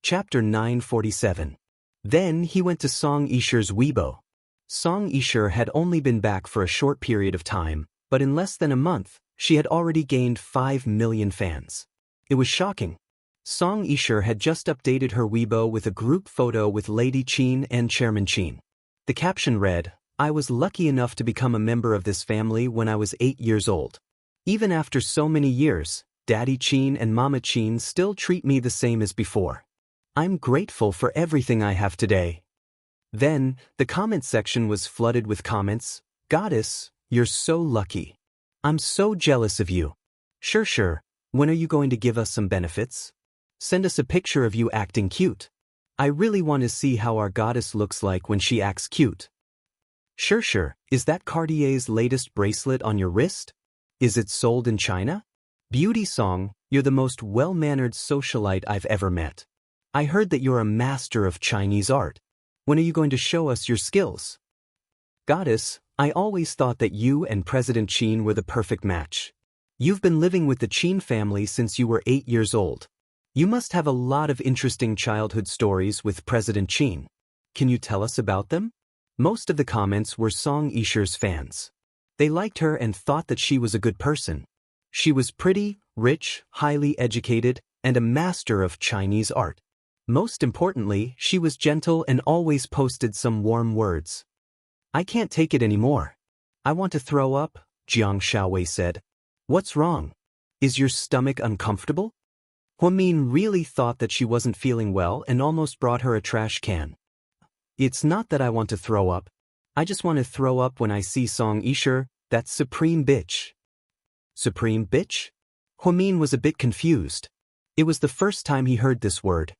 Chapter 947. Then he went to Song Yisher's Weibo. Song Yisher had only been back for a short period of time, but in less than a month, she had already gained 5 million fans. It was shocking. Song Yisher had just updated her Weibo with a group photo with Lady Qin and Chairman Qin. The caption read, "I was lucky enough to become a member of this family when I was 8 years old. Even after so many years, Daddy Qin and Mama Qin still treat me the same as before. I'm grateful for everything I have today." Then, the comment section was flooded with comments. "Goddess, you're so lucky. I'm so jealous of you. Sure, when are you going to give us some benefits? Send us a picture of you acting cute. I really want to see how our goddess looks like when she acts cute. Sure, is that Cartier's latest bracelet on your wrist? Is it sold in China? Beauty Song, you're the most well-mannered socialite I've ever met. I heard that you're a master of Chinese art. When are you going to show us your skills? Goddess, I always thought that you and President Qin were the perfect match. You've been living with the Qin family since you were 8 years old. You must have a lot of interesting childhood stories with President Qin. Can you tell us about them?" Most of the comments were Song Yisher's fans. They liked her and thought that she was a good person. She was pretty, rich, highly educated, and a master of Chinese art. Most importantly, she was gentle and always posted some warm words. "I can't take it anymore. I want to throw up," Jiang Xiaowei said. "What's wrong? Is your stomach uncomfortable?" Huamin really thought that she wasn't feeling well and almost brought her a trash can. "It's not that I want to throw up. I just want to throw up when I see Song Yisher, that supreme bitch." Supreme bitch? Huamin was a bit confused. It was the first time he heard this word.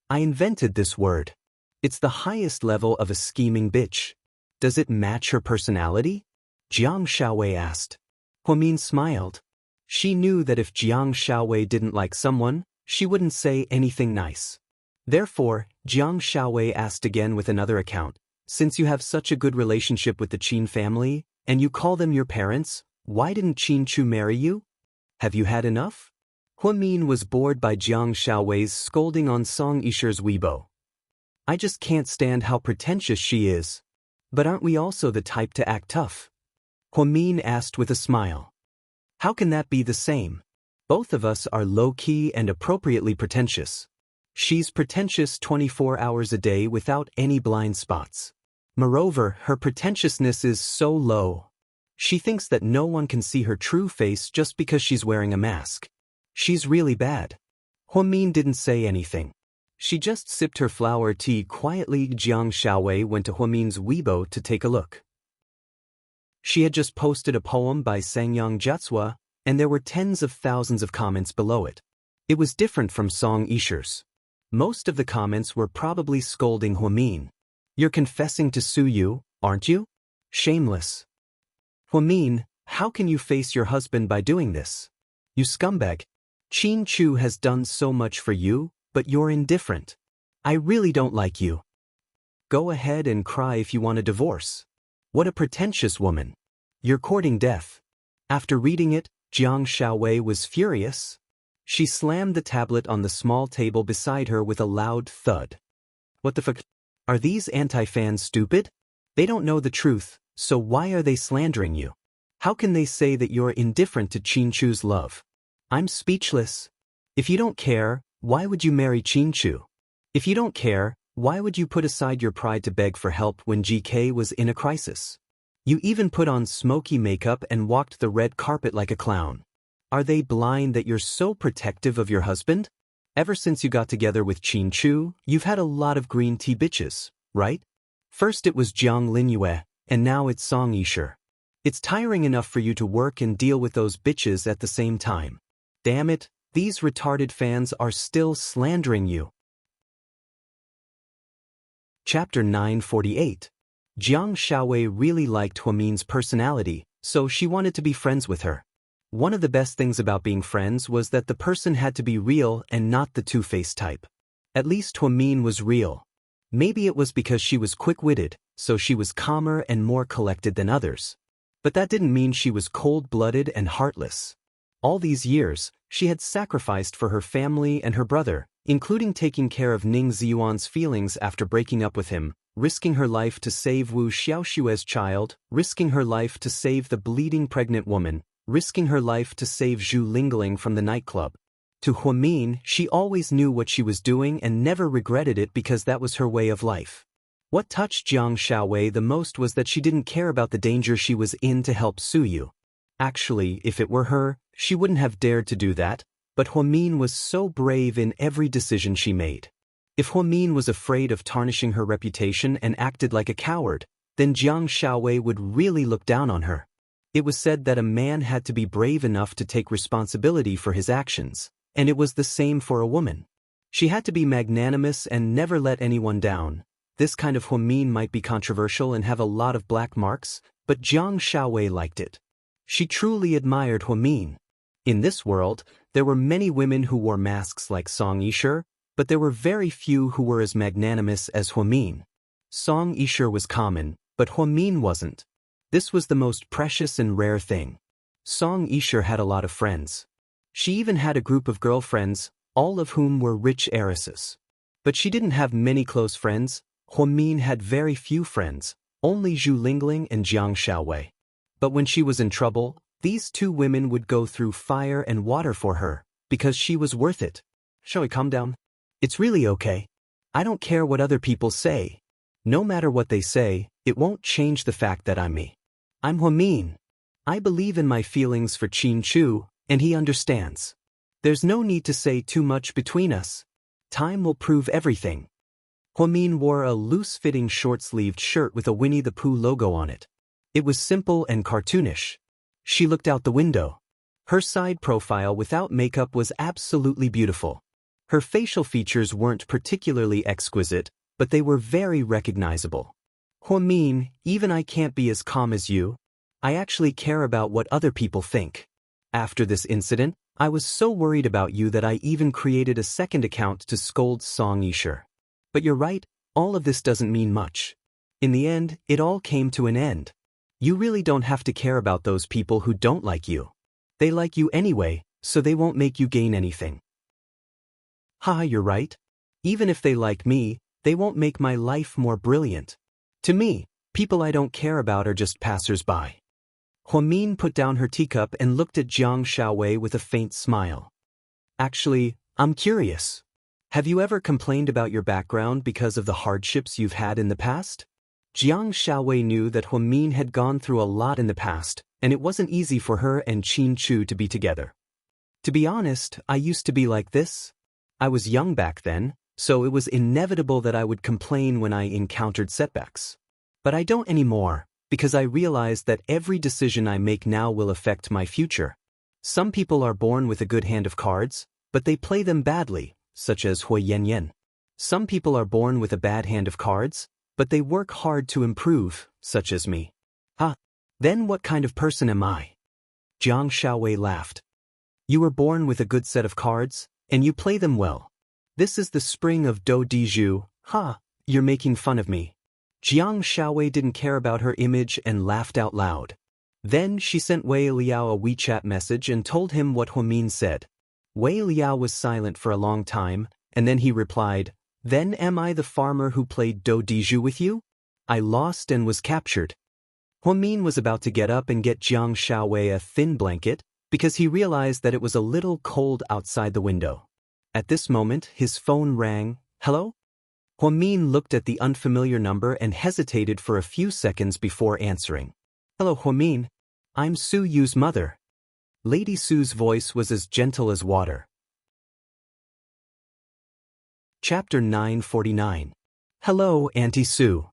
"I invented this word. It's the highest level of a scheming bitch. Does it match her personality?" Jiang Xiaowei asked. Huamin smiled. She knew that if Jiang Xiaowei didn't like someone, she wouldn't say anything nice. Therefore, Jiang Xiaowei asked again with another account, "Since you have such a good relationship with the Qin family, and you call them your parents, why didn't Qin Chu marry you? Have you had enough?" Huamin was bored by Jiang Xiaowei's scolding on Song Yisher's Weibo. "I just can't stand how pretentious she is. But aren't we also the type to act tough?" Huamin asked with a smile. "How can that be the same? Both of us are low-key and appropriately pretentious. She's pretentious 24 hours a day without any blind spots. Moreover, her pretentiousness is so low. She thinks that no one can see her true face just because she's wearing a mask. She's really bad." Huamin didn't say anything. She just sipped her flower tea quietly. Jiang Xiaowei went to Huamin's Weibo to take a look. She had just posted a poem by Sangyang Jiatsua, and there were tens of thousands of comments below it. It was different from Song Yisher's. Most of the comments were probably scolding Huamin. "You're confessing to Su Yu, aren't you? Shameless. Huamin, how can you face your husband by doing this? You scumbag. Qin Chu has done so much for you, but you're indifferent. I really don't like you. Go ahead and cry if you want a divorce. What a pretentious woman. You're courting death." After reading it, Jiang Xiaowei was furious. She slammed the tablet on the small table beside her with a loud thud. "What the fuck? Are these anti-fans stupid? They don't know the truth, so why are they slandering you? How can they say that you're indifferent to Qin Chu's love? I'm speechless. If you don't care, why would you marry Qin Chu? If you don't care, why would you put aside your pride to beg for help when GK was in a crisis? You even put on smoky makeup and walked the red carpet like a clown. Are they blind that you're so protective of your husband? Ever since you got together with Qin Chu, you've had a lot of green tea bitches, right? First it was Jiang Linyue, and now it's Song Yisher. It's tiring enough for you to work and deal with those bitches at the same time. Damn it, these retarded fans are still slandering you." Chapter 948. Jiang Xiaowei really liked Huamin's personality, so she wanted to be friends with her. One of the best things about being friends was that the person had to be real and not the two-faced type. At least Huamin was real. Maybe it was because she was quick-witted, so she was calmer and more collected than others. But that didn't mean she was cold-blooded and heartless. All these years, She had sacrificed for her family and her brother, including taking care of Ning Ziyuan's feelings after breaking up with him, risking her life to save Wu Xiaoshue's child, risking her life to save the bleeding pregnant woman, risking her life to save Zhu Lingling from the nightclub. To Huamin, she always knew what she was doing and never regretted it because that was her way of life. What touched Jiang Xiaowei the most was that she didn't care about the danger she was in to help Su Yu. Actually, if it were her, she wouldn't have dared to do that, but Huamin was so brave in every decision she made. If Huamin was afraid of tarnishing her reputation and acted like a coward, then Jiang Xiaowei would really look down on her. It was said that a man had to be brave enough to take responsibility for his actions, and it was the same for a woman. She had to be magnanimous and never let anyone down. This kind of Huamin might be controversial and have a lot of black marks, but Jiang Xiaowei liked it. She truly admired Huamin. In this world, there were many women who wore masks like Song Yishe, but there were very few who were as magnanimous as Huamin. Song Yishe was common, but Huamin wasn't. This was the most precious and rare thing. Song Yishe had a lot of friends. She even had a group of girlfriends, all of whom were rich heiresses. But she didn't have many close friends. Huamin had very few friends, only Zhu Lingling and Jiang Xiaowei. But when she was in trouble, these two women would go through fire and water for her, because she was worth it. Shall we calm down? It's really okay. I don't care what other people say. No matter what they say, it won't change the fact that I'm me. I'm Huamin. I believe in my feelings for Qin Chu, and he understands. There's no need to say too much between us. Time will prove everything. Huamin wore a loose-fitting short-sleeved shirt with a Winnie the Pooh logo on it. It was simple and cartoonish. She looked out the window. Her side profile without makeup was absolutely beautiful. Her facial features weren't particularly exquisite, but they were very recognizable. Huamin, even I can't be as calm as you. I actually care about what other people think. After this incident, I was so worried about you that I even created a second account to scold Song Yishe. But you're right, all of this doesn't mean much. In the end, it all came to an end. You really don't have to care about those people who don't like you. They like you anyway, so they won't make you gain anything. Haha, you're right. Even if they like me, they won't make my life more brilliant. To me, people I don't care about are just passers-by. Huamin put down her teacup and looked at Jiang Xiaowei with a faint smile. Actually, I'm curious. Have you ever complained about your background because of the hardships you've had in the past? Jiang Xiaowei knew that Huamin had gone through a lot in the past, and it wasn't easy for her and Qin Chu to be together. To be honest, I used to be like this. I was young back then, so it was inevitable that I would complain when I encountered setbacks. But I don't anymore, because I realized that every decision I make now will affect my future. Some people are born with a good hand of cards, but they play them badly, such as Hui Yanyan. Some people are born with a bad hand of cards, but they work hard to improve, such as me. Then what kind of person am I? Jiang Xiaowei laughed. You were born with a good set of cards, and you play them well. This is the spring of Do Diju. You're making fun of me. Jiang Xiaowei didn't care about her image and laughed out loud. Then she sent Wei Liao a WeChat message and told him what Huamin said. Wei Liao was silent for a long time, and then he replied, "Then am I the farmer who played Do Diju with you? I lost and was captured." Huamin was about to get up and get Jiang Xiaowei a thin blanket, because he realized that it was a little cold outside the window. At this moment, his phone rang. Hello? Huamin looked at the unfamiliar number and hesitated for a few seconds before answering. Hello, Huamin. I'm Su Yu's mother. Lady Su's voice was as gentle as water. Chapter 949. Hello, Auntie Su.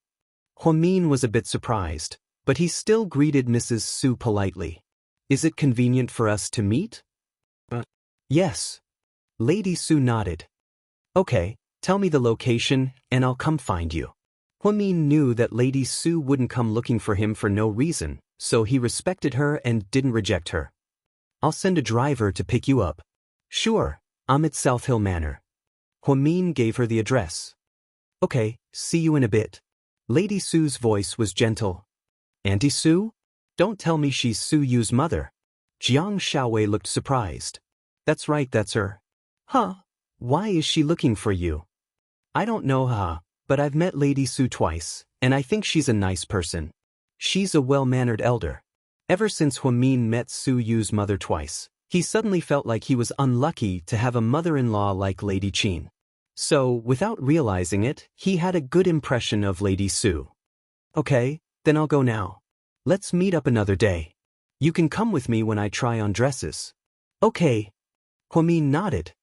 Huamin was a bit surprised, but he still greeted Mrs. Su politely. Is it convenient for us to meet? Yes. Lady Su nodded. Okay, tell me the location, and I'll come find you. Huamin knew that Lady Su wouldn't come looking for him for no reason, so he respected her and didn't reject her. I'll send a driver to pick you up. Sure, I'm at South Hill Manor. Huamin gave her the address. Okay, see you in a bit. Lady Su's voice was gentle. Auntie Su? Don't tell me she's Su Yu's mother. Jiang Xiaowei looked surprised. That's right, that's her. Huh? Why is she looking for you? I don't know, but I've met Lady Su twice, and I think she's a nice person. She's a well-mannered elder. Ever since Huamin met Su Yu's mother twice, he suddenly felt like he was unlucky to have a mother-in-law like Lady Qin. So, without realizing it, he had a good impression of Lady Su. Okay, then I'll go now. Let's meet up another day. You can come with me when I try on dresses. Okay. Huamin nodded.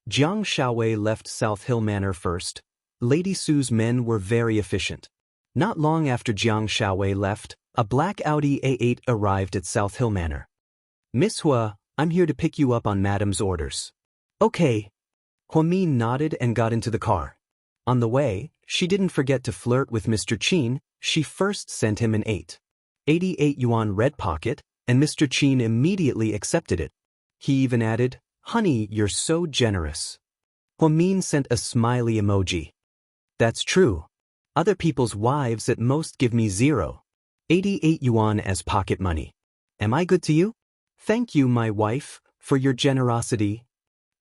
Jiang Shaowei left South Hill Manor first. Lady Su's men were very efficient. Not long after Jiang Shaowei left, a black Audi A8 arrived at South Hill Manor. Miss Hua, I'm here to pick you up on Madam's orders. Okay. Huamin nodded and got into the car. On the way, she didn't forget to flirt with Mr. Qin. She first sent him an 88 yuan red pocket, and Mr. Qin immediately accepted it. He even added, "Honey, you're so generous." Huamin sent a smiley emoji. That's true. Other people's wives at most give me 88 yuan as pocket money. Am I good to you? Thank you, my wife, for your generosity.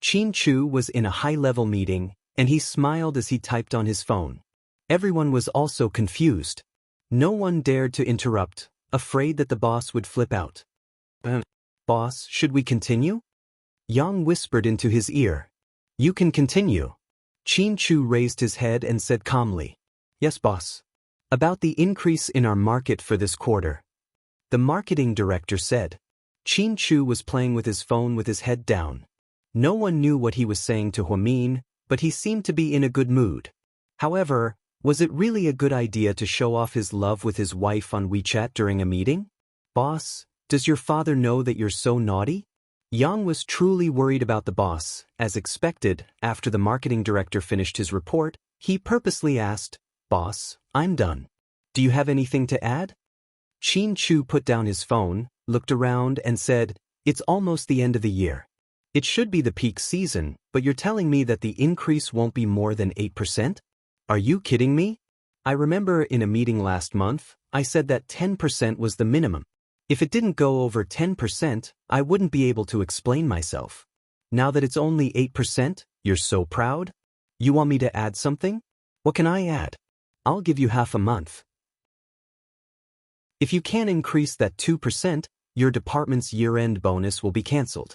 Qin Chu was in a high-level meeting, and he smiled as he typed on his phone. Everyone was also confused. No one dared to interrupt, afraid that the boss would flip out. Boss, should we continue? Yang whispered into his ear. You can continue. Qin Chu raised his head and said calmly. Yes, boss. About the increase in our market for this quarter. The marketing director said. Qin Chu was playing with his phone with his head down. No one knew what he was saying to Huamin, but he seemed to be in a good mood. However, was it really a good idea to show off his love with his wife on WeChat during a meeting? Boss, does your father know that you're so naughty? Yang was truly worried about the boss. As expected, after the marketing director finished his report, he purposely asked, Boss, I'm done. Do you have anything to add? Qin Chu put down his phone, looked around and said, It's almost the end of the year. It should be the peak season, but you're telling me that the increase won't be more than 8%? Are you kidding me? I remember in a meeting last month, I said that 10% was the minimum. If it didn't go over 10%, I wouldn't be able to explain myself. Now that it's only 8%, you're so proud? You want me to add something? What can I add? I'll give you half a month. If you can't increase that 2%, your department's year-end bonus will be cancelled.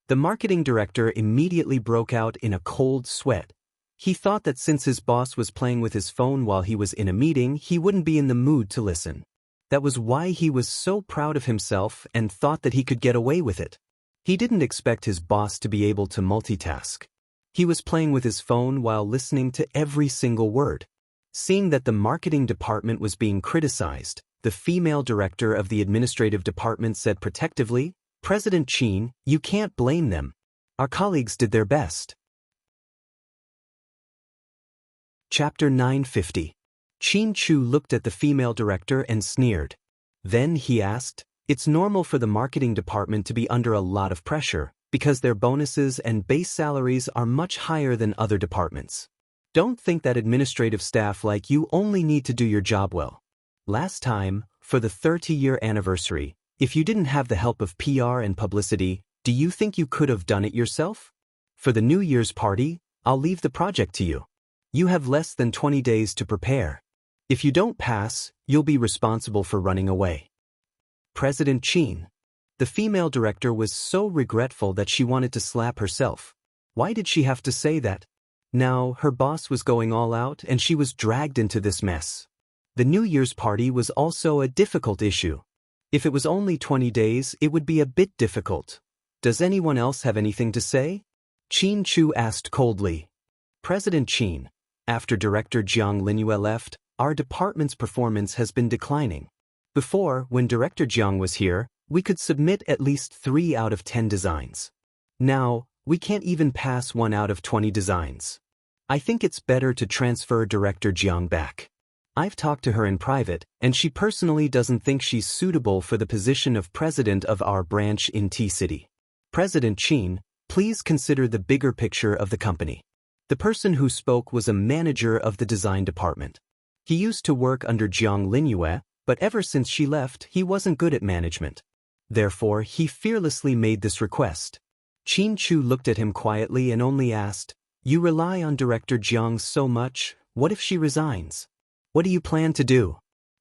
The marketing director immediately broke out in a cold sweat. He thought that since his boss was playing with his phone while he was in a meeting, he wouldn't be in the mood to listen. That was why he was so proud of himself and thought that he could get away with it. He didn't expect his boss to be able to multitask. He was playing with his phone while listening to every single word. Seeing that the marketing department was being criticized, the female director of the administrative department said protectively, President Qin, you can't blame them. Our colleagues did their best. Chapter 950. Qin Chu looked at the female director and sneered. Then he asked, It's normal for the marketing department to be under a lot of pressure, because their bonuses and base salaries are much higher than other departments. Don't think that administrative staff like you only need to do your job well. Last time, for the 30-year anniversary, if you didn't have the help of PR and publicity, do you think you could have done it yourself? For the New Year's party, I'll leave the project to you. You have less than 20 days to prepare. If you don't pass, you'll be responsible for running away. President Qin. The female director was so regretful that she wanted to slap herself. Why did she have to say that? Now, her boss was going all out and she was dragged into this mess. The New Year's party was also a difficult issue. If it was only 20 days, it would be a bit difficult. Does anyone else have anything to say? Qin Chu asked coldly. President Qin, after Director Jiang Linyue left, our department's performance has been declining. Before, when Director Jiang was here, we could submit at least 3 out of 10 designs. Now, we can't even pass 1 out of 20 designs. I think it's better to transfer Director Jiang back. I've talked to her in private, and she personally doesn't think she's suitable for the position of president of our branch in T-City. President Qin, please consider the bigger picture of the company. The person who spoke was a manager of the design department. He used to work under Jiang Linyue, but ever since she left, he wasn't good at management. Therefore, he fearlessly made this request. Qin Chu looked at him quietly and only asked, "You rely on Director Jiang so much, what if she resigns? What do you plan to do?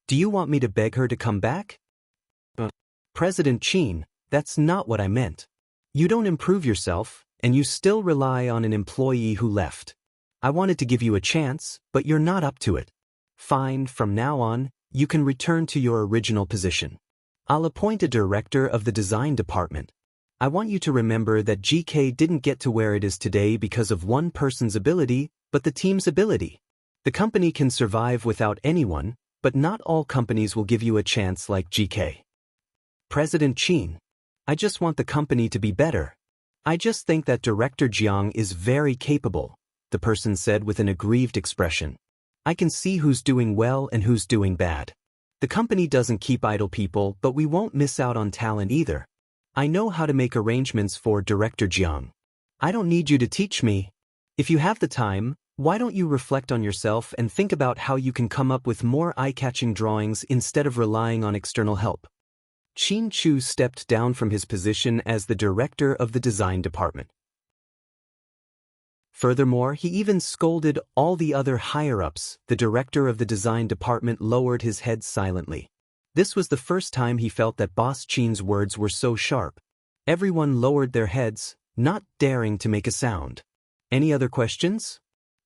Do you want me to beg her to come back?" President Qin, that's not what I meant. You don't improve yourself, and you still rely on an employee who left. I wanted to give you a chance, but you're not up to it. Fine, from now on, you can return to your original position. I'll appoint a director of the design department. I want you to remember that GK didn't get to where it is today because of one person's ability, but the team's ability. The company can survive without anyone, but not all companies will give you a chance like GK. President Qin, I just want the company to be better. I just think that Director Jiang is very capable, the person said with an aggrieved expression. I can see who's doing well and who's doing bad. The company doesn't keep idle people, but we won't miss out on talent either. I know how to make arrangements for Director Jiang. I don't need you to teach me. If you have the time, why don't you reflect on yourself and think about how you can come up with more eye-catching drawings instead of relying on external help? Qin Chu stepped down from his position as the director of the design department. Furthermore, he even scolded all the other higher-ups. The director of the design department lowered his head silently. This was the first time he felt that Boss Qin's words were so sharp. Everyone lowered their heads, not daring to make a sound. Any other questions?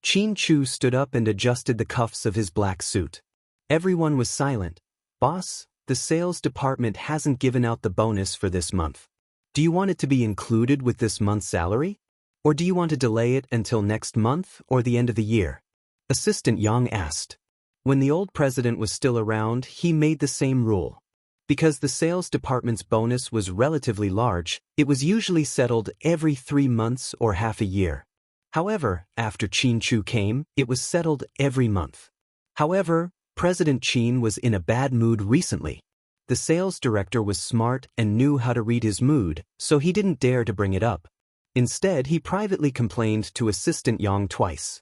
Qin Chu stood up and adjusted the cuffs of his black suit. Everyone was silent. Boss, the sales department hasn't given out the bonus for this month. Do you want it to be included with this month's salary? Or do you want to delay it until next month or the end of the year? Assistant Yang asked. When the old president was still around, he made the same rule. Because the sales department's bonus was relatively large, it was usually settled every 3 months or half a year. However, after Qin Chu came, it was settled every month. However, President Qin was in a bad mood recently. The sales director was smart and knew how to read his mood, so he didn't dare to bring it up. Instead, he privately complained to Assistant Yang twice.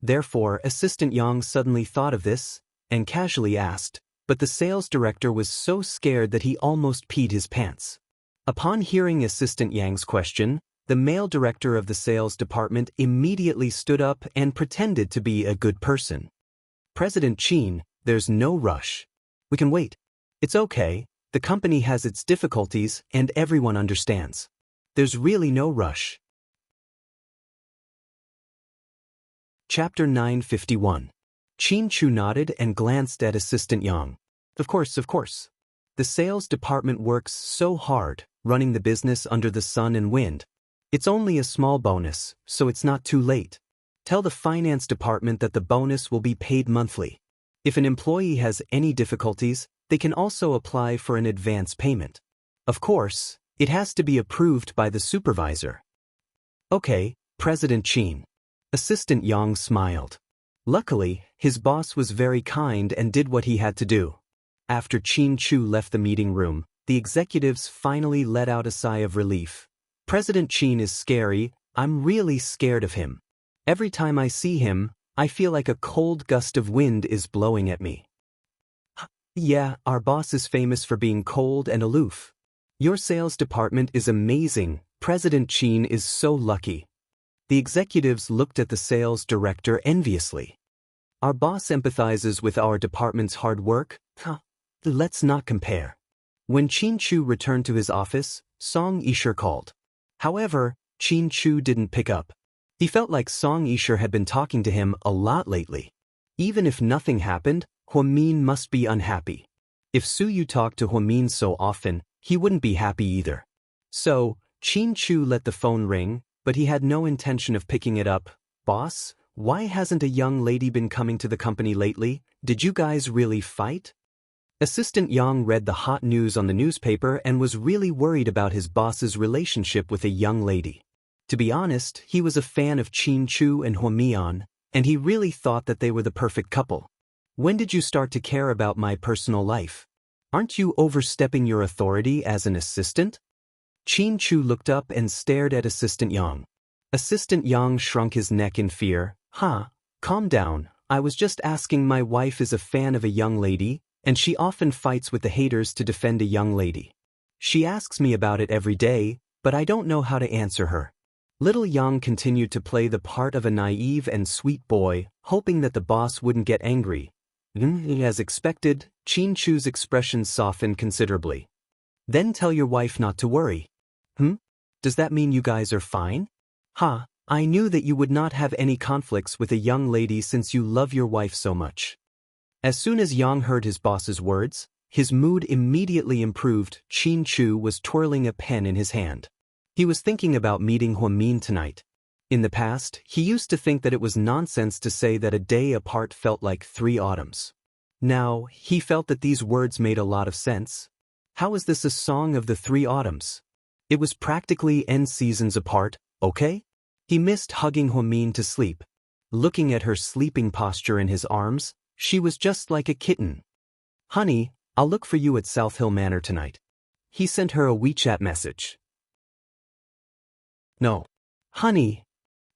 Therefore, Assistant Yang suddenly thought of this and casually asked, but the sales director was so scared that he almost peed his pants. Upon hearing Assistant Yang's question, the male director of the sales department immediately stood up and pretended to be a good person. President Qin, there's no rush. We can wait. It's okay, the company has its difficulties and everyone understands. There's really no rush. Chapter 951. Qin Chu nodded and glanced at Assistant Yang. Of course. The sales department works so hard, running the business under the sun and wind. It's only a small bonus, so it's not too late. Tell the finance department that the bonus will be paid monthly. If an employee has any difficulties, they can also apply for an advance payment. Of course, it has to be approved by the supervisor. Okay, President Qin. Assistant Yang smiled. Luckily, his boss was very kind and did what he had to do. After Qin Chu left the meeting room, the executives finally let out a sigh of relief. President Qin is scary. I'm really scared of him. Every time I see him, I feel like a cold gust of wind is blowing at me. Yeah, our boss is famous for being cold and aloof. Your sales department is amazing. President Qin is so lucky. The executives looked at the sales director enviously. Our boss empathizes with our department's hard work. Let's not compare. When Qin Chu returned to his office, Song Yisher called. However, Qin Chu didn't pick up. He felt like Song Yisher had been talking to him a lot lately. Even if nothing happened, Huamin must be unhappy. If Su Yu talked to Huamin so often, he wouldn't be happy either. So, Qin Chu let the phone ring, but he had no intention of picking it up. Boss, why hasn't a young lady been coming to the company lately? Did you guys really fight? Assistant Yang read the hot news on the newspaper and was really worried about his boss's relationship with a young lady. To be honest, he was a fan of Qin Chu and Huamian, and he really thought that they were the perfect couple. When did you start to care about my personal life? Aren't you overstepping your authority as an assistant? Qin Chu looked up and stared at Assistant Yang. Assistant Yang shrunk his neck in fear. Calm down. I was just asking. My wife is a fan of a young lady, and she often fights with the haters to defend a young lady. She asks me about it every day. but I don't know how to answer her. Little Yang continued to play the part of a naive and sweet boy, hoping that the boss wouldn't get angry. As expected, Qin-Chu's expression softened considerably. Then tell your wife not to worry. Does that mean you guys are fine? Ha, I knew that you would not have any conflicts with a young lady since you love your wife so much. As soon as Yang heard his boss's words, his mood immediately improved. Qin-Chu was twirling a pen in his hand. He was thinking about meeting Huang Min tonight. In the past, he used to think that it was nonsense to say that a day apart felt like 3 autumns. Now, he felt that these words made a lot of sense. How is this a song of the 3 autumns? It was practically n seasons apart, okay? He missed hugging Huang Min to sleep. Looking at her sleeping posture in his arms, she was just like a kitten. Honey, I'll look for you at South Hill Manor tonight. He sent her a WeChat message. No. Honey.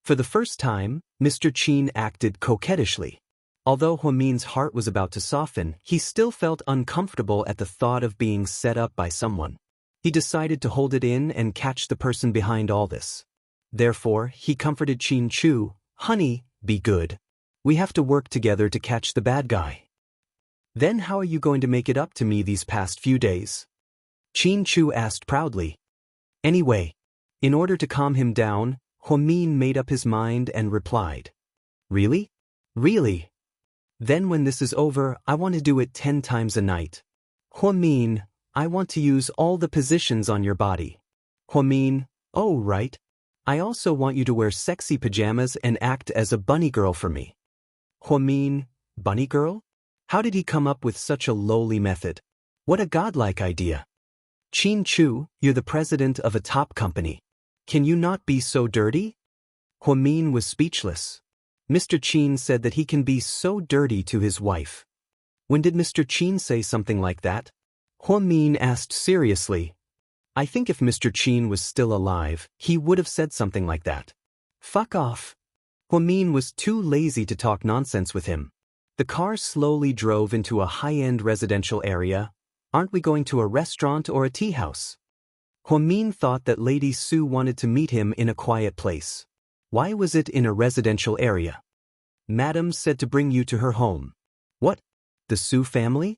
For the first time, Mr. Qin acted coquettishly. Although Huang Min's heart was about to soften, he still felt uncomfortable at the thought of being set up by someone. He decided to hold it in and catch the person behind all this. Therefore, he comforted Qin-Chu, Honey, be good. We have to work together to catch the bad guy. Then how are you going to make it up to me these past few days? Qin-Chu asked proudly. Anyway, in order to calm him down, Huang Min made up his mind and replied. Really? Really? Then when this is over, I want to do it 10 times a night. Huang Min, I want to use all the positions on your body. Huang Min, oh right. I also want you to wear sexy pajamas and act as a bunny girl for me. Huang Min, bunny girl? How did he come up with such a lowly method? What a godlike idea. Qin-Chu, you're the president of a top company. Can you not be so dirty? Huang Min was speechless. Mr. Qin said that he can be so dirty to his wife. When did Mr. Qin say something like that? Huang Min asked seriously. I think if Mr. Qin was still alive, he would have said something like that. Fuck off. Huang Min was too lazy to talk nonsense with him. The car slowly drove into a high-end residential area. Aren't we going to a restaurant or a tea house? Huang Min thought that Lady Su wanted to meet him in a quiet place. Why was it in a residential area? Madam said to bring you to her home. What? The Su family?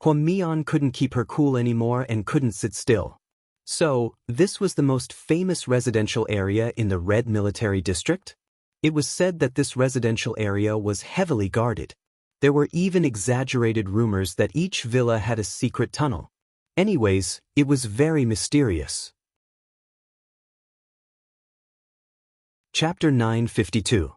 Huang Mian couldn't keep her cool anymore and couldn't sit still. So, this was the most famous residential area in the Red Military District? It was said that this residential area was heavily guarded. There were even exaggerated rumors that each villa had a secret tunnel. Anyways, it was very mysterious. Chapter 952.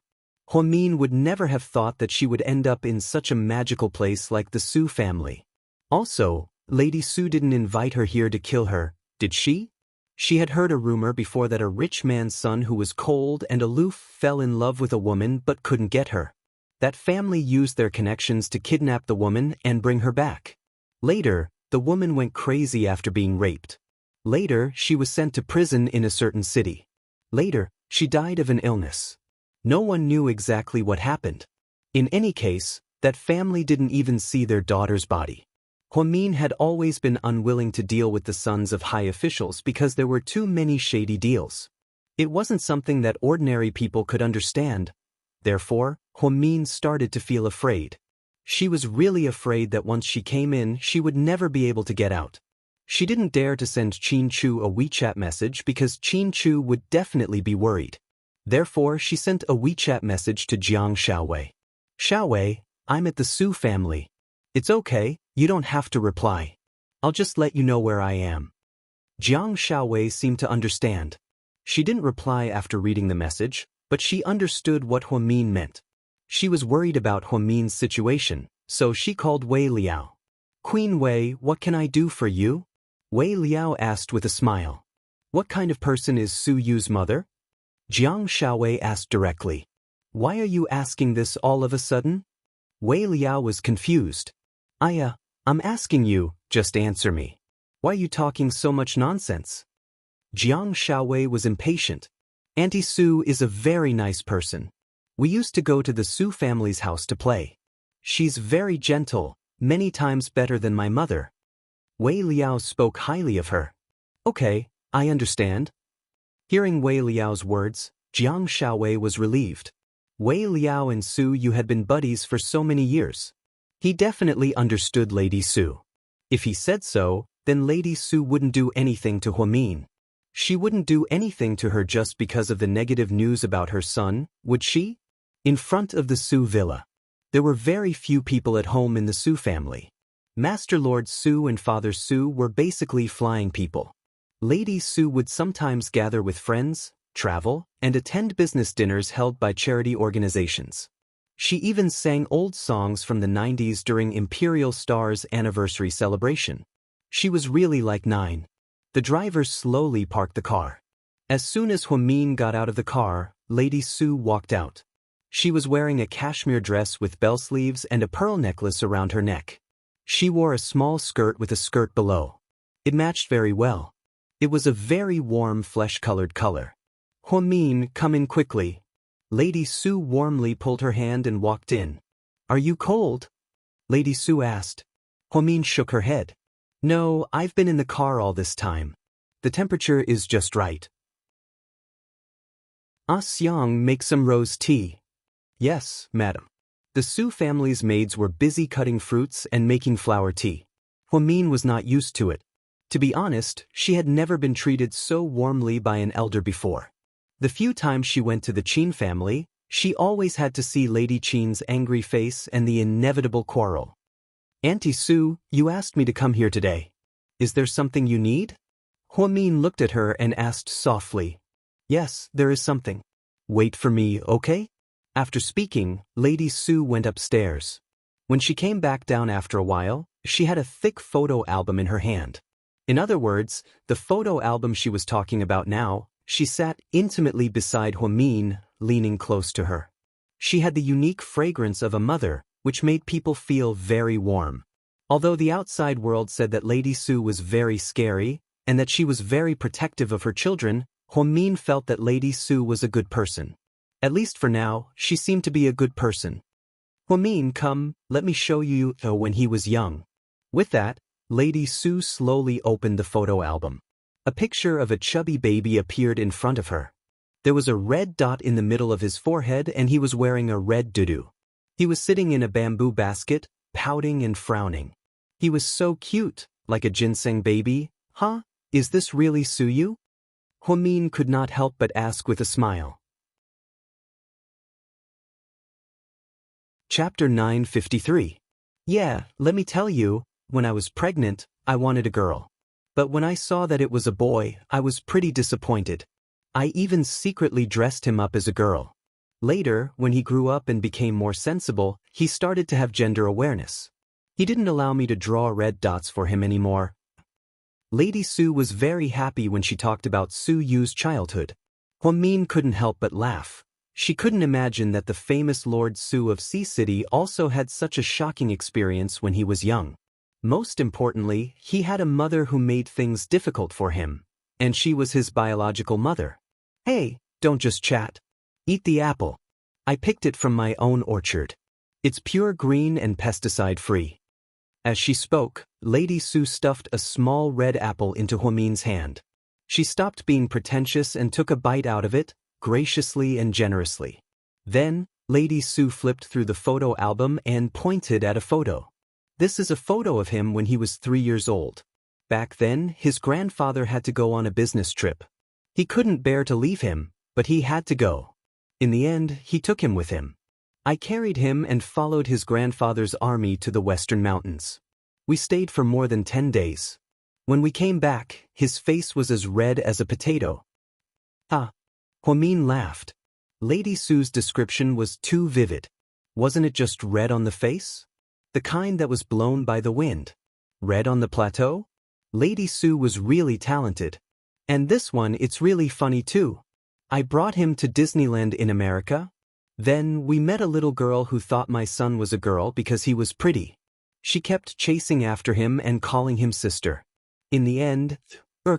Huang Min would never have thought that she would end up in such a magical place like the Su family. Also, Lady Su didn't invite her here to kill her, did she? She had heard a rumor before that a rich man's son who was cold and aloof fell in love with a woman but couldn't get her. That family used their connections to kidnap the woman and bring her back. Later, the woman went crazy after being raped. Later, she was sent to prison in a certain city. Later, she died of an illness. No one knew exactly what happened. In any case, that family didn't even see their daughter's body. Huang Min had always been unwilling to deal with the sons of high officials because there were too many shady deals. It wasn't something that ordinary people could understand. Therefore, Huang Min started to feel afraid. She was really afraid that once she came in, she would never be able to get out. She didn't dare to send Qin-Chu a WeChat message because Qin-Chu would definitely be worried. Therefore, she sent a WeChat message to Jiang Xiaowei. Xiaowei, I'm at the Su family. It's okay, you don't have to reply. I'll just let you know where I am. Jiang Xiaowei seemed to understand. She didn't reply after reading the message, but she understood what Huang Min meant. She was worried about Huang Min's situation, so she called Wei Liao. Queen Wei, what can I do for you? Wei Liao asked with a smile. What kind of person is Su Yu's mother? Jiang Xiaowei asked directly. Why are you asking this all of a sudden? Wei Liao was confused. I'm asking you, just answer me. Why are you talking so much nonsense? Jiang Xiaowei was impatient. Auntie Su is a very nice person. We used to go to the Su family's house to play. She's very gentle, many times better than my mother. Wei Liao spoke highly of her. Okay, I understand, Hearing Wei Liao's words, Jiang Xiaowei was relieved. Wei Liao and Su Yu had been buddies for so many years. He definitely understood Lady Su. If he said so, then Lady Su wouldn't do anything to Huamin. She wouldn't do anything to her just because of the negative news about her son, would she? In front of the Su villa. There were very few people at home in the Su family. Master Lord Su and Father Su were basically flying people. Lady Su would sometimes gather with friends, travel, and attend business dinners held by charity organizations. She even sang old songs from the 90s during Imperial Star's anniversary celebration. She was really like 9. The driver slowly parked the car. As soon as Huamin got out of the car, Lady Su walked out. She was wearing a cashmere dress with bell sleeves and a pearl necklace around her neck. She wore a small skirt with a skirt below. It matched very well. It was a very warm flesh-colored color. Huamin, come in quickly. Lady Su warmly pulled her hand and walked in. Are you cold? Lady Su asked. Huamin shook her head. No, I've been in the car all this time. The temperature is just right. Xiang, make some rose tea. Yes, madam. The Su family's maids were busy cutting fruits and making flower tea. Huamin was not used to it. To be honest, she had never been treated so warmly by an elder before. The few times she went to the Qin family, she always had to see Lady Qin's angry face and the inevitable quarrel. Auntie Su, you asked me to come here today. Is there something you need? Huamin looked at her and asked softly. Yes, there is something. Wait for me, okay? After speaking, Lady Su went upstairs. When she came back down after a while, she had a thick photo album in her hand. In other words, the photo album she was talking about now, she sat intimately beside Huamin, leaning close to her. She had the unique fragrance of a mother, which made people feel very warm. Although the outside world said that Lady Su was very scary, and that she was very protective of her children, Huamin felt that Lady Su was a good person. At least for now, she seemed to be a good person. Huamin, come, let me show you when he was young. With that, Lady Su slowly opened the photo album. A picture of a chubby baby appeared in front of her. There was a red dot in the middle of his forehead and he was wearing a red dudu. He was sitting in a bamboo basket, pouting and frowning. He was so cute, like a ginseng baby. Huh? Is this really Su Yu? Huamin could not help but ask with a smile. Chapter 953. Yeah, let me tell you, when I was pregnant, I wanted a girl. But when I saw that it was a boy, I was pretty disappointed. I even secretly dressed him up as a girl. Later, when he grew up and became more sensible, he started to have gender awareness. He didn't allow me to draw red dots for him anymore. Lady Su was very happy when she talked about Su Yu's childhood. Huamin couldn't help but laugh. She couldn't imagine that the famous Lord Su of Sea City also had such a shocking experience when he was young. Most importantly, he had a mother who made things difficult for him, and she was his biological mother. Hey, don't just chat. Eat the apple. I picked it from my own orchard. It's pure green and pesticide-free. As she spoke, Lady Su stuffed a small red apple into Huamin's hand. She stopped being pretentious and took a bite out of it, graciously and generously. Then, Lady Su flipped through the photo album and pointed at a photo. This is a photo of him when he was 3 years old. Back then, his grandfather had to go on a business trip. He couldn't bear to leave him, but he had to go. In the end, he took him with him. I carried him and followed his grandfather's army to the western mountains. We stayed for more than 10 days. When we came back, his face was as red as a potato. Ah! Huamin laughed. Lady Su's description was too vivid. Wasn't it just red on the face? The kind that was blown by the wind. Red on the plateau? Lady Su was really talented. And this one, it's really funny too. I brought him to Disneyland in America. Then we met a little girl who thought my son was a girl because he was pretty. She kept chasing after him and calling him sister. In the end,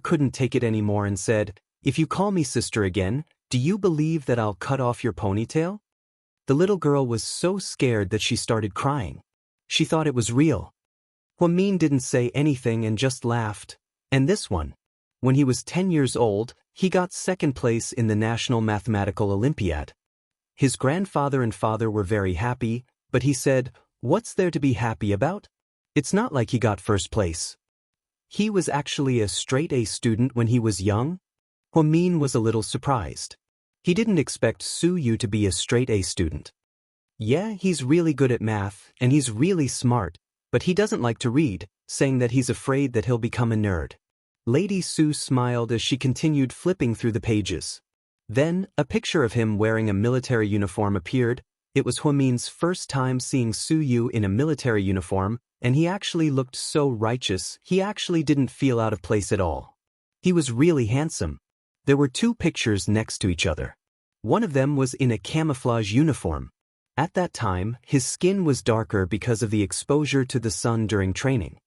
couldn't take it anymore and said, "If you call me sister again, do you believe that I'll cut off your ponytail?" The little girl was so scared that she started crying. She thought it was real. Huamin didn't say anything and just laughed. And this one? When he was 10 years old, he got second place in the National Mathematical Olympiad. His grandfather and father were very happy, but he said, "What's there to be happy about? It's not like he got first place." He was actually a straight-A student when he was young. Huamin was a little surprised. He didn't expect Su Yu to be a straight-A student. Yeah, he's really good at math, and he's really smart, but he doesn't like to read, saying that he's afraid that he'll become a nerd. Lady Su smiled as she continued flipping through the pages. Then, a picture of him wearing a military uniform appeared. It was Huamin's first time seeing Su Yu in a military uniform, and he actually looked so righteous, he actually didn't feel out of place at all. He was really handsome. There were two pictures next to each other. One of them was in a camouflage uniform. At that time, his skin was darker because of the exposure to the sun during training.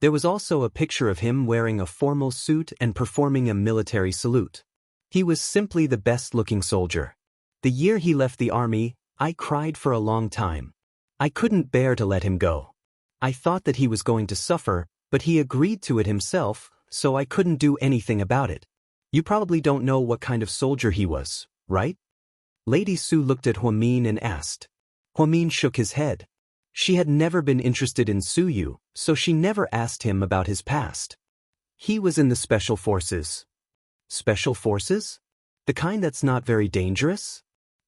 There was also a picture of him wearing a formal suit and performing a military salute. He was simply the best-looking soldier. The year he left the army, I cried for a long time. I couldn't bear to let him go. I thought that he was going to suffer, but he agreed to it himself, so I couldn't do anything about it. You probably don't know what kind of soldier he was, right? Lady Su looked at Huamin and asked. Huamin shook his head. She had never been interested in Su Yu, so she never asked him about his past. He was in the Special Forces. Special Forces? The kind that's not very dangerous?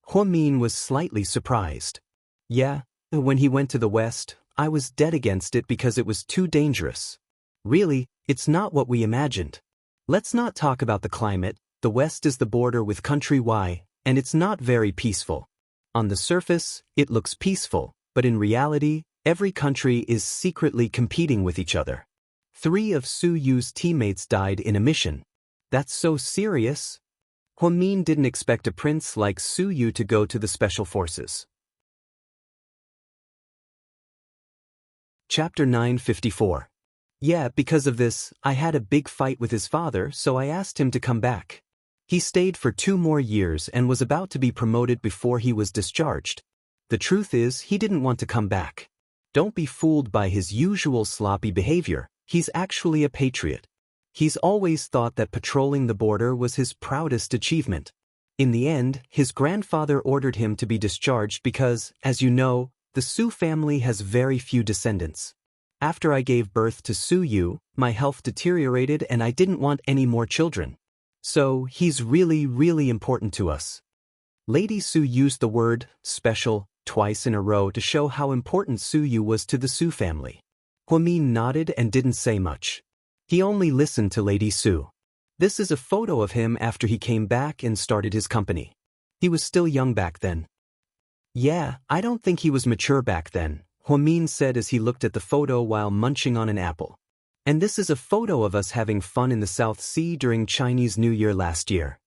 Huamin was slightly surprised. Yeah, when he went to the West, I was dead against it because it was too dangerous. Really, it's not what we imagined. Let's not talk about the climate. The West is the border with country Y, and it's not very peaceful. On the surface, it looks peaceful, but in reality, every country is secretly competing with each other. 3 of Su Yu's teammates died in a mission. That's so serious. Huamin didn't expect a prince like Su Yu to go to the Special Forces. Chapter 954. Yeah, because of this, I had a big fight with his father, so I asked him to come back. He stayed for 2 more years and was about to be promoted before he was discharged. The truth is, he didn't want to come back. Don't be fooled by his usual sloppy behavior. He's actually a patriot. He's always thought that patrolling the border was his proudest achievement. In the end, his grandfather ordered him to be discharged because, as you know, the Su family has very few descendants. After I gave birth to Su Yu, my health deteriorated and I didn't want any more children. So, he's really, really important to us. Lady Su used the word special twice in a row to show how important Su Yu was to the Su family. Huamin nodded and didn't say much. He only listened to Lady Su. This is a photo of him after he came back and started his company. He was still young back then. Yeah, I don't think he was mature back then, Huamin said as he looked at the photo while munching on an apple. And this is a photo of us having fun in the South Sea during Chinese New Year last year.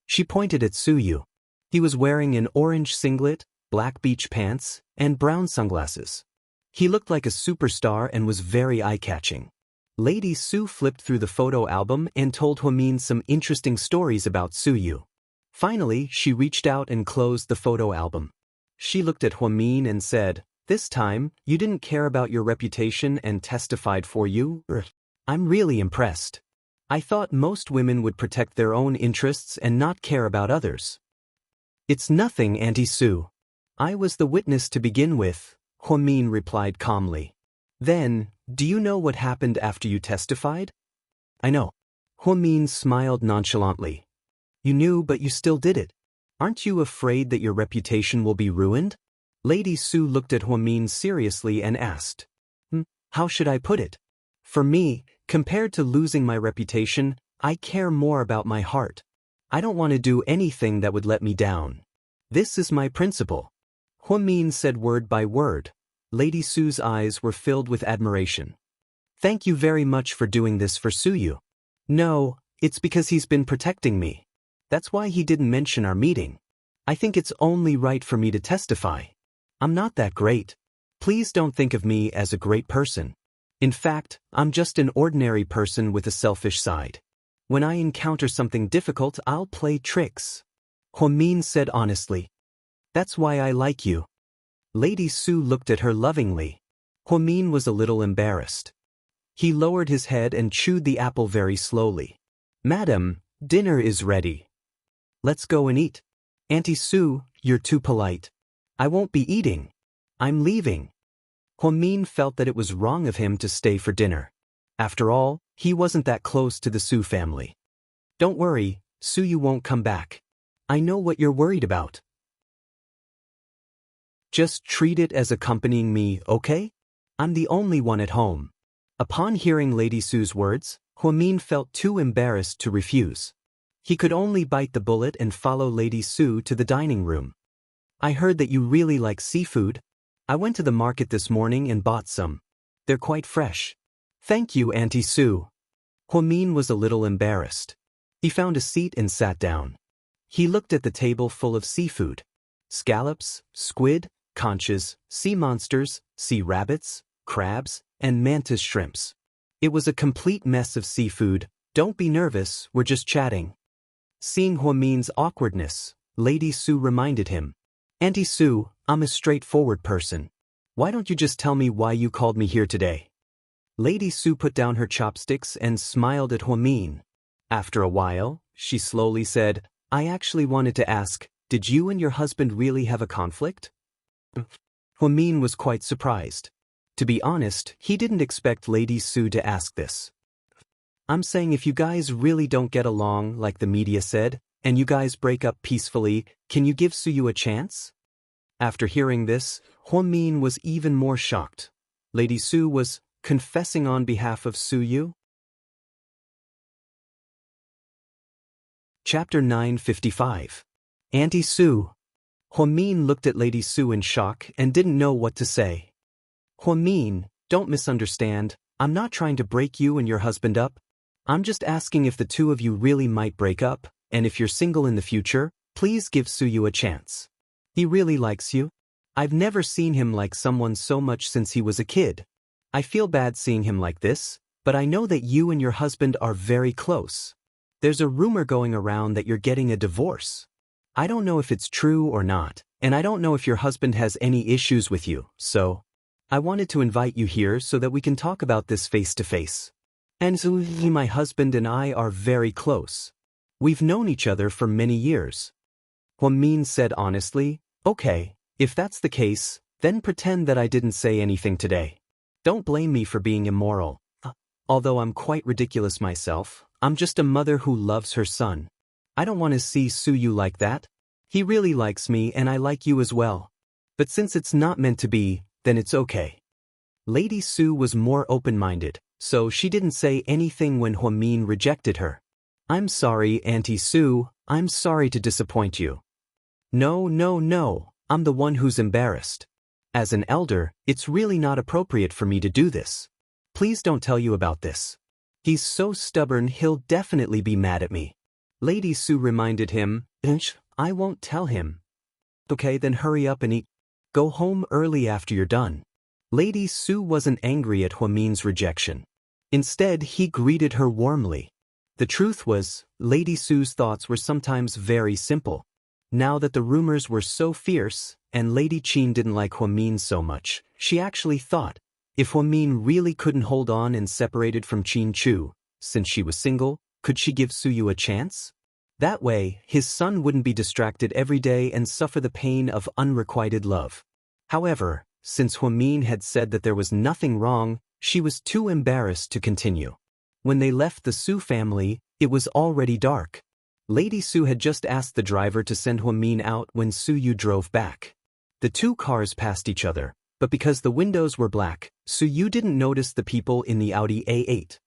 She pointed at Su Yu. He was wearing an orange singlet, black beach pants, and brown sunglasses. He looked like a superstar and was very eye-catching. Lady Su flipped through the photo album and told Huamin some interesting stories about Su Yu. Finally, she reached out and closed the photo album. She looked at Huamin and said, "This time, you didn't care about your reputation and testified for you? I'm really impressed. I thought most women would protect their own interests and not care about others." "It's nothing, Auntie Su. I was the witness to begin with," Huamin replied calmly. "Then, do you know what happened after you testified?" "I know." Huamin smiled nonchalantly. "You knew, but you still did it. Aren't you afraid that your reputation will be ruined?" Lady Su looked at Huamin seriously and asked, "How should I put it? For me, compared to losing my reputation, I care more about my heart. I don't want to do anything that would let me down. This is my principle." Huamin said word by word. Lady Su's eyes were filled with admiration. "Thank you very much for doing this for Su Yu." "No, it's because he's been protecting me. That's why he didn't mention our meeting. I think it's only right for me to testify. I'm not that great. Please don't think of me as a great person. In fact, I'm just an ordinary person with a selfish side. When I encounter something difficult, I'll play tricks." Huamin said honestly. "That's why I like you." Lady Su looked at her lovingly. Huamin was a little embarrassed. He lowered his head and chewed the apple very slowly. Madam, dinner is ready. Let's go and eat. Auntie Sue, you're too polite. I won't be eating. I'm leaving. Huamin felt that it was wrong of him to stay for dinner. After all, he wasn't that close to the Sue family. Don't worry, Sue, you won't come back. I know what you're worried about. Just treat it as accompanying me, okay? I'm the only one at home. Upon hearing Lady Sue's words, Huamin felt too embarrassed to refuse. He could only bite the bullet and follow Lady Sue to the dining room. I heard that you really like seafood. I went to the market this morning and bought some. They're quite fresh. Thank you, Auntie Sue. Huamin was a little embarrassed. He found a seat and sat down. He looked at the table full of seafood. Scallops, squid, conches, sea monsters, sea rabbits, crabs, and mantis shrimps. It was a complete mess of seafood. Don't be nervous, we're just chatting. Seeing Huamin's awkwardness, Lady Sue reminded him. Auntie Sue, I'm a straightforward person. Why don't you just tell me why you called me here today? Lady Sue put down her chopsticks and smiled at Huamin. After a while, she slowly said, I actually wanted to ask, did you and your husband really have a conflict? Huamin was quite surprised. To be honest, he didn't expect Lady Sue to ask this. I'm saying if you guys really don't get along like the media said, and you guys break up peacefully, can you give Suyu a chance? After hearing this, Huamin was even more shocked. Lady Sue was confessing on behalf of Suyu? Chapter 955. Auntie Sue. Huamin looked at Lady Sue in shock and didn't know what to say. Huamin, don't misunderstand, I'm not trying to break you and your husband up. I'm just asking if the two of you really might break up, and if you're single in the future, please give Suyu a chance. He really likes you. I've never seen him like someone so much since he was a kid. I feel bad seeing him like this, but I know that you and your husband are very close. There's a rumor going around that you're getting a divorce. I don't know if it's true or not, and I don't know if your husband has any issues with you, so I wanted to invite you here so that we can talk about this face to face. And Suyu, my husband and I are very close. We've known each other for many years. Huamin said honestly, okay, if that's the case, then pretend that I didn't say anything today. Don't blame me for being immoral. Although I'm quite ridiculous myself, I'm just a mother who loves her son. I don't want to see Suyu like that. He really likes me and I like you as well. But since it's not meant to be, then it's okay. Lady Sue was more open-minded, so she didn't say anything when Huamin rejected her. I'm sorry, Auntie Sue, I'm sorry to disappoint you. No, I'm the one who's embarrassed. As an elder, it's really not appropriate for me to do this. Please don't tell you about this. He's so stubborn he'll definitely be mad at me. Lady Sue reminded him, I won't tell him. Okay, then hurry up and eat. Go home early after you're done. Lady Sue wasn't angry at Huamin's rejection. Instead, he greeted her warmly. The truth was, Lady Sue's thoughts were sometimes very simple. Now that the rumors were so fierce, and Lady Qin didn't like Huamin so much, she actually thought, if Huamin really couldn't hold on and separated from Qin Chu, since she was single, could she give Suyu a chance? That way, his son wouldn't be distracted every day and suffer the pain of unrequited love. However, since Huamin had said that there was nothing wrong, she was too embarrassed to continue. When they left the Su family, it was already dark. Lady Su had just asked the driver to send Huamin out when Suyu drove back. The two cars passed each other, but because the windows were black, Suyu didn't notice the people in the Audi A8.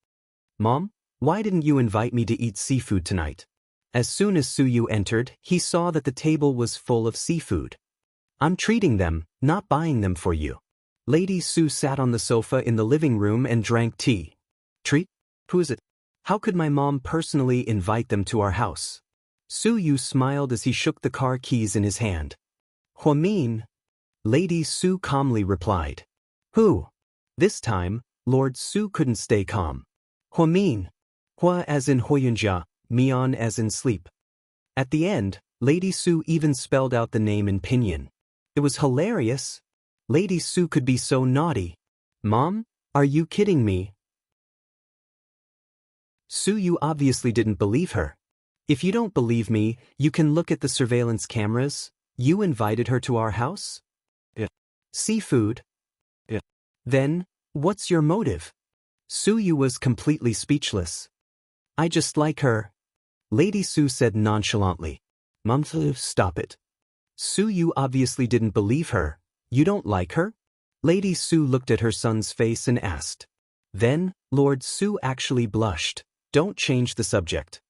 Mom, why didn't you invite me to eat seafood tonight? As soon as Suyu entered, he saw that the table was full of seafood. I'm treating them, not buying them for you. Lady Su sat on the sofa in the living room and drank tea. Treat? Who is it? How could my mom personally invite them to our house? Suyu smiled as he shook the car keys in his hand. Huamin. Lady Su calmly replied. Who? This time, Lord Su couldn't stay calm. Huamin. Hua as in Huyanjia, Mian as in sleep. At the end, Lady Su even spelled out the name in pinyin. It was hilarious. Lady Su could be so naughty. Mom, are you kidding me? Su Yu obviously didn't believe her. If you don't believe me, you can look at the surveillance cameras. You invited her to our house? Yeah. Seafood? Yeah. Then, what's your motive? Su Yu was completely speechless. I just like her. Lady Su said nonchalantly. Mom, stop it. Su Yu obviously didn't believe her. You don't like her? Lady Su looked at her son's face and asked. Then, Lord Su actually blushed. Don't change the subject.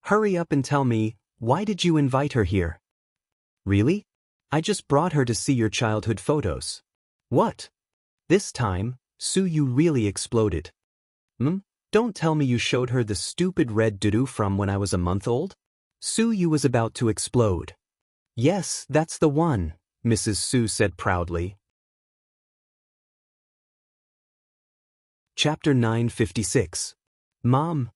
Hurry up and tell me, why did you invite her here? Really? I just brought her to see your childhood photos. What? This time, Su Yu really exploded. Don't tell me you showed her the stupid red doo-doo from when I was a month old? Su Yu was about to explode. Yes, that's the one, Mrs. Su said proudly. Chapter 956. Mom.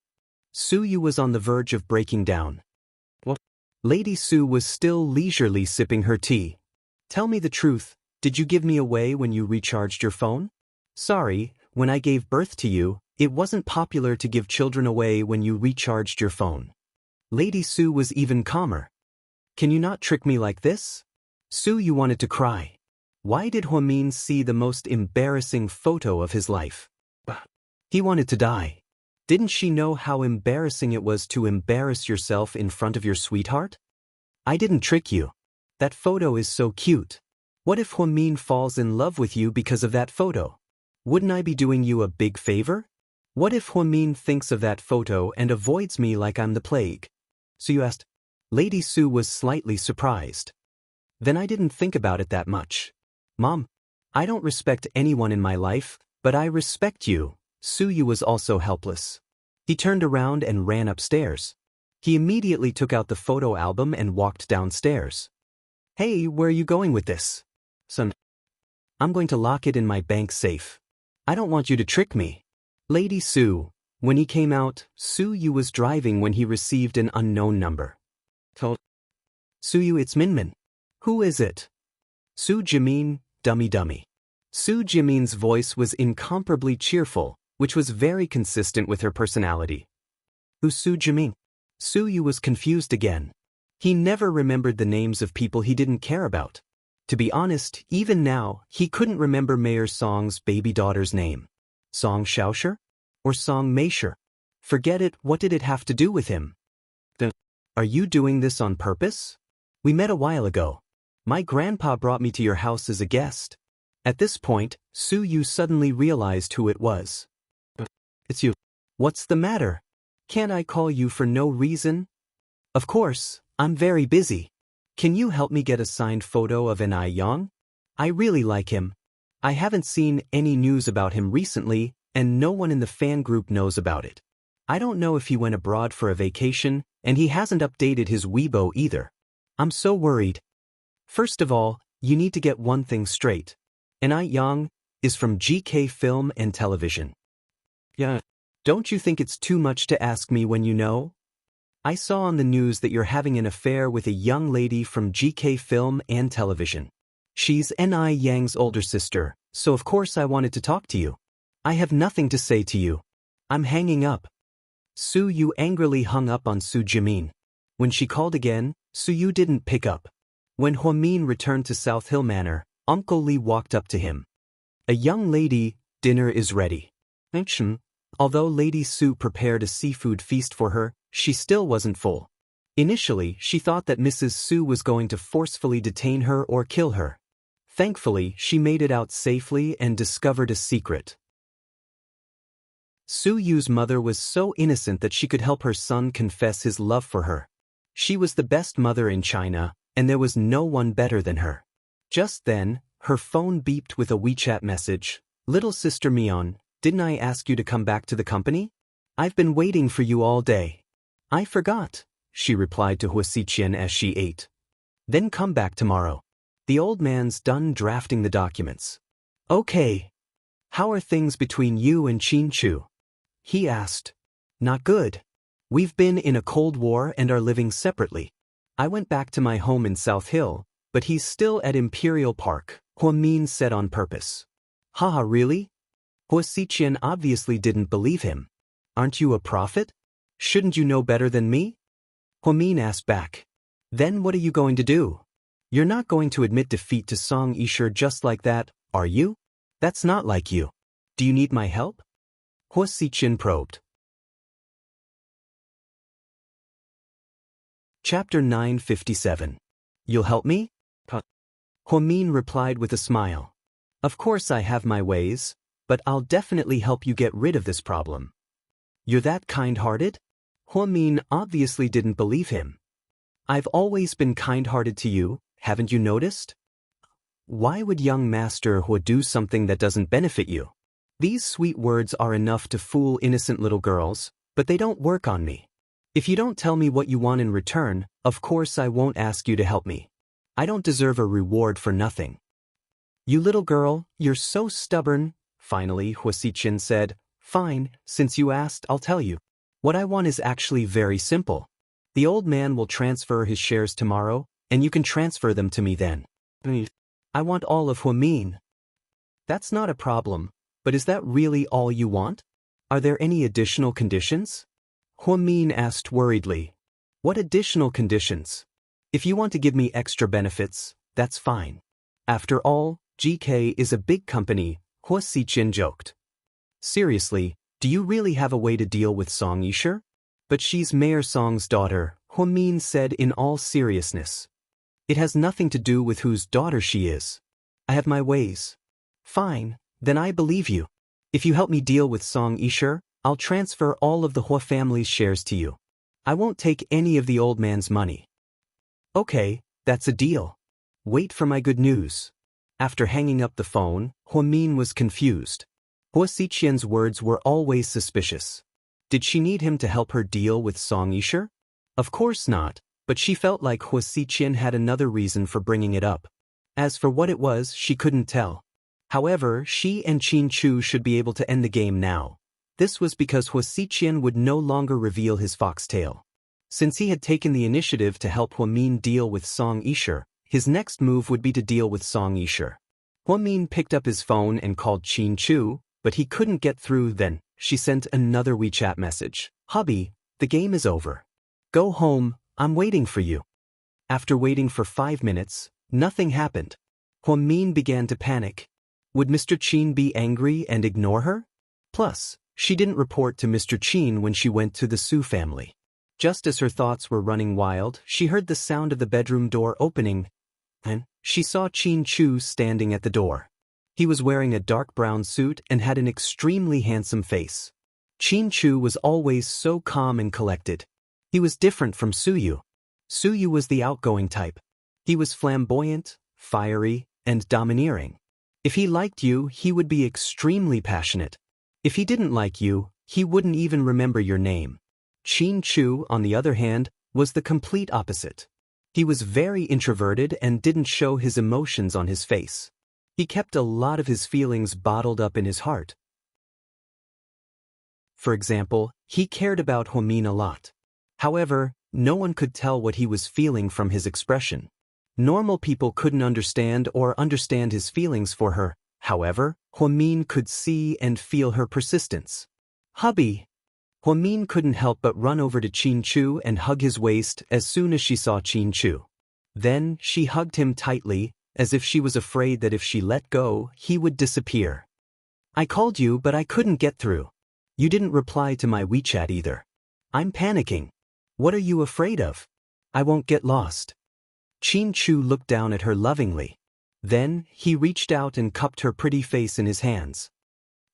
Su Yu was on the verge of breaking down. What? Lady Su was still leisurely sipping her tea. Tell me the truth, did you give me away when you recharged your phone? Sorry, when I gave birth to you, it wasn't popular to give children away when you recharged your phone. Lady Su was even calmer. Can you not trick me like this? Su Yu wanted to cry. Why did Huamin see the most embarrassing photo of his life? He wanted to die. Didn't she know how embarrassing it was to embarrass yourself in front of your sweetheart? I didn't trick you. That photo is so cute. What if Huamin falls in love with you because of that photo? Wouldn't I be doing you a big favor? What if Huamin thinks of that photo and avoids me like I'm the plague? So you asked? Lady Su was slightly surprised. Then I didn't think about it that much. Mom, I don't respect anyone in my life, but I respect you. Su Yu was also helpless. He turned around and ran upstairs. He immediately took out the photo album and walked downstairs. Hey, where are you going with this? Son, I'm going to lock it in my bank safe. I don't want you to trick me. Lady Su. When he came out, Su Yu was driving when he received an unknown number. Told Su Yu, it's Minmin. Who is it? Su Jimin, dummy. Su Jimin's voice was incomparably cheerful, which was very consistent with her personality. Who's Su Jimin? Su Yu was confused again. He never remembered the names of people he didn't care about. To be honest, even now, he couldn't remember Mayor Song's baby daughter's name. Song Xiaoshi? Or Song Meisher? Forget it, what did it have to do with him? Are you doing this on purpose? We met a while ago. My grandpa brought me to your house as a guest. At this point, Su Yu suddenly realized who it was. It's you. What's the matter? Can't I call you for no reason? Of course, I'm very busy. Can you help me get a signed photo of An Yang? I really like him. I haven't seen any news about him recently, and no one in the fan group knows about it. I don't know if he went abroad for a vacation, and he hasn't updated his Weibo either. I'm so worried. First of all, you need to get one thing straight. An Yang is from GK Film and Television. Yeah. Don't you think it's too much to ask me when you know? I saw on the news that you're having an affair with a young lady from GK Film and Television. She's Ni Yang's older sister, so of course I wanted to talk to you. I have nothing to say to you. I'm hanging up. Su Yu angrily hung up on Su Jimin. When she called again, Su Yu didn't pick up. When Huamin returned to South Hill Manor, Uncle Li walked up to him. A young lady, dinner is ready. Although Lady Su prepared a seafood feast for her, she still wasn't full. Initially, she thought that Mrs. Su was going to forcefully detain her or kill her. Thankfully, she made it out safely and discovered a secret. Su Yu's mother was so innocent that she could help her son confess his love for her. She was the best mother in China, and there was no one better than her. Just then, her phone beeped with a WeChat message. Little sister Mion, didn't I ask you to come back to the company? I've been waiting for you all day. I forgot, she replied to Wuxia as she ate. Then come back tomorrow. The old man's done drafting the documents. Okay. How are things between you and Qin Chu? He asked. Not good. We've been in a cold war and are living separately. I went back to my home in South Hill, but he's still at Imperial Park, Huamin said on purpose. Haha, really? Wuxia obviously didn't believe him. Aren't you a prophet? Shouldn't you know better than me? Huamin asked back. Then what are you going to do? You're not going to admit defeat to Song Yishe just like that, are you? That's not like you. Do you need my help? Hua Xiqin probed. Chapter 957. You'll help me? Huamin replied with a smile. Of course I have my ways, but I'll definitely help you get rid of this problem. You're that kind-hearted? Huamin obviously didn't believe him. I've always been kind-hearted to you, haven't you noticed? Why would young Master Hua do something that doesn't benefit you? These sweet words are enough to fool innocent little girls, but they don't work on me. If you don't tell me what you want in return, of course I won't ask you to help me. I don't deserve a reward for nothing. You little girl, you're so stubborn. Finally, Hua Xiqin said, Fine, since you asked, I'll tell you. What I want is actually very simple. The old man will transfer his shares tomorrow, and you can transfer them to me then. I want all of Huamin. That's not a problem, but is that really all you want? Are there any additional conditions? Huamin asked worriedly. What additional conditions? If you want to give me extra benefits, that's fine. After all, GK is a big company, Hua Xiqin joked. Seriously, do you really have a way to deal with Song Yishe? But she's Mayor Song's daughter, Huamin said in all seriousness. It has nothing to do with whose daughter she is. I have my ways. Fine, then I believe you. If you help me deal with Song Yishe, I'll transfer all of the Hua family's shares to you. I won't take any of the old man's money. Okay, that's a deal. Wait for my good news. After hanging up the phone, Huamin was confused. Hua Xiqian's words were always suspicious. Did she need him to help her deal with Song Yishe? Of course not, but she felt like Hua Xiqian had another reason for bringing it up. As for what it was, she couldn't tell. However, she and Qin Chu should be able to end the game now. This was because Hua Xiqian would no longer reveal his foxtail. Since he had taken the initiative to help Huamin deal with Song Yishe, his next move would be to deal with Song Yishe. Huamin picked up his phone and called Qin Chu, but he couldn't get through. Then she sent another WeChat message. Hubby, the game is over. Go home, I'm waiting for you. After waiting for 5 minutes, nothing happened. Huamin began to panic. Would Mr. Qin be angry and ignore her? Plus, she didn't report to Mr. Qin when she went to the Su family. Just as her thoughts were running wild, she heard the sound of the bedroom door opening, and she saw Qin Chu standing at the door. He was wearing a dark brown suit and had an extremely handsome face. Qin Chu was always so calm and collected. He was different from Suyu. Suyu was the outgoing type. He was flamboyant, fiery, and domineering. If he liked you, he would be extremely passionate. If he didn't like you, he wouldn't even remember your name. Qin Chu, on the other hand, was the complete opposite. He was very introverted and didn't show his emotions on his face. He kept a lot of his feelings bottled up in his heart. For example, he cared about Huamin a lot. However, no one could tell what he was feeling from his expression. Normal people couldn't understand his feelings for her. However, Huamin could see and feel her persistence. Hubby! Huamin couldn't help but run over to Qin Chu and hug his waist as soon as she saw Qin Chu. Then, she hugged him tightly, as if she was afraid that if she let go, he would disappear. I called you, but I couldn't get through. You didn't reply to my WeChat either. I'm panicking. What are you afraid of? I won't get lost. Qin Chu looked down at her lovingly. Then, he reached out and cupped her pretty face in his hands.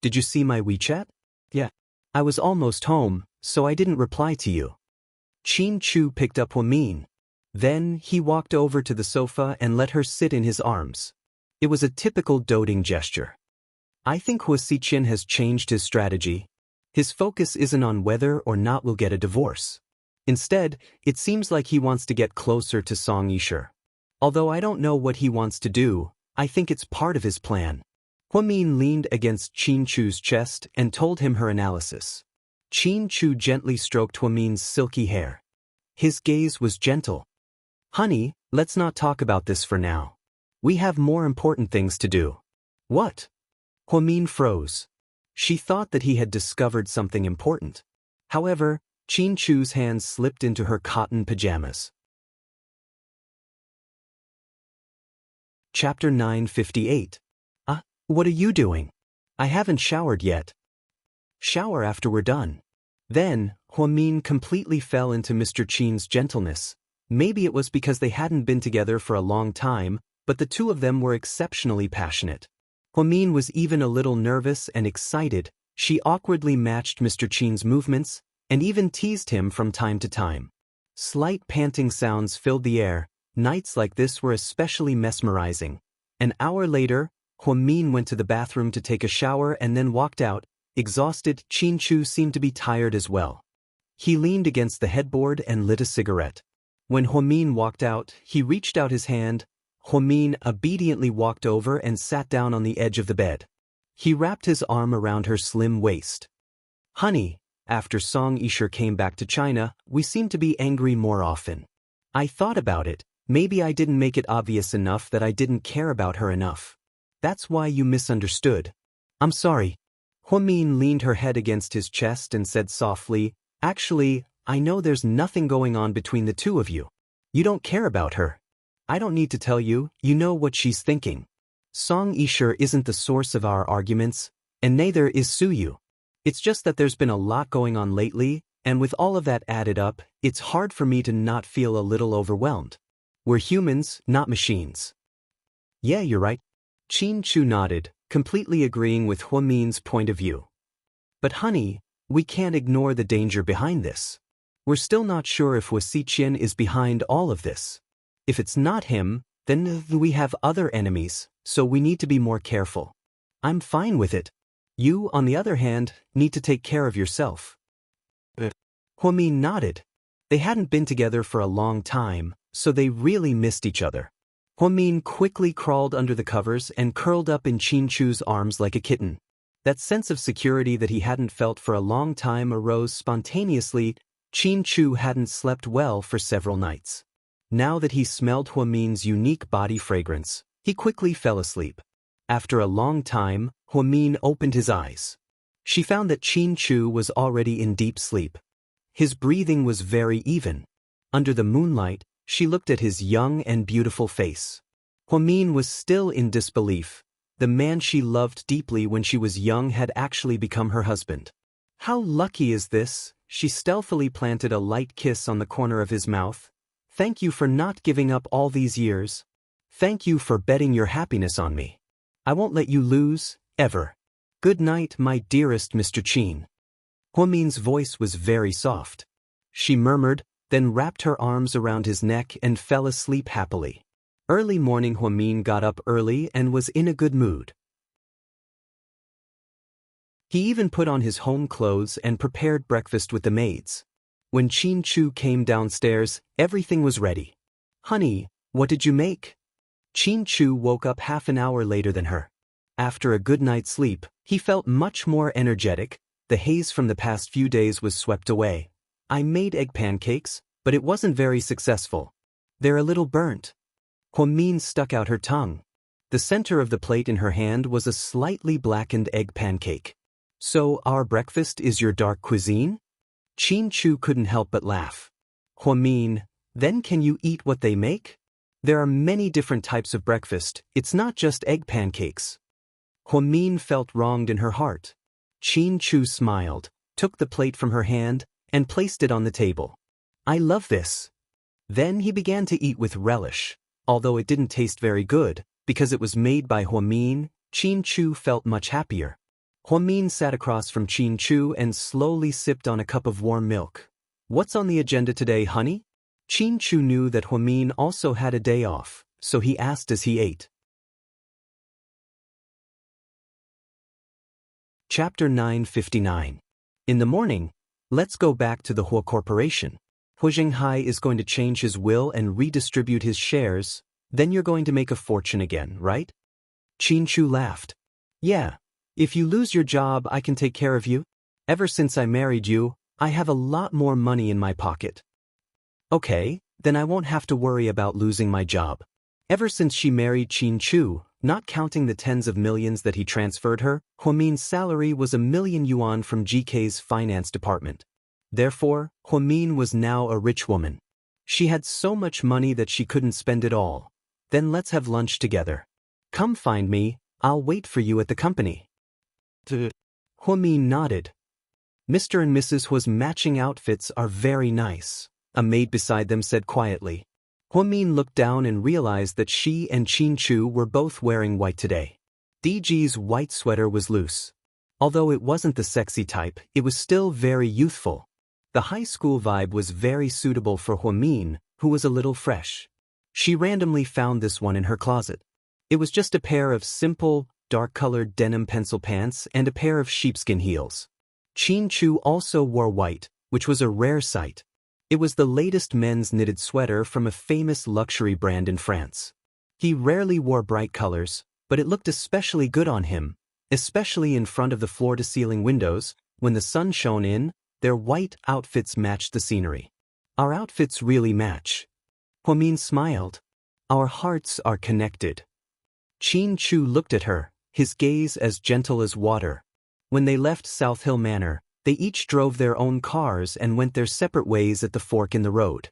Did you see my WeChat? Yeah. I was almost home, so I didn't reply to you. Qin Chu picked up Huamin. Then, he walked over to the sofa and let her sit in his arms. It was a typical doting gesture. I think Hua Xiqian has changed his strategy. His focus isn't on whether or not we'll get a divorce. Instead, it seems like he wants to get closer to Song Yishe. Although I don't know what he wants to do, I think it's part of his plan. Huamin leaned against Qin Chu's chest and told him her analysis. Qin Chu gently stroked Huamin's silky hair. His gaze was gentle. Honey, let's not talk about this for now. We have more important things to do. What? Huamin froze. She thought that he had discovered something important. However, Xianxia's hands slipped into her cotton pajamas. Chapter 958. What are you doing? I haven't showered yet. Shower after we're done. Then, Huamin completely fell into Mr. Qin's gentleness. Maybe it was because they hadn't been together for a long time, but the two of them were exceptionally passionate. Huamin was even a little nervous and excited. She awkwardly matched Mr. Qin's movements, and even teased him from time to time. Slight panting sounds filled the air. Nights like this were especially mesmerizing. An hour later, Huamin went to the bathroom to take a shower and then walked out. Exhausted, Xianxia seemed to be tired as well. He leaned against the headboard and lit a cigarette. When Huamin walked out, he reached out his hand. Huamin obediently walked over and sat down on the edge of the bed. He wrapped his arm around her slim waist. Honey, after Song Yixia came back to China, we seem to be angry more often. I thought about it. Maybe I didn't make it obvious enough that I didn't care about her enough. That's why you misunderstood. I'm sorry. Huamin leaned her head against his chest and said softly, Actually, I know there's nothing going on between the two of you. You don't care about her. I don't need to tell you, you know what she's thinking. Song Yixia isn't the source of our arguments, and neither is Suyu. It's just that there's been a lot going on lately, and with all of that added up, it's hard for me to not feel a little overwhelmed. We're humans, not machines. Yeah, you're right. Xianxia nodded, completely agreeing with Huamin's point of view. But honey, we can't ignore the danger behind this. We're still not sure if Wuxia is behind all of this. If it's not him, then we have other enemies, so we need to be more careful. I'm fine with it. You, on the other hand, need to take care of yourself. Huamin nodded. They hadn't been together for a long time, so they really missed each other. Huamin quickly crawled under the covers and curled up in Xianxia's arms like a kitten. That sense of security that he hadn't felt for a long time arose spontaneously. Xianxia hadn't slept well for several nights. Now that he smelled Huamin's unique body fragrance, he quickly fell asleep. After a long time, Huamin opened his eyes. She found that Xianxia was already in deep sleep. His breathing was very even. Under the moonlight, she looked at his young and beautiful face. Huamin was still in disbelief. The man she loved deeply when she was young had actually become her husband. How lucky is this? She stealthily planted a light kiss on the corner of his mouth. Thank you for not giving up all these years. Thank you for betting your happiness on me. I won't let you lose, ever. Good night, my dearest Mr. Qin. Huamin's voice was very soft. She murmured, then wrapped her arms around his neck and fell asleep happily. Early morning, Huamin got up early and was in a good mood. He even put on his home clothes and prepared breakfast with the maids. When Xianxia came downstairs, everything was ready. Honey, what did you make? Xianxia woke up half an hour later than her. After a good night's sleep, he felt much more energetic. The haze from the past few days was swept away. I made egg pancakes, but it wasn't very successful. They're a little burnt. Huamin stuck out her tongue. The center of the plate in her hand was a slightly blackened egg pancake. So our breakfast is your dark cuisine? Xianxia couldn't help but laugh. Huamin, then can you eat what they make? There are many different types of breakfast, it's not just egg pancakes. Huamin felt wronged in her heart. Xianxia smiled, took the plate from her hand, and placed it on the table. I love this. Then he began to eat with relish. Although it didn't taste very good, because it was made by Huamin, Xianxia felt much happier. Huamin sat across from Xianxia and slowly sipped on a cup of warm milk. What's on the agenda today, honey? Xianxia knew that Huamin also had a day off, so he asked as he ate. Chapter 959. In the morning, let's go back to the Hua Corporation. Hu Zhenghai is going to change his will and redistribute his shares, then you're going to make a fortune again, right? Xianxia laughed. Yeah, if you lose your job, I can take care of you. Ever since I married you, I have a lot more money in my pocket. Okay, then I won't have to worry about losing my job. Ever since she married Xianxia, not counting the tens of millions that he transferred her, Huamin's salary was 1 million yuan from GK's finance department. Therefore, Huamin was now a rich woman. She had so much money that she couldn't spend it all. Then let's have lunch together. Come find me, I'll wait for you at the company. Huamin nodded. Mr. and Mrs. Hua's matching outfits are very nice, a maid beside them said quietly. Huamin looked down and realized that she and Qin Chu were both wearing white today. DG's white sweater was loose. Although it wasn't the sexy type, it was still very youthful. The high school vibe was very suitable for Huamin, who was a little fresh. She randomly found this one in her closet. It was just a pair of simple, dark-colored denim pencil pants and a pair of sheepskin heels. Qin Chu also wore white, which was a rare sight. It was the latest men's knitted sweater from a famous luxury brand in France. He rarely wore bright colors, but it looked especially good on him, especially in front of the floor-to-ceiling windows. When the sun shone in, their white outfits matched the scenery. Our outfits really match. Huamin smiled. Our hearts are connected. Qin Chu looked at her, his gaze as gentle as water. When they left South Hill Manor, they each drove their own cars and went their separate ways at the fork in the road.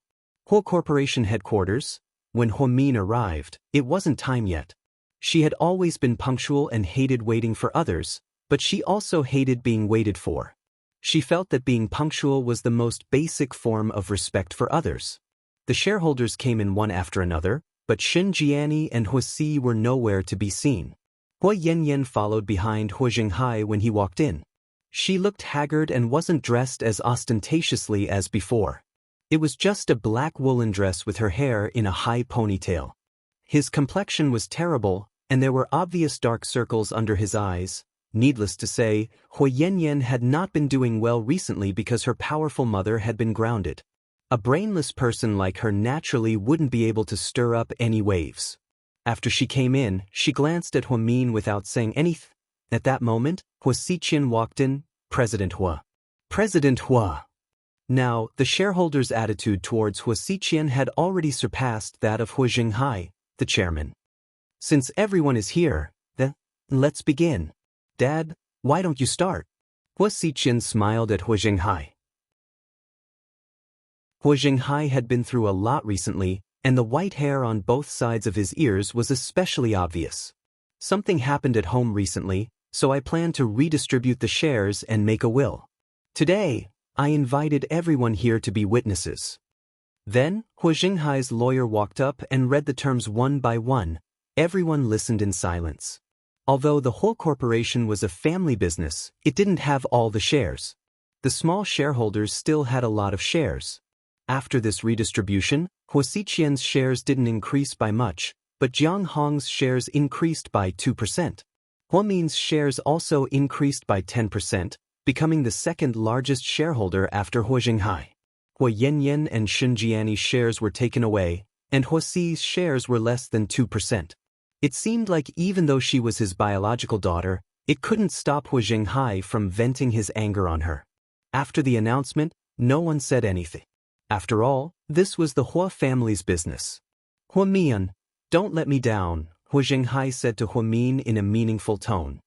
Huo Corporation headquarters. When Huamin arrived, it wasn't time yet. She had always been punctual and hated waiting for others, but she also hated being waited for. She felt that being punctual was the most basic form of respect for others. The shareholders came in one after another, but Shen Jiani and Hua Si were nowhere to be seen. Hua Yanyan followed behind Hua Jinghai when he walked in. She looked haggard and wasn't dressed as ostentatiously as before. It was just a black woolen dress with her hair in a high ponytail. His complexion was terrible, and there were obvious dark circles under his eyes. Needless to say, Hua Yanyan had not been doing well recently because her powerful mother had been grounded. A brainless person like her naturally wouldn't be able to stir up any waves. After she came in, she glanced at Huamin without saying anything. At that moment, Hua Xiqian walked in. President Hua. President Hua. Now, the shareholders' attitude towards Hua Xiqian had already surpassed that of Hua Jinghai, the chairman. Since everyone is here, then let's begin. Dad, why don't you start? Hua Xiqian smiled at Hua Jinghai. Hua Jinghai had been through a lot recently, and the white hair on both sides of his ears was especially obvious. Something happened at home recently, so I plan to redistribute the shares and make a will. Today, I invited everyone here to be witnesses. Then, Hua Jinghai's lawyer walked up and read the terms one by one. Everyone listened in silence. Although the whole corporation was a family business, it didn't have all the shares. The small shareholders still had a lot of shares. After this redistribution, Hua Xiqian's shares didn't increase by much, but Jiang Hong's shares increased by 2%. Huamin's shares also increased by 10%, becoming the second largest shareholder after Hua Jinghai. Hua Yanyan and Shen Jiani's shares were taken away, and Hua Si's shares were less than 2%. It seemed like even though she was his biological daughter, it couldn't stop Hua Jinghai from venting his anger on her. After the announcement, no one said anything. After all, this was the Hua family's business. Huamin, don't let me down, Hua Jinghai said to Huamin in a meaningful tone.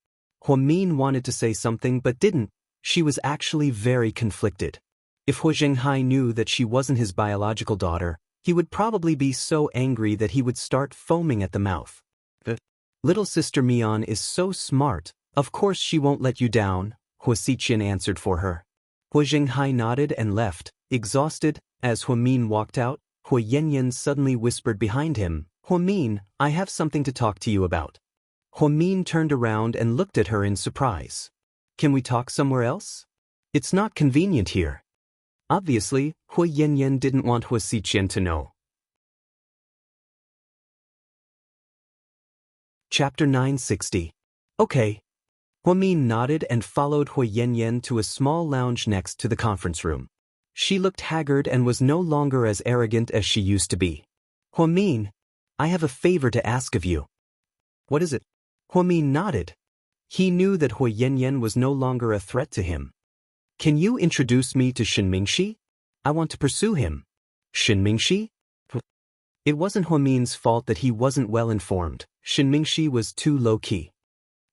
Huamin wanted to say something but didn't. She was actually very conflicted. If Hua Jinghai knew that she wasn't his biological daughter, he would probably be so angry that he would start foaming at the mouth. Little sister Mian is so smart, of course she won't let you down, Hua Xiqian answered for her. Hua Jinghai nodded and left, exhausted. As Huamin walked out, Hua Yanyan suddenly whispered behind him, Huamin, I have something to talk to you about. Huamin turned around and looked at her in surprise. Can we talk somewhere else? It's not convenient here. Obviously, Hua Yanyan didn't want Hua Xiqian to know. Chapter 960. Okay. Huamin nodded and followed Hua Yanyan to a small lounge next to the conference room. She looked haggard and was no longer as arrogant as she used to be. Huamin, I have a favor to ask of you. What is it? Huamin nodded. He knew that Hua Yanyan was no longer a threat to him. Can you introduce me to Shen Mingxi? I want to pursue him. Shen Mingxi? It wasn't Huamin's fault that he wasn't well informed. Shen Mingxi was too low-key.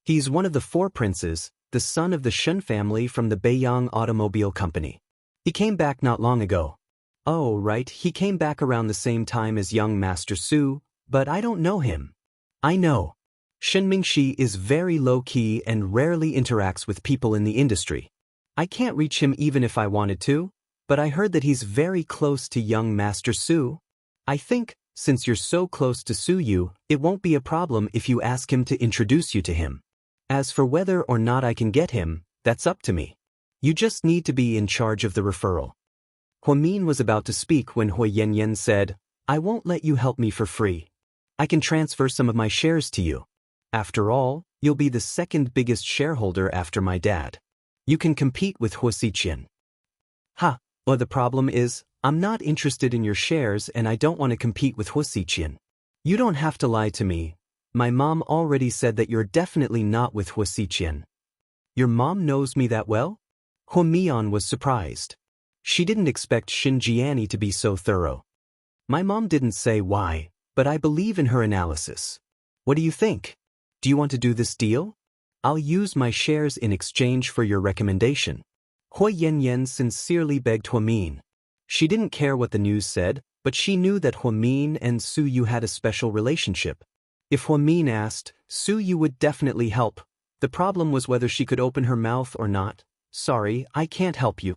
He's one of the four princes, the son of the Shen family from the Beiyang Automobile Company. He came back not long ago. Oh, right, he came back around the same time as young Master Su, but I don't know him. I know. Shen Mingxi is very low-key and rarely interacts with people in the industry. I can't reach him even if I wanted to, but I heard that he's very close to young Master Su. I think, since you're so close to Su Yu, it won't be a problem if you ask him to introduce you to him. As for whether or not I can get him, that's up to me. You just need to be in charge of the referral. Huamin was about to speak when Hui Yanyan said, I won't let you help me for free. I can transfer some of my shares to you. After all, you'll be the second biggest shareholder after my dad. You can compete with Huaxiqian. Ha, well the problem is, I'm not interested in your shares and I don't want to compete with Huaxiqian. You don't have to lie to me. My mom already said that you're definitely not with Huaxiqian. Your mom knows me that well? Hua Mian was surprised. She didn't expect Xinjiani to be so thorough. My mom didn't say why, but I believe in her analysis. What do you think? Do you want to do this deal? I'll use my shares in exchange for your recommendation. Hui Yanyan sincerely begged Huamin. She didn't care what the news said, but she knew that Huamin and Su Yu had a special relationship. If Huamin asked, Su Yu would definitely help. The problem was whether she could open her mouth or not. Sorry, I can't help you.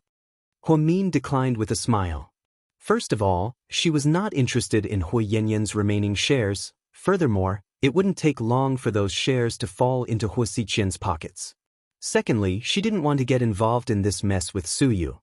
Huamin declined with a smile. First of all, she was not interested in Hui Yanyan's remaining shares. Furthermore, it wouldn't take long for those shares to fall into Huaxiqian's pockets. Secondly, she didn't want to get involved in this mess with Su Yu.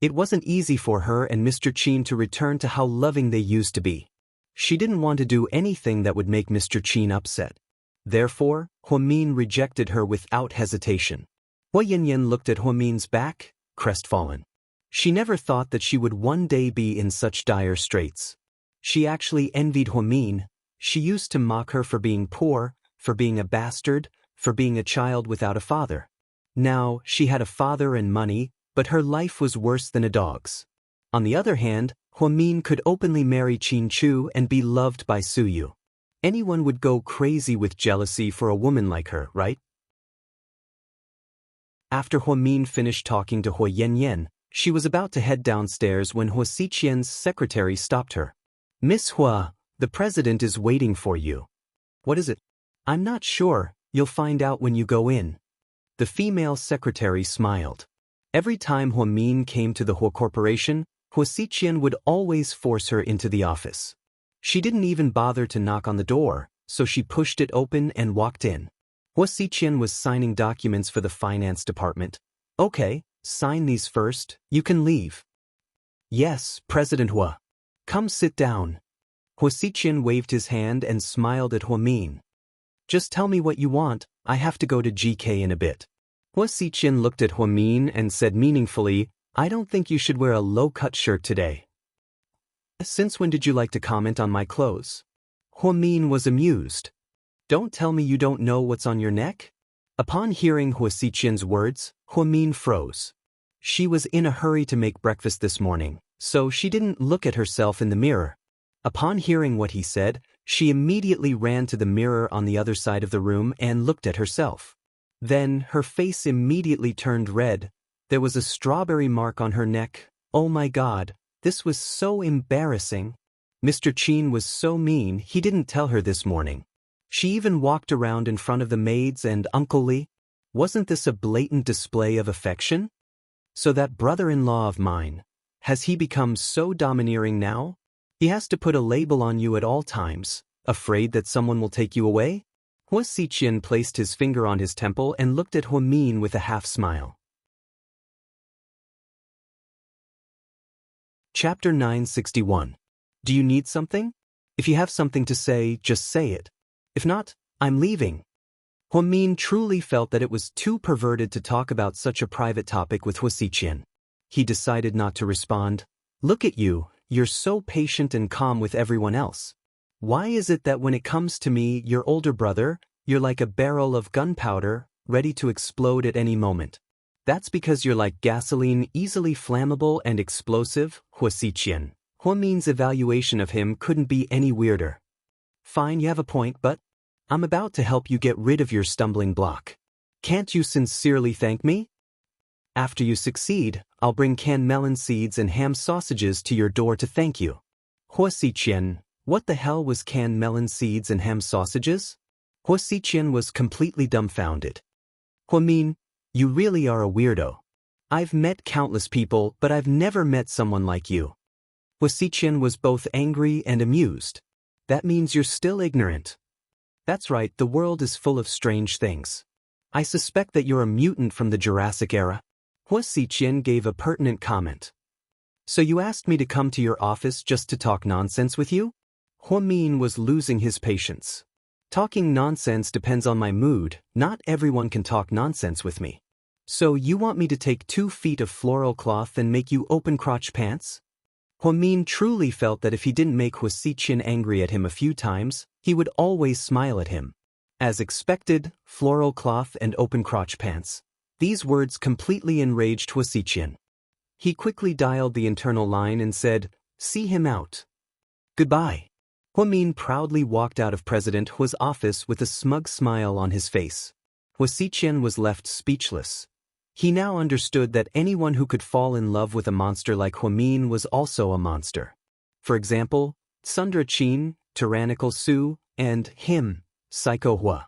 It wasn't easy for her and Mr. Qin to return to how loving they used to be. She didn't want to do anything that would make Mr. Qin upset. Therefore, Huamin rejected her without hesitation. Hui Yanyan looked at Huamin's back, crestfallen. She never thought that she would one day be in such dire straits. She actually envied Huamin. She used to mock her for being poor, for being a bastard, for being a child without a father. Now, she had a father and money, but her life was worse than a dog's. On the other hand, Huamin could openly marry Qin Chu and be loved by Su Yu. Anyone would go crazy with jealousy for a woman like her, right? After Huamin finished talking to Hui Yanyan, she was about to head downstairs when Huaxiqian's secretary stopped her. Miss Hua, the president is waiting for you. What is it? I'm not sure, you'll find out when you go in. The female secretary smiled. Every time Huamin came to the Hua Corporation, Huaxiqian would always force her into the office. She didn't even bother to knock on the door, so she pushed it open and walked in. Huaxiqian was signing documents for the finance department. Okay, sign these first, you can leave. Yes, President Hua. Come sit down. Huaxiqian waved his hand and smiled at Huamin. Just tell me what you want, I have to go to GK in a bit. Huaxiqian looked at Huamin and said meaningfully, I don't think you should wear a low-cut shirt today. Since when did you like to comment on my clothes? Huamin was amused. Don't tell me you don't know what's on your neck? Upon hearing Huaxiqian's words, Huamin froze. She was in a hurry to make breakfast this morning, so she didn't look at herself in the mirror. Upon hearing what he said, she immediately ran to the mirror on the other side of the room and looked at herself. Then, her face immediately turned red. There was a strawberry mark on her neck. Oh my God, this was so embarrassing. Mr. Qin was so mean he didn't tell her this morning. She even walked around in front of the maids and Uncle Li. Wasn't this a blatant display of affection? So that brother-in-law of mine, has he become so domineering now? He has to put a label on you at all times, afraid that someone will take you away? Huaxiqian placed his finger on his temple and looked at Huamin with a half-smile. Chapter 961. Do you need something? If you have something to say, just say it. If not, I'm leaving. Huamin truly felt that it was too perverted to talk about such a private topic with Huaxiqian. He decided not to respond. Look at you, you're so patient and calm with everyone else. Why is it that when it comes to me, your older brother, you're like a barrel of gunpowder, ready to explode at any moment? That's because you're like gasoline, easily flammable and explosive, Huaxiqian. Huamin's evaluation of him couldn't be any weirder. Fine, you have a point, but I'm about to help you get rid of your stumbling block. Can't you sincerely thank me? After you succeed, I'll bring canned melon seeds and ham sausages to your door to thank you. Hua Xiqian, what the hell was canned melon seeds and ham sausages? Hua Xiqian was completely dumbfounded. Huamin, you really are a weirdo. I've met countless people, but I've never met someone like you. Hua Xiqian was both angry and amused. That means you're still ignorant. That's right, the world is full of strange things. I suspect that you're a mutant from the Jurassic era. Hua Xiqian gave a pertinent comment. So you asked me to come to your office just to talk nonsense with you? Huamin was losing his patience. Talking nonsense depends on my mood, not everyone can talk nonsense with me. So you want me to take 2 feet of floral cloth and make you open crotch pants? Huamin truly felt that if he didn't make Hua Xiqian angry at him a few times, he would always smile at him. As expected, floral cloth and open crotch pants. These words completely enraged Hua Xiqian. He quickly dialed the internal line and said, "See him out. Goodbye." Huamin proudly walked out of President Hua's office with a smug smile on his face. Hua Xiqian was left speechless. He now understood that anyone who could fall in love with a monster like Huamin was also a monster. For example, Sundra Qin, Tyrannical Su, and him, Psycho Hua.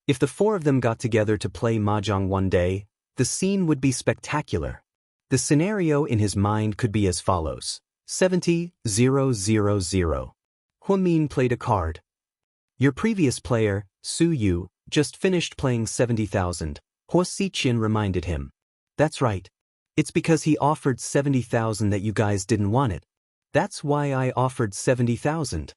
If the 4 of them got together to play mahjong one day, the scene would be spectacular. The scenario in his mind could be as follows. 70,000. Huamin played a card. Your previous player, Su Yu, just finished playing 70,000, Hua Xiqian reminded him. That's right. It's because he offered 70,000 that you guys didn't want it. That's why I offered 70,000.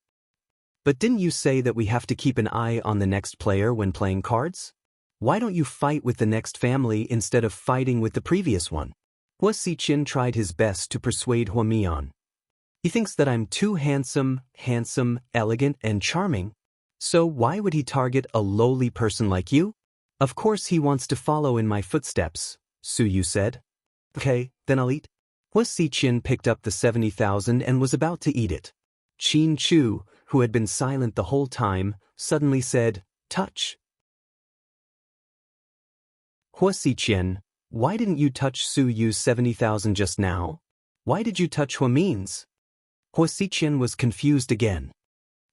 But didn't you say that we have to keep an eye on the next player when playing cards? Why don't you fight with the next family instead of fighting with the previous one? Hua Xiqian tried his best to persuade Huamian. He thinks that I'm too handsome, elegant, and charming. So why would he target a lowly person like you? Of course he wants to follow in my footsteps, Su Yu said. Okay, then I'll eat. Hua Xiqian picked up the 70,000 and was about to eat it. Qin Chu, who had been silent the whole time, suddenly said, "Touch." Hua Xiqian, why didn't you touch Su Yu's 70,000 just now? Why did you touch Huamin's? Hua Xiqian was confused again.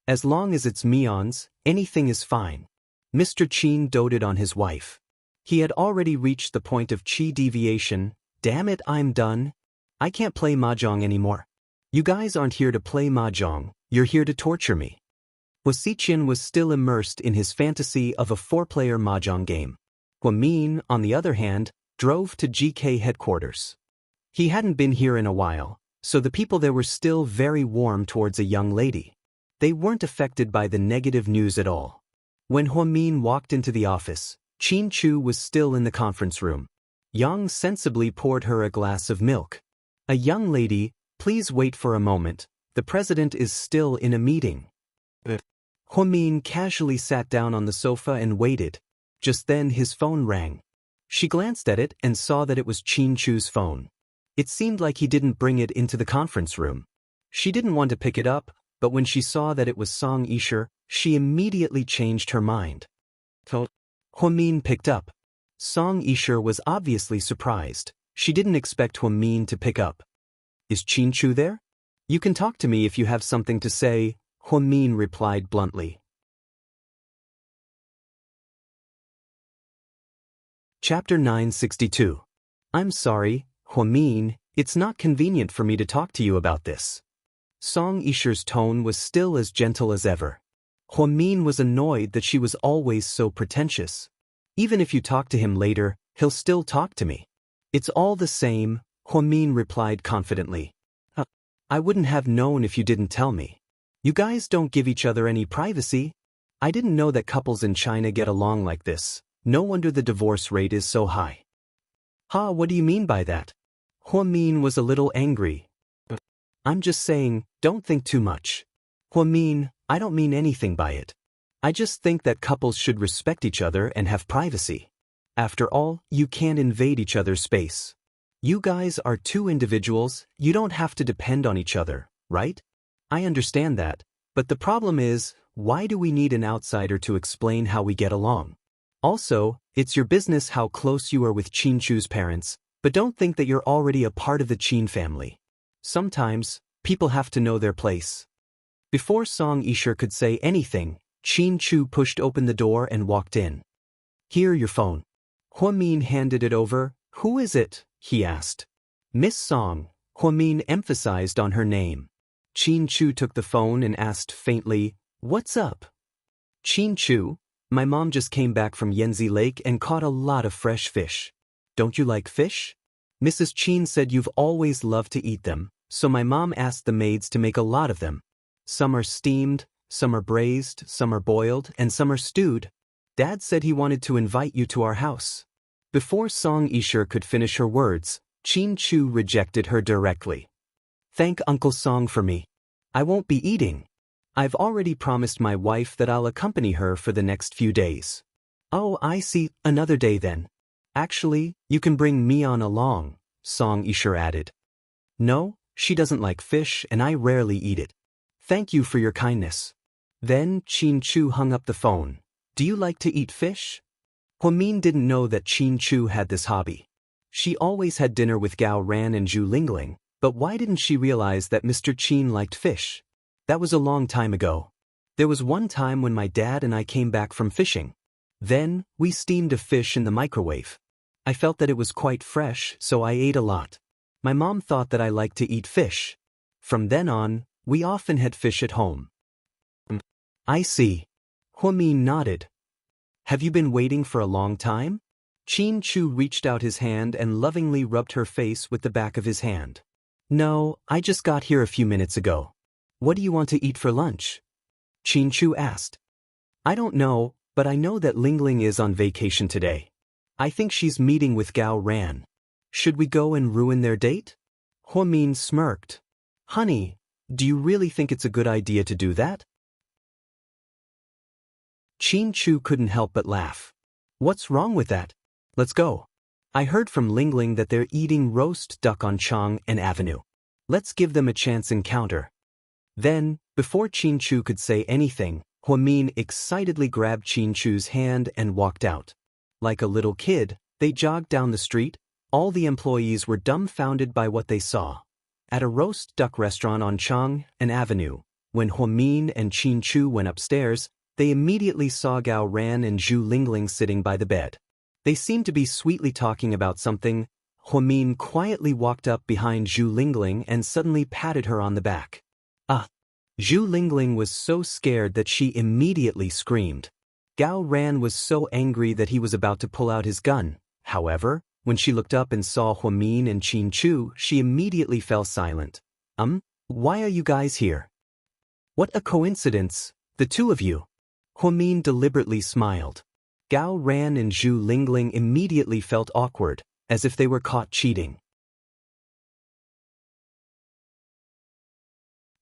As long as it's Mion's, anything is fine. Mr. Qin doted on his wife. He had already reached the point of qi deviation. Damn it, I'm done. I can't play mahjong anymore. You guys aren't here to play mahjong, you're here to torture me. Hua Xiqian was still immersed in his fantasy of a 4-player mahjong game. Huamin, on the other hand, drove to GK headquarters. He hadn't been here in a while, so the people there were still very warm towards a young lady. They weren't affected by the negative news at all. When Huamin walked into the office, Qin Chu was still in the conference room. Yang sensibly poured her a glass of milk. A young lady, please wait for a moment, the president is still in a meeting. Huamin casually sat down on the sofa and waited. Just then his phone rang. She glanced at it and saw that it was Qin Chu's phone. It seemed like he didn't bring it into the conference room. She didn't want to pick it up, but when she saw that it was Song Yisher, she immediately changed her mind. Huamin picked up. Song Yisher was obviously surprised. She didn't expect Huamin to pick up. Is Qin Chu there? You can talk to me if you have something to say, Huamin replied bluntly. Chapter 962. I'm sorry, Huamin, it's not convenient for me to talk to you about this. Song Yisher's tone was still as gentle as ever. Huamin was annoyed that she was always so pretentious. Even if you talk to him later, he'll still talk to me. It's all the same, Huamin replied confidently. I wouldn't have known if you didn't tell me. You guys don't give each other any privacy. I didn't know that couples in China get along like this. No wonder the divorce rate is so high. What do you mean by that? Huamin was a little angry. I'm just saying, don't think too much. Huamin, I don't mean anything by it. I just think that couples should respect each other and have privacy. After all, you can't invade each other's space. You guys are 2 individuals, you don't have to depend on each other, right? I understand that, but the problem is, why do we need an outsider to explain how we get along? Also, it's your business how close you are with Qin Chu's parents, But don't think that you're already a part of the Qin family. Sometimes, people have to know their place. Before Song Yisher could say anything, Qin Chu pushed open the door and walked in. Here, your phone. Huamin handed it over. Who is it? He asked. Miss Song. Huamin emphasized on her name. Qin Chu took the phone and asked faintly, What's up? Qin Chu, my mom just came back from Yanzi Lake and caught a lot of fresh fish. Don't you like fish? Mrs. Qin said you've always loved to eat them, so my mom asked the maids to make a lot of them. Some are steamed, some are braised, some are boiled, and some are stewed. Dad said he wanted to invite you to our house. Before Song Yisher could finish her words, Qin Chu rejected her directly. Thank Uncle Song for me. I won't be eating. I've already promised my wife that I'll accompany her for the next few days. Oh, I see, another day then. Actually, you can bring Mian along, Song Yisher added. No, she doesn't like fish and I rarely eat it. Thank you for your kindness. Then Qin Chu hung up the phone. Do you like to eat fish? Huamin didn't know that Qin Chu had this hobby. She always had dinner with Gao Ran and Zhu Lingling, but why didn't she realize that Mr. Qin liked fish? That was a long time ago. There was one time when my dad and I came back from fishing. Then, we steamed a fish in the microwave. I felt that it was quite fresh, so I ate a lot. My mom thought that I liked to eat fish. From then on, we often had fish at home. I see. Huamin nodded. Have you been waiting for a long time? Qin Chu reached out his hand and lovingly rubbed her face with the back of his hand. No, I just got here a few minutes ago. What do you want to eat for lunch? Qin Chu asked. I don't know, but I know that Lingling is on vacation today. I think she's meeting with Gao Ran. Should we go and ruin their date? Huamin smirked. Honey, do you really think it's a good idea to do that? Qin Chu couldn't help but laugh. What's wrong with that? Let's go. I heard from Lingling that they're eating roast duck on Chang and Avenue. Let's give them a chance encounter. Then, before Qin Chu could say anything, Huamin excitedly grabbed Qin Chu's hand and walked out. Like a little kid, they jogged down the street. All the employees were dumbfounded by what they saw. At a roast duck restaurant on Chang and Avenue, when Huamin and Qin Chu went upstairs, they immediately saw Gao Ran and Zhu Lingling sitting by the bed. They seemed to be sweetly talking about something. Huamin quietly walked up behind Zhu Lingling and suddenly patted her on the back. Zhu Lingling was so scared that she immediately screamed. Gao Ran was so angry that he was about to pull out his gun. However, when she looked up and saw Huamin and Qin Chu, she immediately fell silent. Why are you guys here? What a coincidence, the two of you. Huamin deliberately smiled. Gao Ran and Zhu Lingling immediately felt awkward, as if they were caught cheating.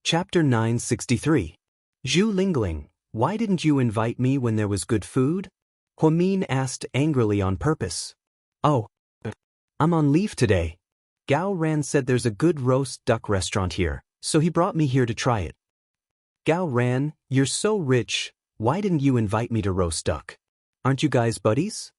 Chapter 963. Zhu Lingling, why didn't you invite me when there was good food? Huamin asked angrily on purpose. Oh, I'm on leave today. Gao Ran said there's a good roast duck restaurant here, so he brought me here to try it. Gao Ran, you're so rich, why didn't you invite me to roast duck? Aren't you guys buddies?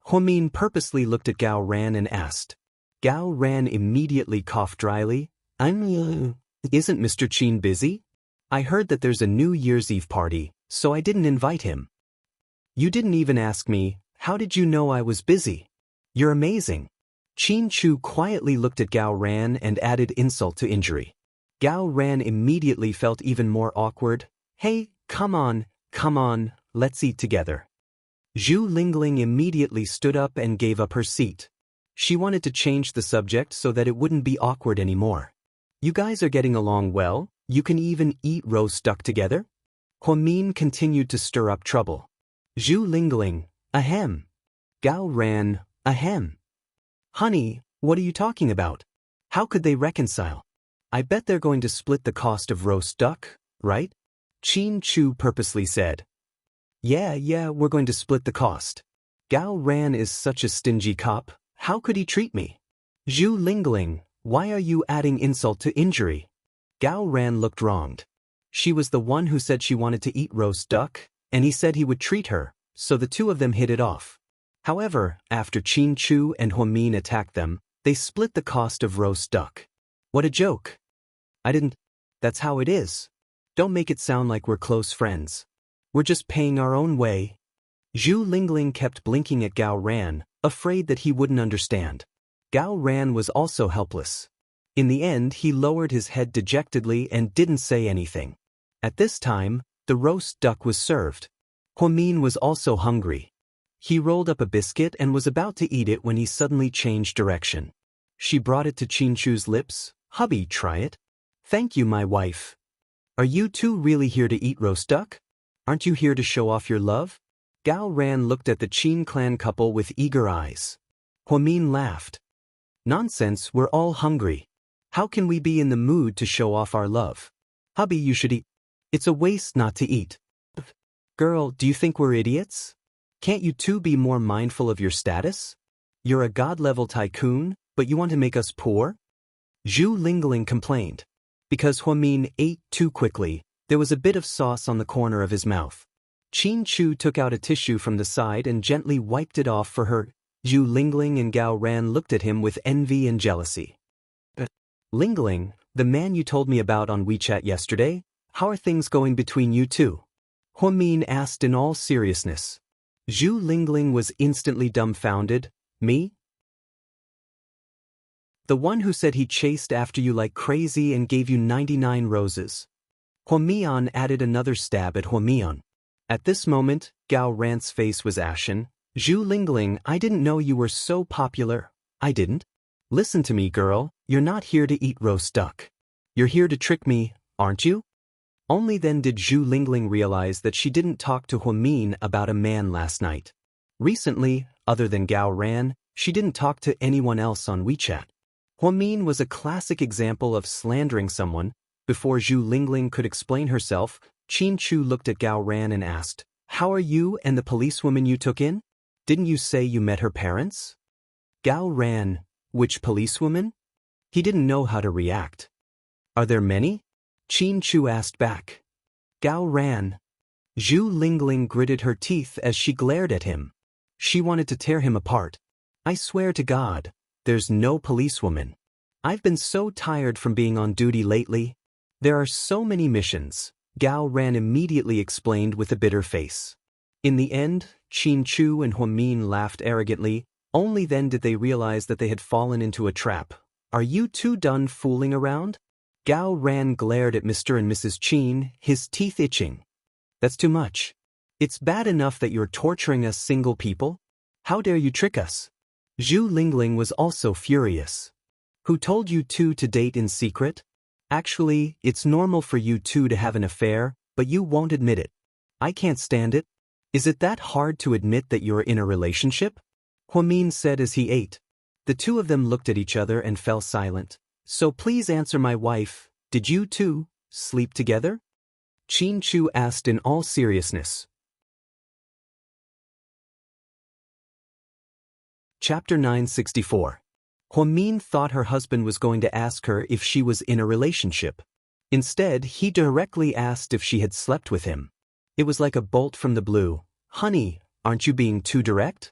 Huamin purposely looked at Gao Ran and asked. Gao Ran immediately coughed dryly. Isn't Mr. Qin busy? I heard that there's a New Year's Eve party, so I didn't invite him. You didn't even ask me, how did you know I was busy? You're amazing. Qin Chu quietly looked at Gao Ran and added insult to injury. Gao Ran immediately felt even more awkward. Hey, come on, let's eat together. Zhu Lingling immediately stood up and gave up her seat. She wanted to change the subject so that it wouldn't be awkward anymore. You guys are getting along well, you can even eat roast duck together? Huamin continued to stir up trouble. Zhu Lingling, ahem. Gao Ran, ahem. Honey, what are you talking about? How could they reconcile? I bet they're going to split the cost of roast duck, right? Qin Chu purposely said. Yeah, we're going to split the cost. Gao Ran is such a stingy cop, how could he treat me? Zhu Lingling, why are you adding insult to injury? Gao Ran looked wronged. She was the one who said she wanted to eat roast duck, and he said he would treat her, so the two of them hit it off. However, after Qin Chu and Huamin attacked them, They split the cost of roast duck. What a joke. I didn't. That's how it is. Don't make it sound like we're close friends. We're just paying our own way. Zhu Lingling kept blinking at Gao Ran, afraid that he wouldn't understand. Gao Ran was also helpless. In the end, he lowered his head dejectedly and didn't say anything. At this time, the roast duck was served. Huamin was also hungry. He rolled up a biscuit and was about to eat it when he suddenly changed direction. She brought it to Qinchu's lips. Hubby, try it. Thank you, my wife. Are you two really here to eat roast duck? Aren't you here to show off your love? Gao Ran looked at the Qin clan couple with eager eyes. Huamin laughed. Nonsense, we're all hungry. How can we be in the mood to show off our love? Hubby, you should eat. It's a waste not to eat. Girl, do you think we're idiots? Can't you two be more mindful of your status? You're a god-level tycoon, but you want to make us poor? Zhu Lingling complained. Because Huamin ate too quickly, there was a bit of sauce on the corner of his mouth. Qinchu took out a tissue from the side and gently wiped it off for her. Zhu Lingling and Gao Ran looked at him with envy and jealousy. Lingling, the man you told me about on WeChat yesterday, how are things going between you two? Huamin asked in all seriousness. Zhu Lingling was instantly dumbfounded. Me? The one who said he chased after you like crazy and gave you 99 roses. Huamian added another stab at Huamian. At this moment, Gao Ran's face was ashen. Zhu Lingling, I didn't know you were so popular. I didn't. Listen to me, girl, you're not here to eat roast duck. You're here to trick me, aren't you? Only then did Zhu Lingling realize that she didn't talk to Huamin about a man last night. Recently, other than Gao Ran, she didn't talk to anyone else on WeChat. Huamin was a classic example of slandering someone. Before Zhu Lingling could explain herself, Qinchu looked at Gao Ran and asked, How are you and the policewoman you took in? Didn't you say you met her parents? Gao Ran, which policewoman? He didn't know how to react. Are there many? Qinchu asked back. Gao Ran. Zhu Lingling gritted her teeth as she glared at him. She wanted to tear him apart. I swear to God, there's no policewoman. I've been so tired from being on duty lately. There are so many missions, Gao Ran immediately explained with a bitter face. In the end, Qinchu and Huamin laughed arrogantly. Only then did they realize that they had fallen into a trap. Are you two done fooling around? Gao Ran glared at Mr. and Mrs. Qin, his teeth itching. That's too much. It's bad enough that you're torturing us single people. How dare you trick us? Zhu Lingling was also furious. Who told you two to date in secret? Actually, it's normal for you two to have an affair, but you won't admit it. I can't stand it. Is it that hard to admit that you're in a relationship? Huamin said as he ate. The two of them looked at each other and fell silent. So please answer my wife, did you two sleep together? Qinchu asked in all seriousness. Chapter 964. Huamin thought her husband was going to ask her if she was in a relationship. Instead, he directly asked if she had slept with him. It was like a bolt from the blue. Honey, aren't you being too direct?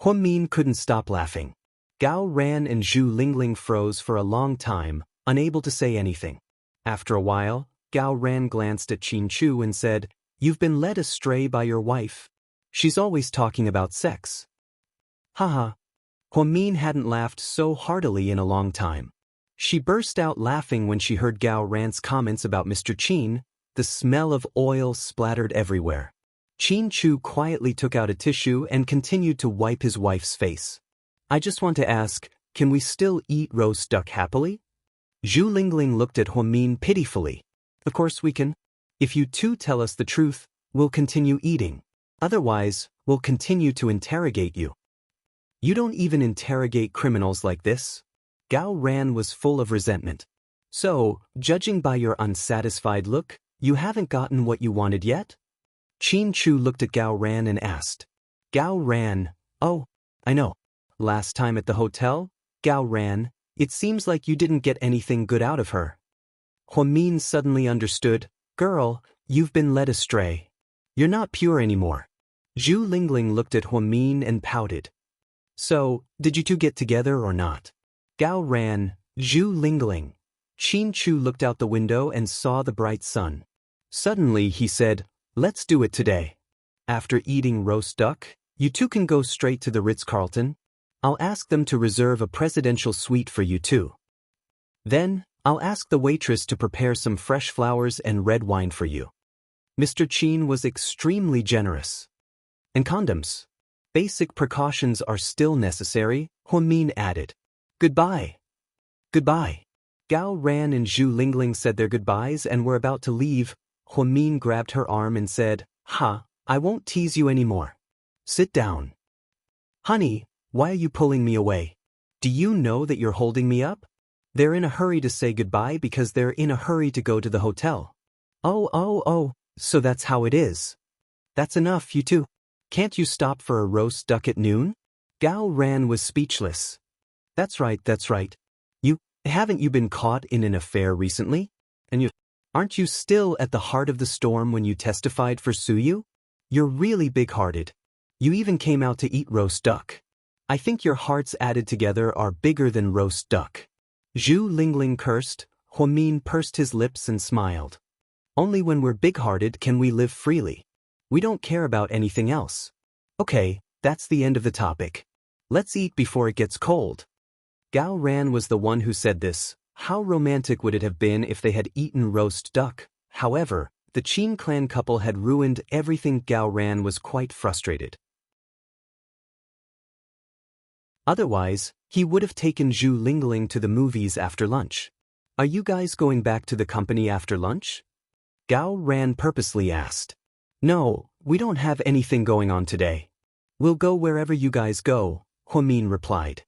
Huamin couldn't stop laughing. Gao Ran and Zhu Lingling froze for a long time, unable to say anything. After a while, Gao Ran glanced at Qinchu and said, You've been led astray by your wife. She's always talking about sex. Haha. Huamin hadn't laughed so heartily in a long time. She burst out laughing when she heard Gao Ran's comments about Mr. Qin. The smell of oil splattered everywhere. Qinchu quietly took out a tissue and continued to wipe his wife's face. I just want to ask, can we still eat roast duck happily? Zhu Lingling looked at Huamin pitifully. Of course we can. If you two tell us the truth, we'll continue eating. Otherwise, we'll continue to interrogate you. You don't even interrogate criminals like this. Gao Ran was full of resentment. So, judging by your unsatisfied look, you haven't gotten what you wanted yet? Qinchu looked at Gao Ran and asked. Gao Ran, oh, I know. Last time at the hotel, Gao Ran, it seems like you didn't get anything good out of her. Huamin suddenly understood. Girl, you've been led astray. You're not pure anymore. Zhu Lingling looked at Huamin and pouted. So, did you two get together or not? Gao ran, Zhu Lingling. Qin Chu looked out the window and saw the bright sun. Suddenly he said, "Let's do it today. After eating roast duck, you two can go straight to the Ritz-Carlton. I'll ask them to reserve a presidential suite for you too. Then, I'll ask the waitress to prepare some fresh flowers and red wine for you." Mr. Qin was extremely generous. "And condoms. Basic precautions are still necessary," Huamin added. "Goodbye." "Goodbye." Gao ran and Zhu Lingling said their goodbyes and were about to leave. Huamin grabbed her arm and said, I won't tease you anymore. Sit down." "Honey, why are you pulling me away? Do you know that you're holding me up?" "They're in a hurry to say goodbye because they're in a hurry to go to the hotel." Oh, so that's how it is. That's enough, you two. Can't you stop for a roast duck at noon?" Gao Ran was speechless. That's right. Haven't you been caught in an affair recently? And aren't you still at the heart of the storm when you testified for Suyu? You're really big-hearted. You even came out to eat roast duck. I think your hearts added together are bigger than roast duck. Zhu Lingling cursed. Huamin pursed his lips and smiled. Only when we're big-hearted can we live freely. We don't care about anything else. Okay, that's the end of the topic. Let's eat before it gets cold. Gao Ran was the one who said this. How romantic would it have been if they had eaten roast duck? However, the Qin clan couple had ruined everything. Gao Ran was quite frustrated. Otherwise, he would have taken Zhu Lingling to the movies after lunch. "Are you guys going back to the company after lunch?" Gao Ran purposely asked. "No, we don't have anything going on today. We'll go wherever you guys go," Huamin replied.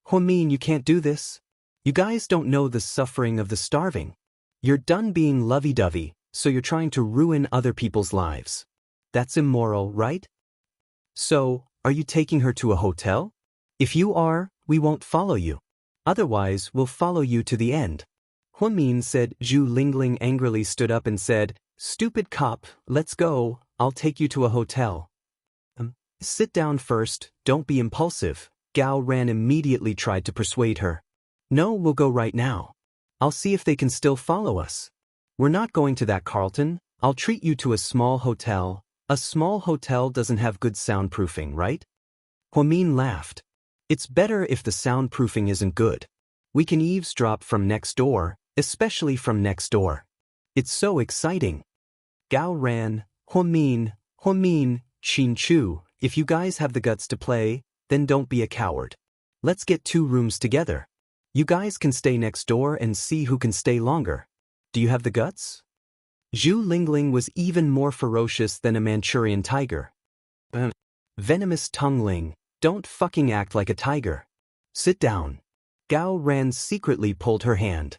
"Huamin, you can't do this. You guys don't know the suffering of the starving. You're done being lovey-dovey, so you're trying to ruin other people's lives. That's immoral, right? So, are you taking her to a hotel? If you are, we won't follow you. Otherwise, we'll follow you to the end." Huamin said. Zhu Lingling angrily stood up and said, "Stupid cop, let's go, I'll take you to a hotel." Sit down first, don't be impulsive." Gao Ran immediately tried to persuade her. "No, we'll go right now. I'll see if they can still follow us. We're not going to that Carlton. I'll treat you to a small hotel. A small hotel doesn't have good soundproofing, right?" Huamin laughed. "It's better if the soundproofing isn't good. We can eavesdrop from next door, especially from next door. It's so exciting." Gao Ran, Huamin, Qin Chu, if you guys have the guts to play, then don't be a coward. Let's get 2 rooms together. You guys can stay next door and see who can stay longer. Do you have the guts?" Zhu Lingling was even more ferocious than a Manchurian tiger. "Venomous tongueling, don't fucking act like a tiger. Sit down." Gao Ran secretly pulled her hand.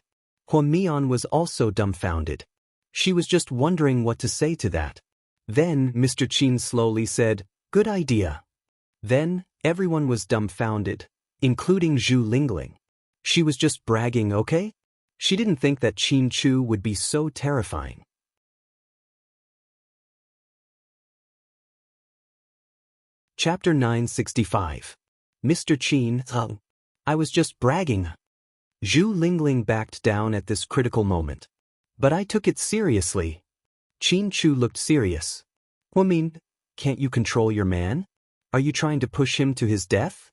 Huamian was also dumbfounded. She was just wondering what to say to that. Then Mr. Qin slowly said, "Good idea." Then everyone was dumbfounded, including Zhu Lingling. She was just bragging, okay? She didn't think that Qin Chu would be so terrifying. Chapter 965. Mr. Qin, I was just bragging. Zhu Lingling backed down at this critical moment. But I took it seriously. Qin Chu looked serious. Huamin, can't you control your man? Are you trying to push him to his death?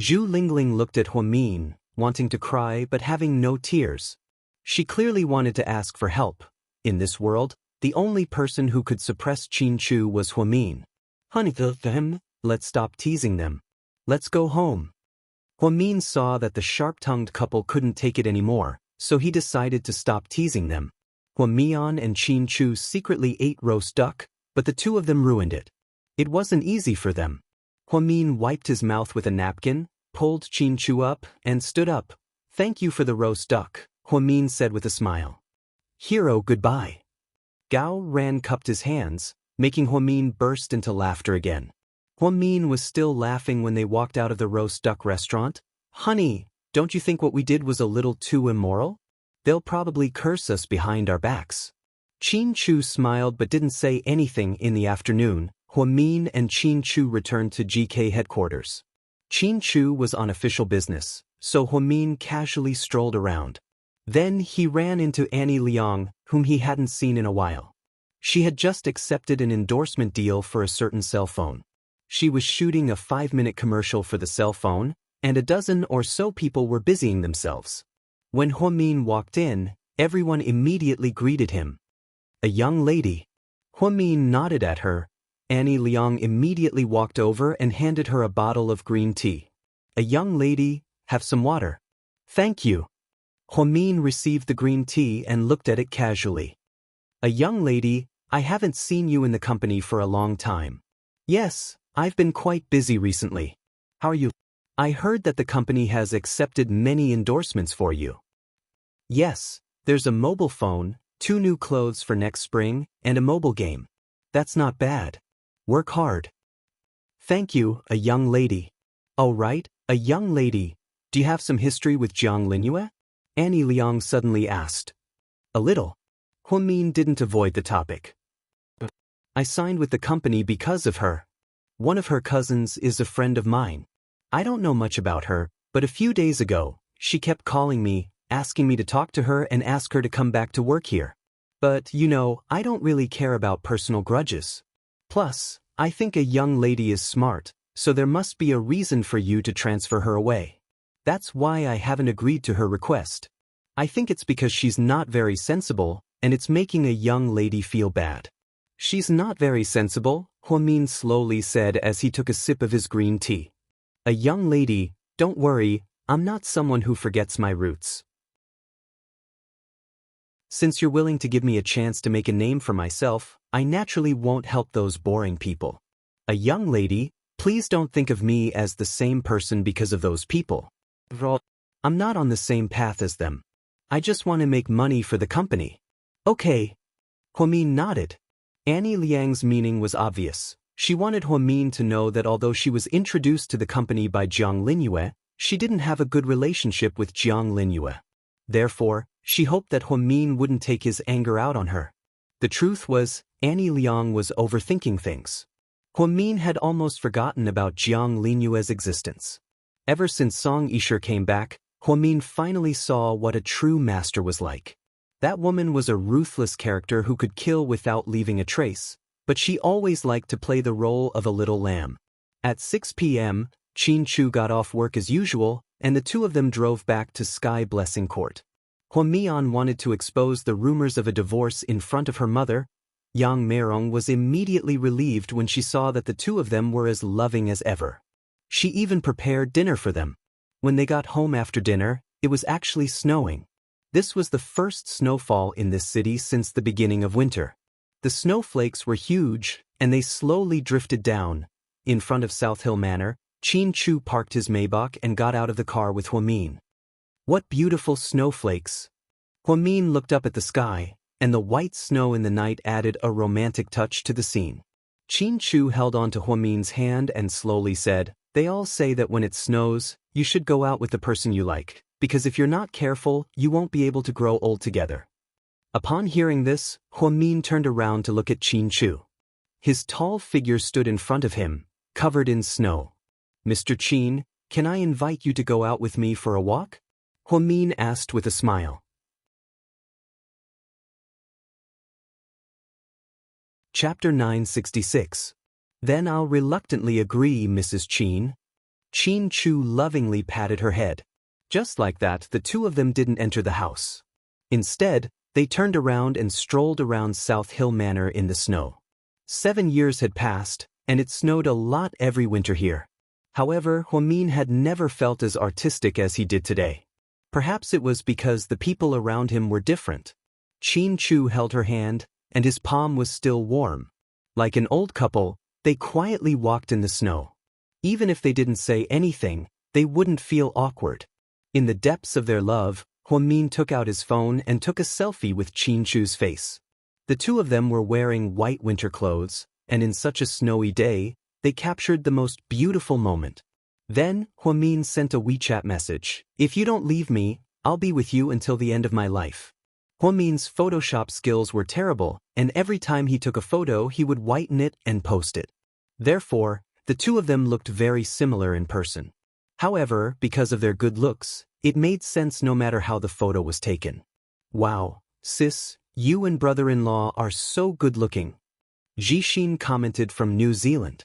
Zhu Lingling looked at Huamin, wanting to cry but having no tears. She clearly wanted to ask for help. In this world, the only person who could suppress Qin Chu was Huamin. "Honey, let's stop teasing them. Let's go home." Huamin saw that the sharp-tongued couple couldn't take it anymore, so he decided to stop teasing them. Huamian and Qin Chu secretly ate roast duck, but the two of them ruined it. It wasn't easy for them. Huamin wiped his mouth with a napkin, pulled Qin Chu up, and stood up. "Thank you for the roast duck," Huamin said with a smile. "Hero, goodbye." Gao Ran cupped his hands, making Huamin burst into laughter again. Huamin was still laughing when they walked out of the roast duck restaurant. "Honey, don't you think what we did was a little too immoral? They'll probably curse us behind our backs." Qin Chu smiled but didn't say anything. In the afternoon, Huamin and Qin Chu returned to GK headquarters. Qin Chu was on official business, so Huamin casually strolled around. Then he ran into Annie Liang, whom he hadn't seen in a while. She had just accepted an endorsement deal for a certain cell phone. She was shooting a 5-minute commercial for the cell phone, and a dozen or so people were busying themselves. When Huamin walked in, everyone immediately greeted him. A young lady. Huamin nodded at her. Annie Liang immediately walked over and handed her a bottle of green tea. A young lady, have some water. Thank you. Huamin received the green tea and looked at it casually. A young lady, I haven't seen you in the company for a long time. Yes, I've been quite busy recently. How are you? I heard that the company has accepted many endorsements for you. Yes, there's a mobile phone, 2 new clothes for next spring, and a mobile game. That's not bad. Work hard. Thank you, a young lady. Oh right, a young lady. Do you have some history with Jiang Linyue? Annie Liang suddenly asked. A little. Huamin didn't avoid the topic. I signed with the company because of her. One of her cousins is a friend of mine. I don't know much about her, but a few days ago, she kept calling me, asking me to talk to her and ask her to come back to work here. But, I don't really care about personal grudges. Plus, I think a young lady is smart, so there must be a reason for you to transfer her away. That's why I haven't agreed to her request. I think it's because she's not very sensible, and it's making a young lady feel bad. She's not very sensible, Huamin slowly said as he took a sip of his green tea. A young lady, don't worry, I'm not someone who forgets my roots. Since you're willing to give me a chance to make a name for myself, I naturally won't help those boring people. A young lady, please don't think of me as the same person because of those people. I'm not on the same path as them. I just want to make money for the company. Okay. Huamin nodded. Annie Liang's meaning was obvious. She wanted Huamin to know that although she was introduced to the company by Jiang Linyue, she didn't have a good relationship with Jiang Linyue. Therefore, she hoped that Huamin wouldn't take his anger out on her. The truth was, Annie Liang was overthinking things. Huamin had almost forgotten about Jiang Linyue's existence. Ever since Song Yisher came back, Huamin finally saw what a true master was like. That woman was a ruthless character who could kill without leaving a trace, but she always liked to play the role of a little lamb. At 6 p.m., Qin Chu got off work as usual, and the two of them drove back to Sky Blessing Court. Huamian wanted to expose the rumors of a divorce in front of her mother. Yang Meirong was immediately relieved when she saw that the two of them were as loving as ever. She even prepared dinner for them. When they got home after dinner, it was actually snowing. This was the first snowfall in this city since the beginning of winter. The snowflakes were huge, and they slowly drifted down. In front of South Hill Manor, Qin Chu parked his Maybach and got out of the car with Huamin. What beautiful snowflakes! Huamin looked up at the sky, and the white snow in the night added a romantic touch to the scene. Qin Chu held on to Huamin's hand and slowly said, "They all say that when it snows, you should go out with the person you like, because if you're not careful, you won't be able to grow old together." Upon hearing this, Huamin turned around to look at Qin Chu. His tall figure stood in front of him, covered in snow. "Mr. Qin, can I invite you to go out with me for a walk?" Huamin asked with a smile. Chapter 966. Then I'll reluctantly agree, Mrs. Qin. Qin Chu lovingly patted her head. Just like that, the two of them didn't enter the house. Instead, they turned around and strolled around South Hill Manor in the snow. 7 years had passed, and it snowed a lot every winter here. However, Huamin had never felt as artistic as he did today. Perhaps it was because the people around him were different. Qin Chu held her hand, and his palm was still warm. Like an old couple, they quietly walked in the snow. Even if they didn't say anything, they wouldn't feel awkward. In the depths of their love, Huamin took out his phone and took a selfie with Qin Chu's face. The two of them were wearing white winter clothes, and in such a snowy day, they captured the most beautiful moment. Then, Huamin sent a WeChat message. "If you don't leave me, I'll be with you until the end of my life." Huamin's Photoshop skills were terrible, and every time he took a photo he would whiten it and post it. Therefore, the two of them looked very similar in person. However, because of their good looks, it made sense no matter how the photo was taken. Wow, sis, you and brother-in-law are so good-looking. Jishin commented from New Zealand.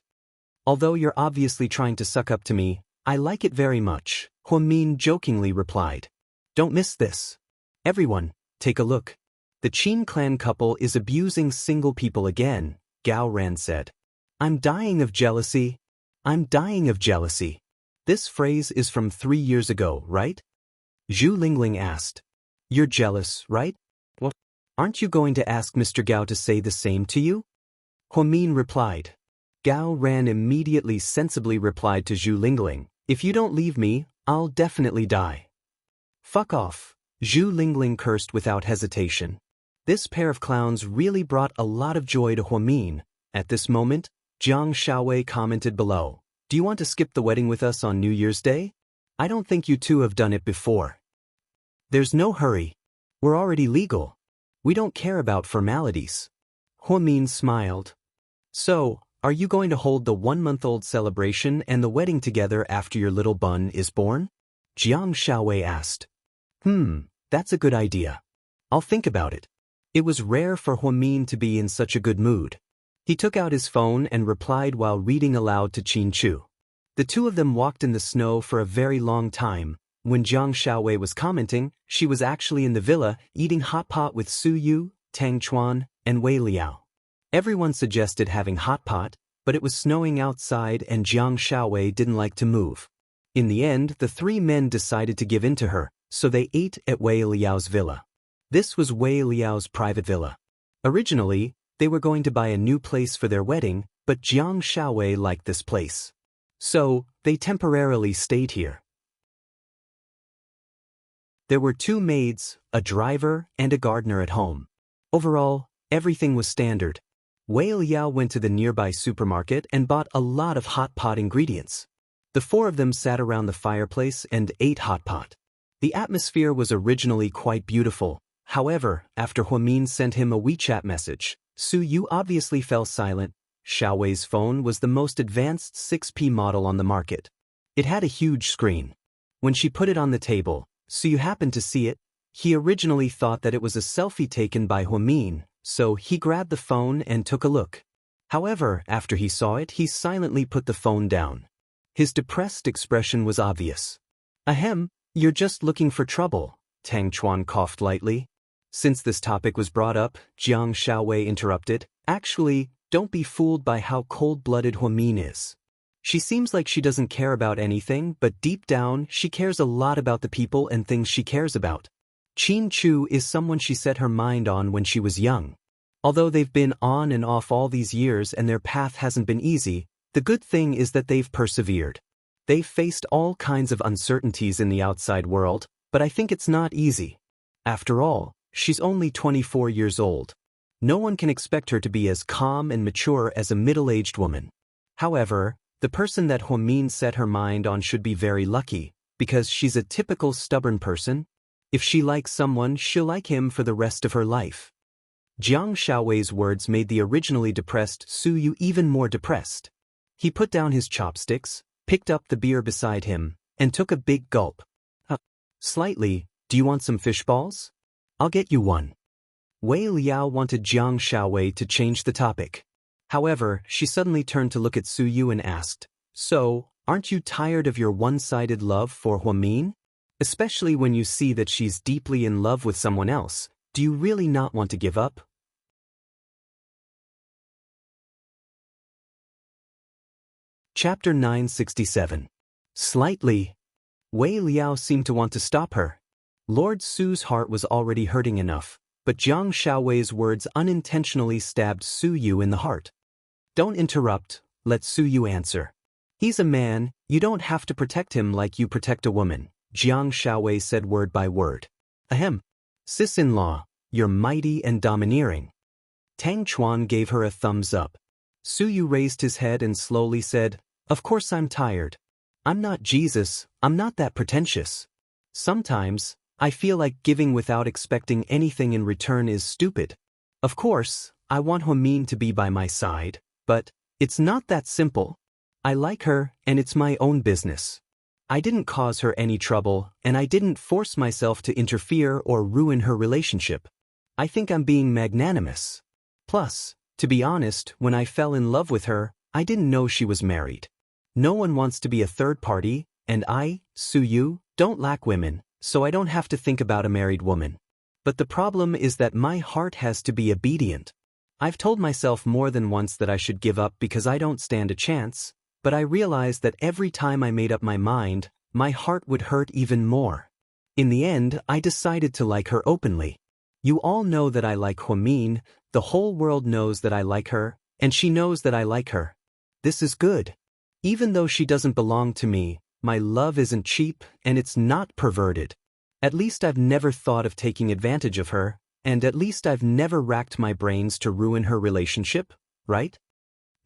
Although you're obviously trying to suck up to me, I like it very much, Huamin jokingly replied. Don't miss this. Everyone, take a look. The Qin clan couple is abusing single people again, Gao Ran said. I'm dying of jealousy. I'm dying of jealousy. This phrase is from 3 years ago, right? Zhu Lingling asked. You're jealous, right? What? Aren't you going to ask Mr. Gao to say the same to you? Huamin replied. Gao Ran immediately sensibly replied to Zhu Lingling, if you don't leave me, I'll definitely die. Fuck off, Zhu Lingling cursed without hesitation. This pair of clowns really brought a lot of joy to Huamin. At this moment, Jiang Shaowei commented below, do you want to skip the wedding with us on New Year's Day? I don't think you two have done it before. There's no hurry. We're already legal. We don't care about formalities. Huamin smiled. So, are you going to hold the 1-month-old celebration and the wedding together after your little bun is born? Jiang Shaowei asked. That's a good idea. I'll think about it. It was rare for Huamin to be in such a good mood. He took out his phone and replied while reading aloud to Qin Chu. The two of them walked in the snow for a very long time. When Jiang Shaowei was commenting, she was actually in the villa, eating hot pot with Su Yu, Tang Chuan, and Wei Liao. Everyone suggested having hot pot, but it was snowing outside and Jiang Shaowei didn't like to move. In the end, the 3 men decided to give in to her, so they ate at Wei Liao's villa. This was Wei Liao's private villa. Originally, they were going to buy a new place for their wedding, but Jiang Shaowei liked this place. So, they temporarily stayed here. There were 2 maids, a driver, and a gardener at home. Overall, everything was standard. Wei Liao went to the nearby supermarket and bought a lot of hot pot ingredients. The 4 of them sat around the fireplace and ate hot pot. The atmosphere was originally quite beautiful. However, after Huamin sent him a WeChat message, Su Yu obviously fell silent. Xiaowei's phone was the most advanced 6P model on the market. It had a huge screen. When she put it on the table, Su Yu happened to see it. He originally thought that it was a selfie taken by Huamin, so he grabbed the phone and took a look. However, after he saw it, he silently put the phone down. His depressed expression was obvious. Ahem, you're just looking for trouble, Tang Chuan coughed lightly. Since this topic was brought up, Jiang Shaowei interrupted. Actually, don't be fooled by how cold-blooded Huamin is. She seems like she doesn't care about anything, but deep down, she cares a lot about the people and things she cares about. Qin Chu is someone she set her mind on when she was young. Although they've been on and off all these years and their path hasn't been easy, the good thing is that they've persevered. They've faced all kinds of uncertainties in the outside world, but I think it's not easy. After all, she's only 24 years old. No one can expect her to be as calm and mature as a middle-aged woman. However, the person that Huamin set her mind on should be very lucky, because she's a typical stubborn person. If she likes someone, she'll like him for the rest of her life. Jiang Shaowei's words made the originally depressed Su Yu even more depressed. He put down his chopsticks, picked up the beer beside him, and took a big gulp. Slightly, do you want some fish balls? I'll get you one. Wei Liao wanted Jiang Shaowei to change the topic. However, she suddenly turned to look at Su Yu and asked, so, aren't you tired of your one-sided love for Huamin? Especially when you see that she's deeply in love with someone else, do you really not want to give up? Chapter 967. Slightly. Wei Liao seemed to want to stop her. Lord Su's heart was already hurting enough, but Jiang Shaowei's words unintentionally stabbed Su Yu in the heart. Don't interrupt, let Su Yu answer. He's a man, you don't have to protect him like you protect a woman, Jiang Shaowei said word by word. Ahem. Sis-in-law, you're mighty and domineering. Tang Chuan gave her a thumbs up. Su Yu raised his head and slowly said, of course I'm tired. I'm not Jesus, I'm not that pretentious. Sometimes, I feel like giving without expecting anything in return is stupid. Of course, I want Huamin to be by my side, but it's not that simple. I like her, and it's my own business. I didn't cause her any trouble, and I didn't force myself to interfere or ruin her relationship. I think I'm being magnanimous. Plus, to be honest, when I fell in love with her, I didn't know she was married. No one wants to be a third party, and I, Suyu, don't lack women, so I don't have to think about a married woman. But the problem is that my heart has to be obedient. I've told myself more than once that I should give up because I don't stand a chance, but I realized that every time I made up my mind, my heart would hurt even more. In the end, I decided to like her openly. You all know that I like Huamin, the whole world knows that I like her, and she knows that I like her. This is good. Even though she doesn't belong to me, my love isn't cheap and it's not perverted. At least I've never thought of taking advantage of her, and at least I've never racked my brains to ruin her relationship, right?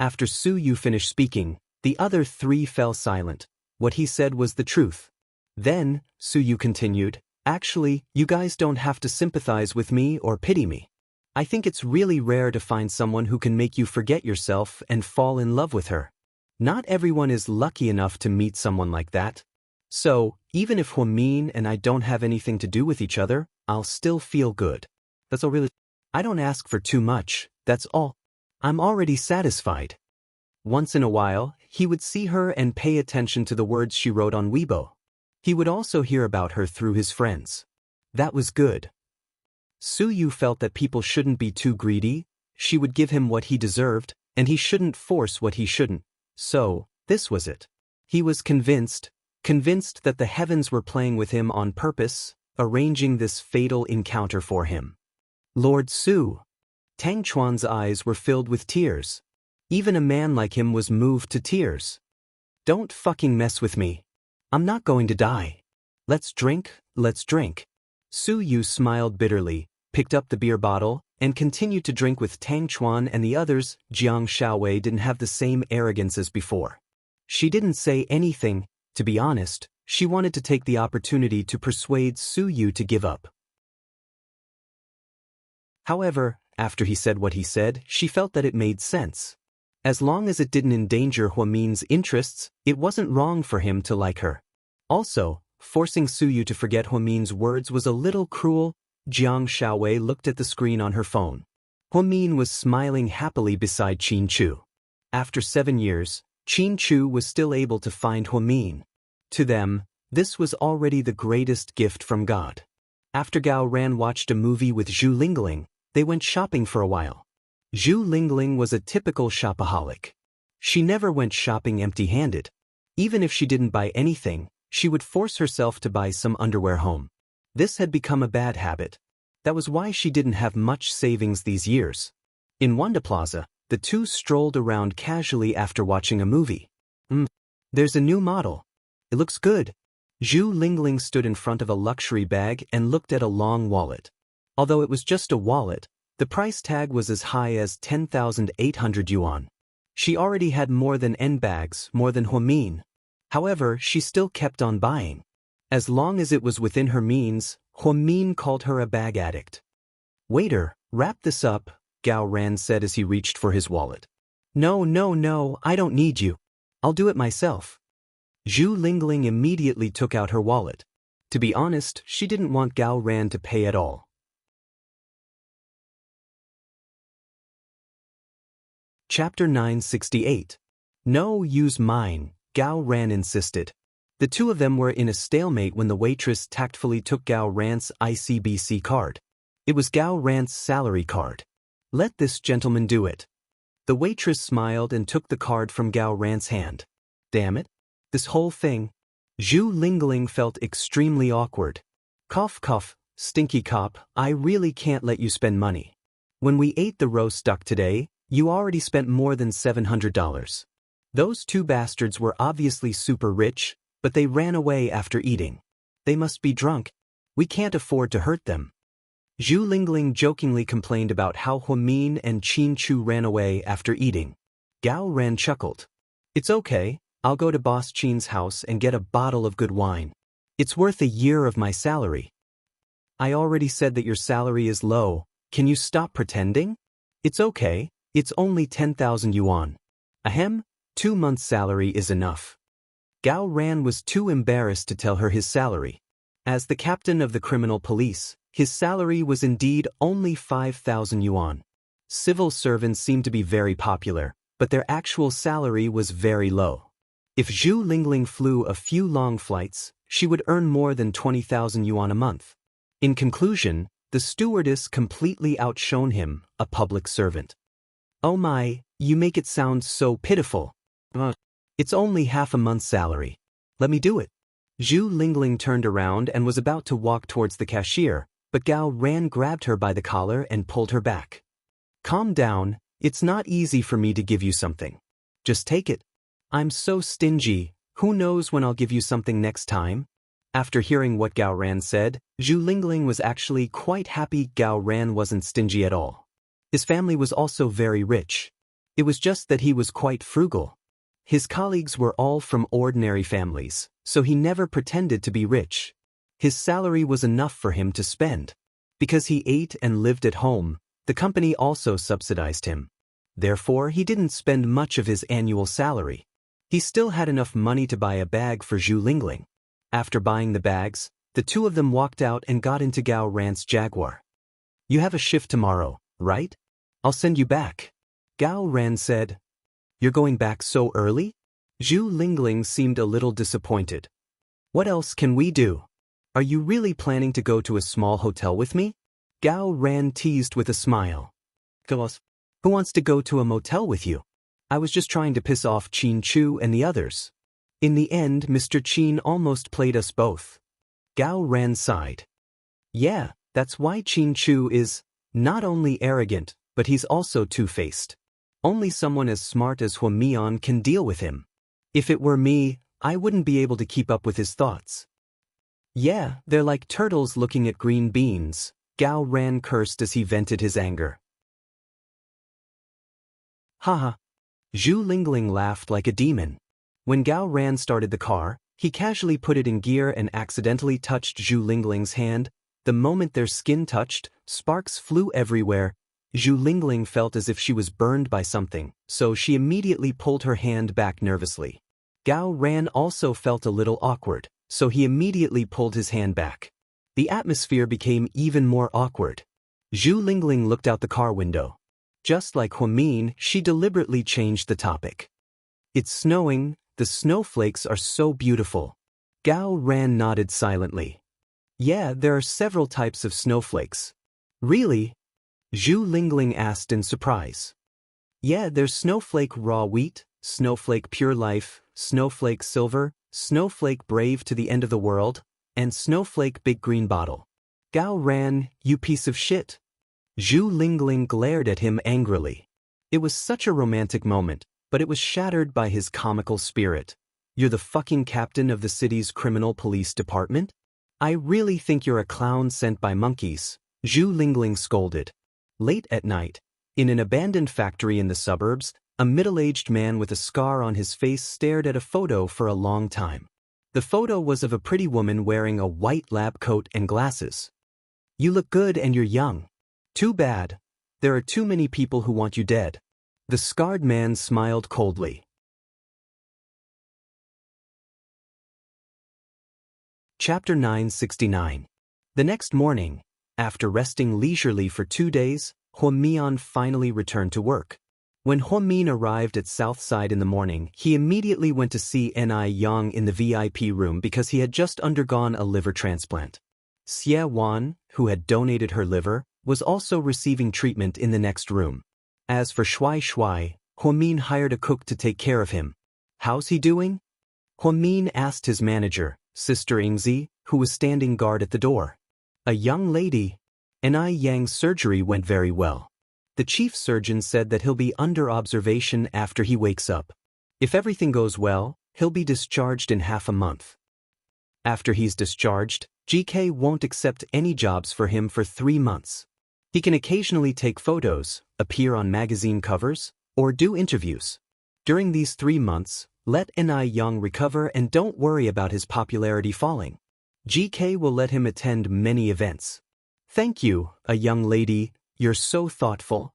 After Suyu finished speaking, the other three fell silent. What he said was the truth. Then, Suyu continued, actually, you guys don't have to sympathize with me or pity me. I think it's really rare to find someone who can make you forget yourself and fall in love with her. Not everyone is lucky enough to meet someone like that. So, even if Huamin and I don't have anything to do with each other, I'll still feel good. That's all really. I don't ask for too much, that's all. I'm already satisfied. Once in a while, he would see her and pay attention to the words she wrote on Weibo. He would also hear about her through his friends. That was good. Suyu felt that people shouldn't be too greedy, she would give him what he deserved, and he shouldn't force what he shouldn't. So, this was it. He was convinced that the heavens were playing with him on purpose, arranging this fatal encounter for him. Lord Su. Tang Chuan's eyes were filled with tears. Even a man like him was moved to tears. Don't fucking mess with me. I'm not going to die. Let's drink, let's drink. Suyu smiled bitterly, picked up the beer bottle, and continued to drink with Tang Chuan and the others. Jiang Shaowei didn't have the same arrogance as before. She didn't say anything. To be honest, she wanted to take the opportunity to persuade Suyu to give up. However, after he said what he said, she felt that it made sense. As long as it didn't endanger Huamin's interests, it wasn't wrong for him to like her. Also, forcing Suyu to forget Huamin's words was a little cruel. Jiang Shaowei looked at the screen on her phone. Huamin was smiling happily beside Qin Chu. After 7 years, Qin Chu was still able to find Huamin. To them, this was already the greatest gift from God. After Gao Ran watched a movie with Zhu Lingling, they went shopping for a while. Zhu Lingling was a typical shopaholic. She never went shopping empty-handed. Even if she didn't buy anything, she would force herself to buy some underwear home. This had become a bad habit. That was why she didn't have much savings these years. In Wanda Plaza, the two strolled around casually after watching a movie. There's a new model. It looks good. Zhu Lingling stood in front of a luxury bag and looked at a long wallet. Although it was just a wallet, the price tag was as high as 10,800 yuan. She already had more than N bags, more than Huamin. However, she still kept on buying. As long as it was within her means, Huamin called her a bag addict. Waiter, wrap this up, Gao Ran said as he reached for his wallet. No, I don't need you. I'll do it myself. Zhu Lingling immediately took out her wallet. To be honest, she didn't want Gao Ran to pay at all. Chapter 968. No, use mine, Gao Ran insisted. The two of them were in a stalemate when the waitress tactfully took Gao Ran's ICBC card. It was Gao Ran's salary card. Let this gentleman do it. The waitress smiled and took the card from Gao Ran's hand. Damn it. This whole thing. Zhu Lingling felt extremely awkward. Cough, stinky cop, I really can't let you spend money. When we ate the roast duck today, you already spent more than $700. Those two bastards were obviously super rich, but they ran away after eating. They must be drunk. We can't afford to hurt them. Zhu Lingling jokingly complained about how Huamin and Qin Chu ran away after eating. Gao Ran chuckled. It's okay, I'll go to Boss Qin's house and get a bottle of good wine. It's worth a year of my salary. I already said that your salary is low, can you stop pretending? It's okay, it's only 10,000 yuan. Ahem, 2 months' salary is enough. Gao Ran was too embarrassed to tell her his salary. As the captain of the criminal police, his salary was indeed only 5,000 yuan. Civil servants seemed to be very popular, but their actual salary was very low. If Zhu Lingling flew a few long flights, she would earn more than 20,000 yuan a month. In conclusion, the stewardess completely outshone him, a public servant. Oh my, you make it sound so pitiful. It's only half a month's salary. Let me do it. Zhu Lingling turned around and was about to walk towards the cashier, but Gao Ran grabbed her by the collar and pulled her back. Calm down, it's not easy for me to give you something. Just take it. I'm so stingy, who knows when I'll give you something next time? After hearing what Gao Ran said, Zhu Lingling was actually quite happy Gao Ran wasn't stingy at all. His family was also very rich. It was just that he was quite frugal. His colleagues were all from ordinary families, so he never pretended to be rich. His salary was enough for him to spend. Because he ate and lived at home, the company also subsidized him. Therefore, he didn't spend much of his annual salary. He still had enough money to buy a bag for Zhu Lingling. After buying the bags, the two of them walked out and got into Gao Ran's Jaguar. You have a shift tomorrow, right? I'll send you back. Gao Ran said. You're going back so early? Zhu Lingling seemed a little disappointed. What else can we do? Are you really planning to go to a small hotel with me? Gao Ran teased with a smile. Who wants to go to a motel with you? I was just trying to piss off Qin Chu and the others. In the end, Mr. Qin almost played us both. Gao Ran sighed. Yeah, that's why Qin Chu is not only arrogant, but he's also two-faced. Only someone as smart as Huo Mian can deal with him. If it were me, I wouldn't be able to keep up with his thoughts. Yeah, they're like turtles looking at green beans, Gao Ran cursed as he vented his anger. Haha. Zhu Lingling laughed like a demon. When Gao Ran started the car, he casually put it in gear and accidentally touched Zhu Lingling's hand. The moment their skin touched, sparks flew everywhere. Zhu Lingling felt as if she was burned by something, so she immediately pulled her hand back nervously. Gao Ran also felt a little awkward, so he immediately pulled his hand back. The atmosphere became even more awkward. Zhu Lingling looked out the car window. Just like Huo Min, she deliberately changed the topic. It's snowing, the snowflakes are so beautiful. Gao Ran nodded silently. Yeah, there are several types of snowflakes. Really? Zhu Lingling asked in surprise. Yeah, there's snowflake raw wheat, snowflake pure life, snowflake silver, snowflake brave to the end of the world, and snowflake big green bottle. Gao Ran, you piece of shit. Zhu Lingling glared at him angrily. It was such a romantic moment, but it was shattered by his comical spirit. You're the fucking captain of the city's criminal police department? I really think you're a clown sent by monkeys, Zhu Lingling scolded. Late at night, in an abandoned factory in the suburbs, a middle-aged man with a scar on his face stared at a photo for a long time. The photo was of a pretty woman wearing a white lab coat and glasses. You look good and you're young. Too bad. There are too many people who want you dead. The scarred man smiled coldly. Chapter 969. The next morning, after resting leisurely for 2 days, Huo Mian finally returned to work. When Huo Min arrived at Southside in the morning, he immediately went to see Ni Yang in the VIP room because he had just undergone a liver transplant. Xie Wan, who had donated her liver, was also receiving treatment in the next room. As for Shuai Shuai, Huo Min hired a cook to take care of him. How's he doing? Huo Min asked his manager, Sister Yingzi, who was standing guard at the door. A young lady. Ni Yang's surgery went very well. The chief surgeon said that he'll be under observation after he wakes up. If everything goes well, he'll be discharged in half a month. After he's discharged, GK won't accept any jobs for him for 3 months. He can occasionally take photos, appear on magazine covers, or do interviews. During these 3 months, let Ni Yang recover and don't worry about his popularity falling. GK will let him attend many events. Thank you, a young lady, you're so thoughtful.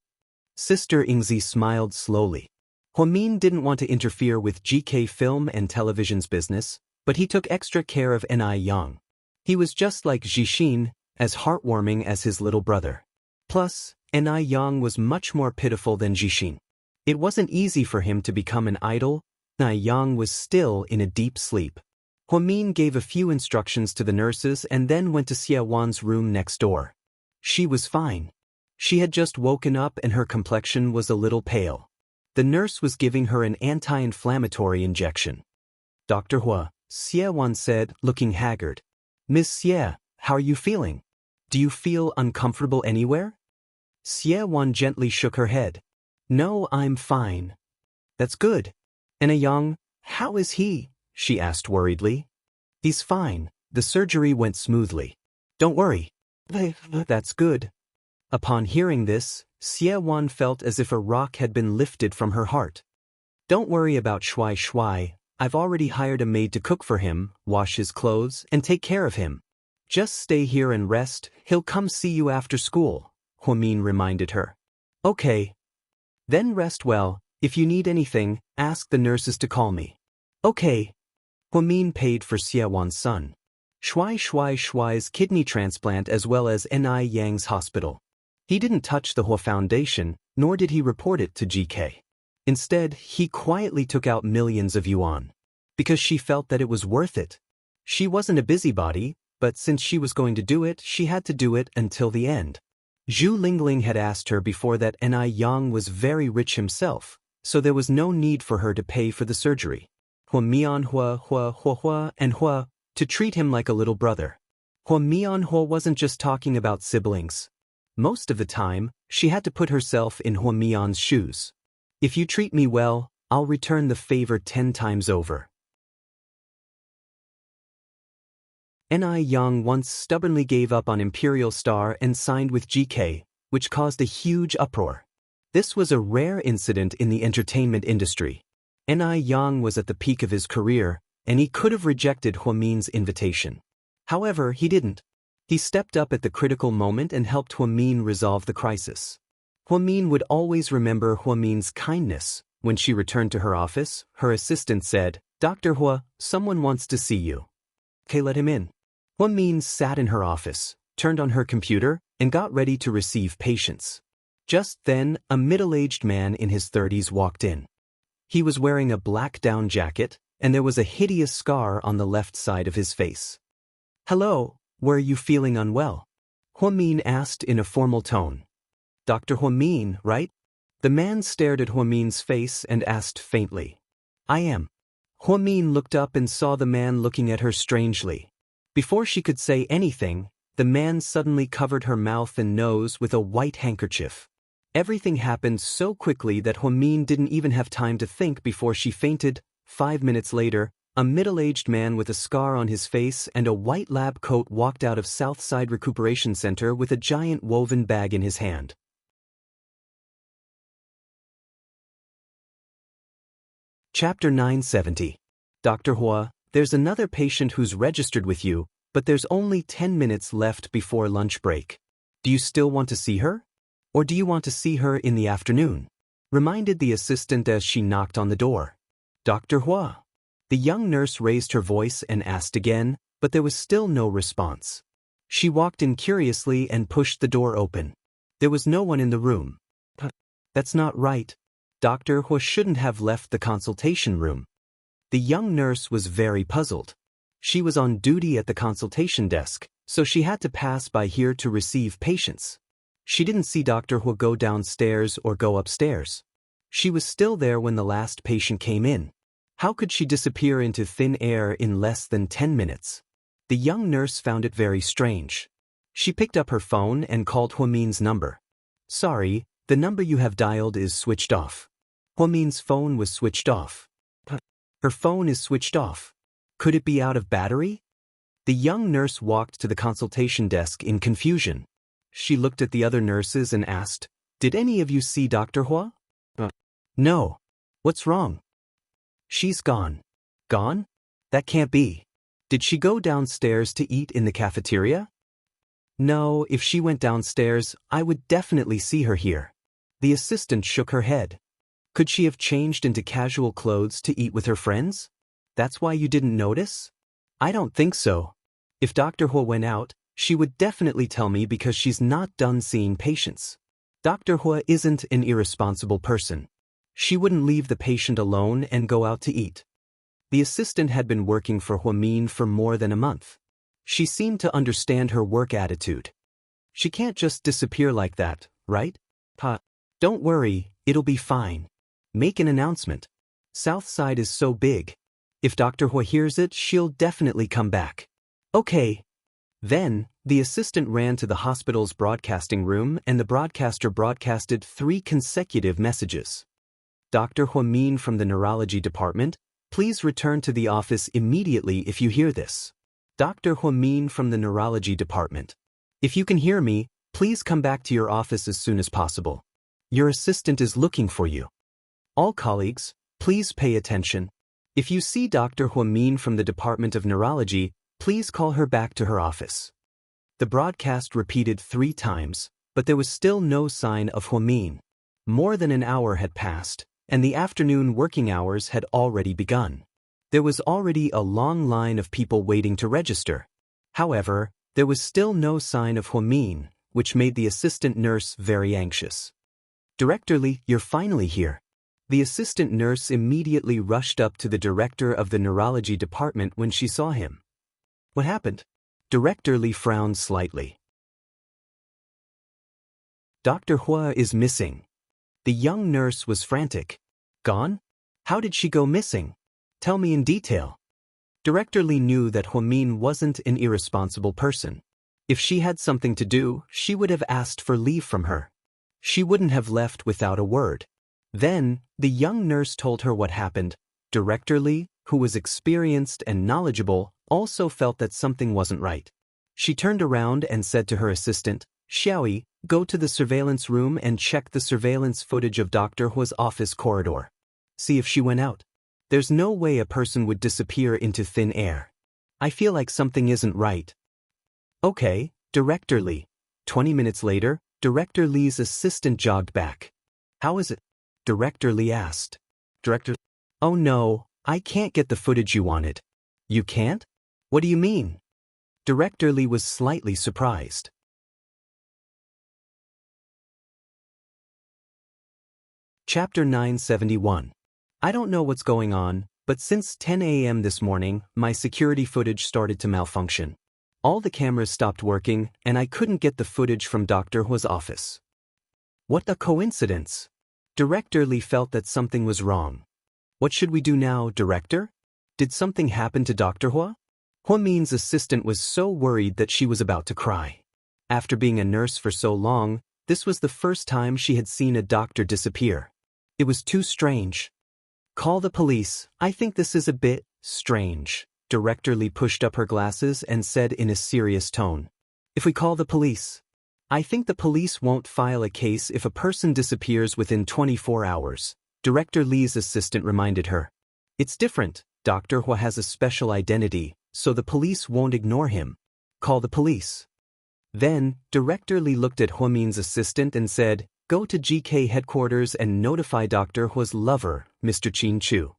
Sister Yingzi smiled slowly. Huamin didn't want to interfere with GK Film and Television's business, but he took extra care of Ni Yang. He was just like Zhixin, as heartwarming as his little brother. Plus, Ni Yang was much more pitiful than Zhixin. It wasn't easy for him to become an idol. Ni Yang was still in a deep sleep. Huamin gave a few instructions to the nurses and then went to Xie Wan's room next door. She was fine. She had just woken up and her complexion was a little pale. The nurse was giving her an anti-inflammatory injection. Dr. Hua, Xie Wan said, looking haggard. Miss Xie, how are you feeling? Do you feel uncomfortable anywhere? Xie Wan gently shook her head. No, I'm fine. That's good. And Yang, how is he? She asked worriedly. He's fine. The surgery went smoothly. Don't worry. That's good. Upon hearing this, Xie Wan felt as if a rock had been lifted from her heart. Don't worry about Shuai Shuai. I've already hired a maid to cook for him, wash his clothes, and take care of him. Just stay here and rest. He'll come see you after school, Huamin reminded her. Okay. Then rest well. If you need anything, ask the nurses to call me. Okay. Huamin paid for Xie Wan's son. Shuai's kidney transplant as well as Ni Yang's hospital. He didn't touch the Hua Foundation, nor did he report it to GK. Instead, he quietly took out millions of yuan. Because she felt that it was worth it. She wasn't a busybody, but since she was going to do it, she had to do it until the end. Zhu Lingling had asked her before that Ni Yang was very rich himself, so there was no need for her to pay for the surgery. Hua, and Hua, to treat him like a little brother. Hua wasn't just talking about siblings. Most of the time, she had to put herself in Huamian's shoes. If you treat me well, I'll return the favor 10 times over. Ni Yang once stubbornly gave up on Imperial Star and signed with GK, which caused a huge uproar. This was a rare incident in the entertainment industry. Ni Yang was at the peak of his career, and he could have rejected Huamin's invitation. However, he didn't. He stepped up at the critical moment and helped Huamin resolve the crisis. Huamin would always remember Huamin's kindness. When she returned to her office, her assistant said, Dr. Hua, someone wants to see you. Okay, let him in. Huamin sat in her office, turned on her computer, and got ready to receive patients. Just then, a middle-aged man in his 30s walked in. He was wearing a black down jacket, and there was a hideous scar on the left side of his face. Hello, were you feeling unwell? Huamin asked in a formal tone. Dr. Huamin, right? The man stared at Huamin's face and asked faintly. I am. Huamin looked up and saw the man looking at her strangely. Before she could say anything, the man suddenly covered her mouth and nose with a white handkerchief. Everything happened so quickly that Huamin didn't even have time to think before she fainted. 5 minutes later, a middle-aged man with a scar on his face and a white lab coat walked out of Southside Recuperation Center with a giant woven bag in his hand. Chapter 970. Dr. Hua, there's another patient who's registered with you, but there's only 10 minutes left before lunch break. Do you still want to see her? Or do you want to see her in the afternoon? Reminded the assistant as she knocked on the door. Dr. Hua. The young nurse raised her voice and asked again, but there was still no response. She walked in curiously and pushed the door open. There was no one in the room. That's not right. Dr. Hua shouldn't have left the consultation room. The young nurse was very puzzled. She was on duty at the consultation desk, so she had to pass by here to receive patients. She didn't see Dr. Hua go downstairs or go upstairs. She was still there when the last patient came in. How could she disappear into thin air in less than 10 minutes? The young nurse found it very strange. She picked up her phone and called Huamin's number. Sorry, the number you have dialed is switched off. Huamin's phone was switched off. Her phone is switched off. Could it be out of battery? The young nurse walked to the consultation desk in confusion. She looked at the other nurses and asked, Did any of you see Dr. Hua? No. What's wrong? She's gone. Gone? That can't be. Did she go downstairs to eat in the cafeteria? No, if she went downstairs, I would definitely see her here. The assistant shook her head. Could she have changed into casual clothes to eat with her friends? That's why you didn't notice? I don't think so. If Dr. Hua went out, she would definitely tell me because she's not done seeing patients. Dr. Hua isn't an irresponsible person. She wouldn't leave the patient alone and go out to eat. The assistant had been working for Hua Min for more than a month. She seemed to understand her work attitude. She can't just disappear like that, right? Pa, don't worry, it'll be fine. Make an announcement. Southside is so big. If Dr. Hua hears it, she'll definitely come back. Okay. Then, the assistant ran to the hospital's broadcasting room and the broadcaster broadcasted 3 consecutive messages. Dr. Hua Min from the neurology department, please return to the office immediately if you hear this. Dr. Hua Min from the neurology department. If you can hear me, please come back to your office as soon as possible. Your assistant is looking for you. All colleagues, please pay attention. If you see Dr. Hua Min from the Department of Neurology, please call her back to her office. The broadcast repeated 3 times, but there was still no sign of Hua Min. More than an hour had passed, and the afternoon working hours had already begun. There was already a long line of people waiting to register. However, there was still no sign of Hua Min, which made the assistant nurse very anxious. Director Li, you're finally here. The assistant nurse immediately rushed up to the director of the neurology department when she saw him. What happened? Director Li frowned slightly. Dr. Hua is missing. The young nurse was frantic. Gone? How did she go missing? Tell me in detail. Director Li knew that Hua Min wasn't an irresponsible person. If she had something to do, she would have asked for leave from her. She wouldn't have left without a word. Then, the young nurse told her what happened. Director Li, who was experienced and knowledgeable, also felt that something wasn't right. She turned around and said to her assistant, Xiaoyi, go to the surveillance room and check the surveillance footage of Dr. Hua's office corridor. See if she went out. There's no way a person would disappear into thin air. I feel like something isn't right. Okay, Director Li. 20 minutes later, Director Li's assistant jogged back. How is it? Director Li asked. Director, oh no, I can't get the footage you wanted. You can't? What do you mean? Director Li was slightly surprised. Chapter 971. I don't know what's going on, but since 10 a.m. this morning, my security footage started to malfunction. All the cameras stopped working, and I couldn't get the footage from Dr. Hua's office. What a coincidence! Director Li felt that something was wrong. What should we do now, Director? Did something happen to Dr. Hua? Hua Min's assistant was so worried that she was about to cry. After being a nurse for so long, this was the first time she had seen a doctor disappear. It was too strange. Call the police. I think this is a bit strange. Director Li pushed up her glasses and said in a serious tone. If we call the police, I think the police won't file a case if a person disappears within 24 hours. Director Li's assistant reminded her. It's different. Dr. Hua has a special identity, so the police won't ignore him. Call the police. Then, Director Li looked at Hua Min's assistant and said, go to GK headquarters and notify Dr. Hua's lover, Mr. Qin Chu.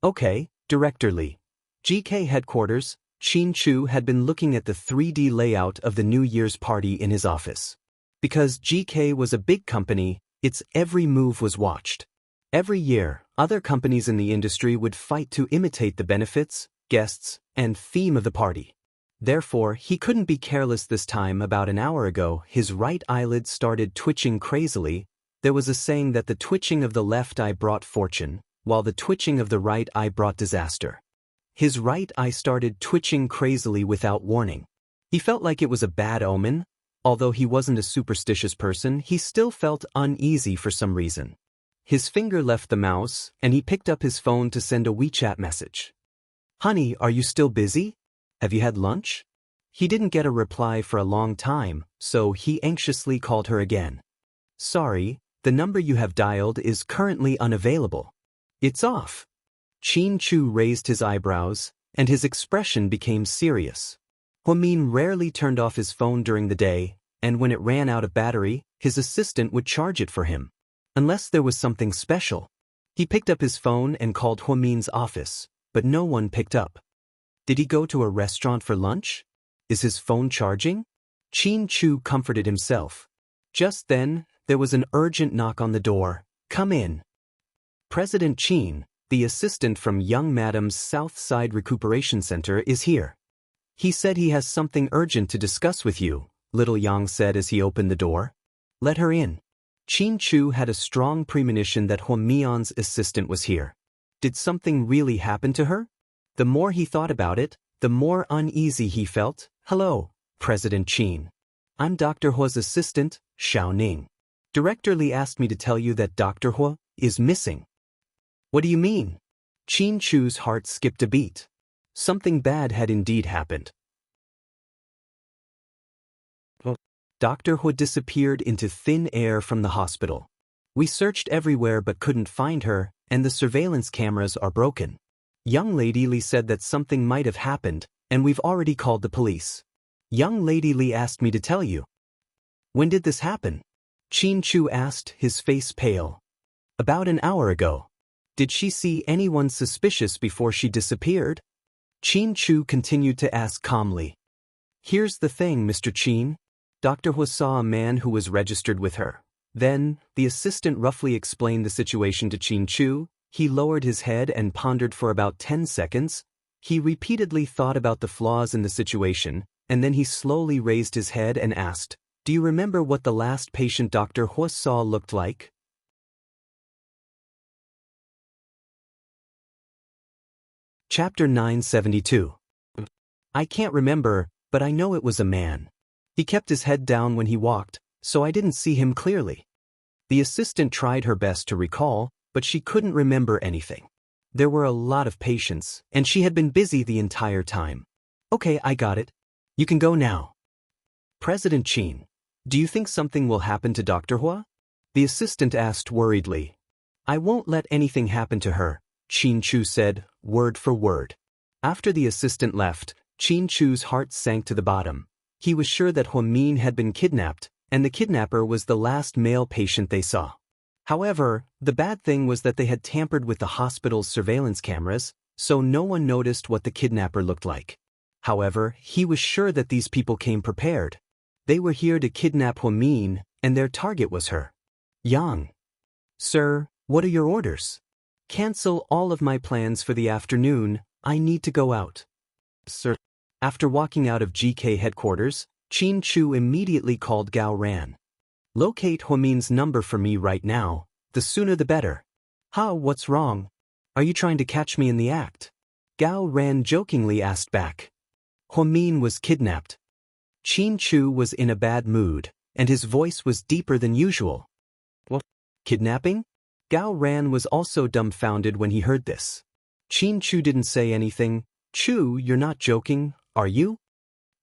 Okay, Director Li. GK headquarters, Qin Chu had been looking at the 3D layout of the New Year's party in his office. Because GK was a big company, its every move was watched. Every year, other companies in the industry would fight to imitate the benefits, guests, and theme of the party. Therefore, he couldn't be careless this time. About an hour ago, his right eyelid started twitching crazily. There was a saying that the twitching of the left eye brought fortune, while the twitching of the right eye brought disaster. His right eye started twitching crazily without warning. He felt like it was a bad omen. Although he wasn't a superstitious person, he still felt uneasy for some reason. His finger left the mouse, and he picked up his phone to send a WeChat message. Honey, are you still busy? Have you had lunch? He didn't get a reply for a long time, so he anxiously called her again. Sorry, the number you have dialed is currently unavailable. It's off. Qin Chu raised his eyebrows, and his expression became serious. Hua Min rarely turned off his phone during the day, and when it ran out of battery, his assistant would charge it for him. Unless there was something special. He picked up his phone and called Huamin's office, but no one picked up. Did he go to a restaurant for lunch? Is his phone charging? Qin Chu comforted himself. Just then, there was an urgent knock on the door. Come in. President Qin, the assistant from young Madam's South Side Recuperation Center, is here. He said he has something urgent to discuss with you, Little Yang said as he opened the door. Let her in. Qin Chu had a strong premonition that Huamian's assistant was here. Did something really happen to her? The more he thought about it, the more uneasy he felt. Hello, President Qin. I'm Dr. Hua's assistant, Xiao Ning. Director Li asked me to tell you that Dr. Hua is missing. What do you mean? Qin Chu's heart skipped a beat. Something bad had indeed happened. Dr. Hua disappeared into thin air from the hospital. We searched everywhere but couldn't find her, and the surveillance cameras are broken. Young Lady Li said that something might have happened, and we've already called the police. Young Lady Li asked me to tell you. When did this happen? Qin Chu asked, his face pale. About an hour ago. Did she see anyone suspicious before she disappeared? Qin Chu continued to ask calmly. Here's the thing, Mr. Qin. Dr. Hua saw a man who was registered with her. Then, the assistant roughly explained the situation to Qin Chu. He lowered his head and pondered for about 10 seconds. He repeatedly thought about the flaws in the situation, and then he slowly raised his head and asked, Do you remember what the last patient Dr. Hua saw looked like? Chapter 972. I can't remember, but I know it was a man. He kept his head down when he walked, so I didn't see him clearly. The assistant tried her best to recall, but she couldn't remember anything. There were a lot of patients, and she had been busy the entire time. Okay, I got it. You can go now. President Qin, do you think something will happen to Dr. Hua? The assistant asked worriedly. I won't let anything happen to her, Qin Chu said, word for word. After the assistant left, Qin Chu's heart sank to the bottom. He was sure that Huamin had been kidnapped, and the kidnapper was the last male patient they saw. However, the bad thing was that they had tampered with the hospital's surveillance cameras, so no one noticed what the kidnapper looked like. However, he was sure that these people came prepared. They were here to kidnap Huamin, and their target was her. Yang. Sir, what are your orders? Cancel all of my plans for the afternoon. I need to go out. Sir. After walking out of GK headquarters, Qin Chu immediately called Gao Ran. Locate Huamin's number for me right now, the sooner the better. What's wrong? Are you trying to catch me in the act? Gao Ran jokingly asked back. Huamin was kidnapped. Qin Chu was in a bad mood, and his voice was deeper than usual. What? Kidnapping? Gao Ran was also dumbfounded when he heard this. Qin Chu didn't say anything. Chu, you're not joking, are you?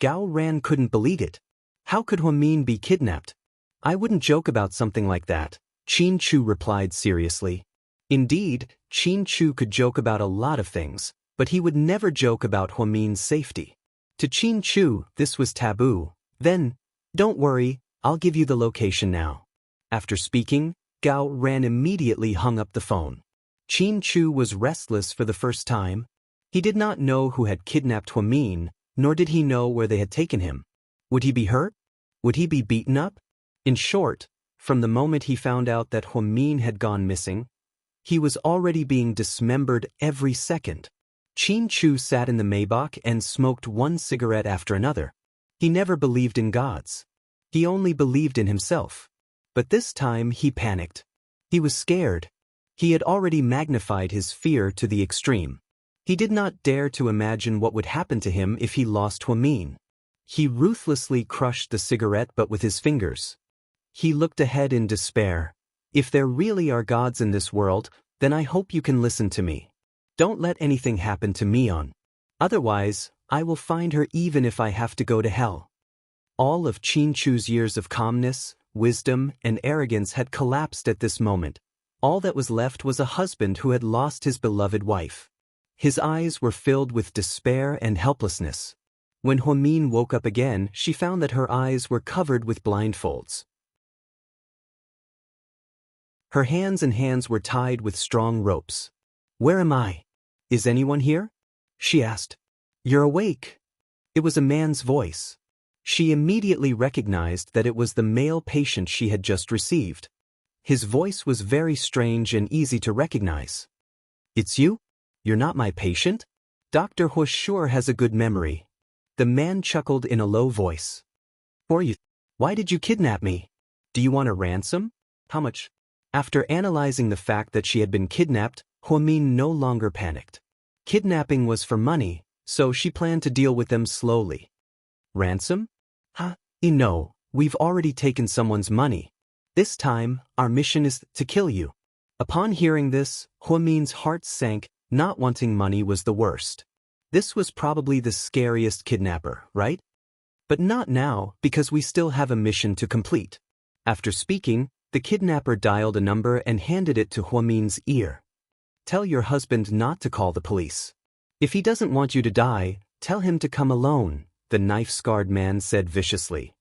Gao Ran couldn't believe it. How could Huamin be kidnapped? I wouldn't joke about something like that, Qin Chu replied seriously. Indeed, Qin Chu could joke about a lot of things, but he would never joke about Huamin's safety. To Qin Chu, this was taboo. Then, don't worry, I'll give you the location now. After speaking, Gao Ran immediately hung up the phone. Qin Chu was restless for the first time. He did not know who had kidnapped Huamin, nor did he know where they had taken him. Would he be hurt? Would he be beaten up? In short, from the moment he found out that Huamin had gone missing, he was already being dismembered every second. Qin Chu sat in the Maybach and smoked one cigarette after another. He never believed in gods. He only believed in himself. But this time he panicked. He was scared. He had already magnified his fear to the extreme. He did not dare to imagine what would happen to him if he lost Huamin. He ruthlessly crushed the cigarette but with his fingers. He looked ahead in despair. If there really are gods in this world, then I hope you can listen to me. Don't let anything happen to Mion. Otherwise, I will find her even if I have to go to hell. All of Qin Chu's years of calmness, wisdom, and arrogance had collapsed at this moment. All that was left was a husband who had lost his beloved wife. His eyes were filled with despair and helplessness. When Huamin woke up again, she found that her eyes were covered with blindfolds. Her hands were tied with strong ropes. "Where am I? Is anyone here?" she asked. "You're awake." It was a man's voice. She immediately recognized that it was the male patient she had just received. His voice was very strange and easy to recognize. "It's you? You're not my patient?" Dr. Hush sure has a good memory. The man chuckled in a low voice. "For you? Why did you kidnap me? Do you want a ransom? How much?" After analyzing the fact that she had been kidnapped, Huamin no longer panicked. Kidnapping was for money, so she planned to deal with them slowly. "Ransom? Huh? No, we've already taken someone's money. This time, our mission is to kill you." Upon hearing this, Huamin's heart sank. Not wanting money was the worst. This was probably the scariest kidnapper, right? But not now, because we still have a mission to complete. After speaking, the kidnapper dialed a number and handed it to Huamin's ear. "Tell your husband not to call the police. If he doesn't want you to die, tell him to come alone," the knife-scarred man said viciously.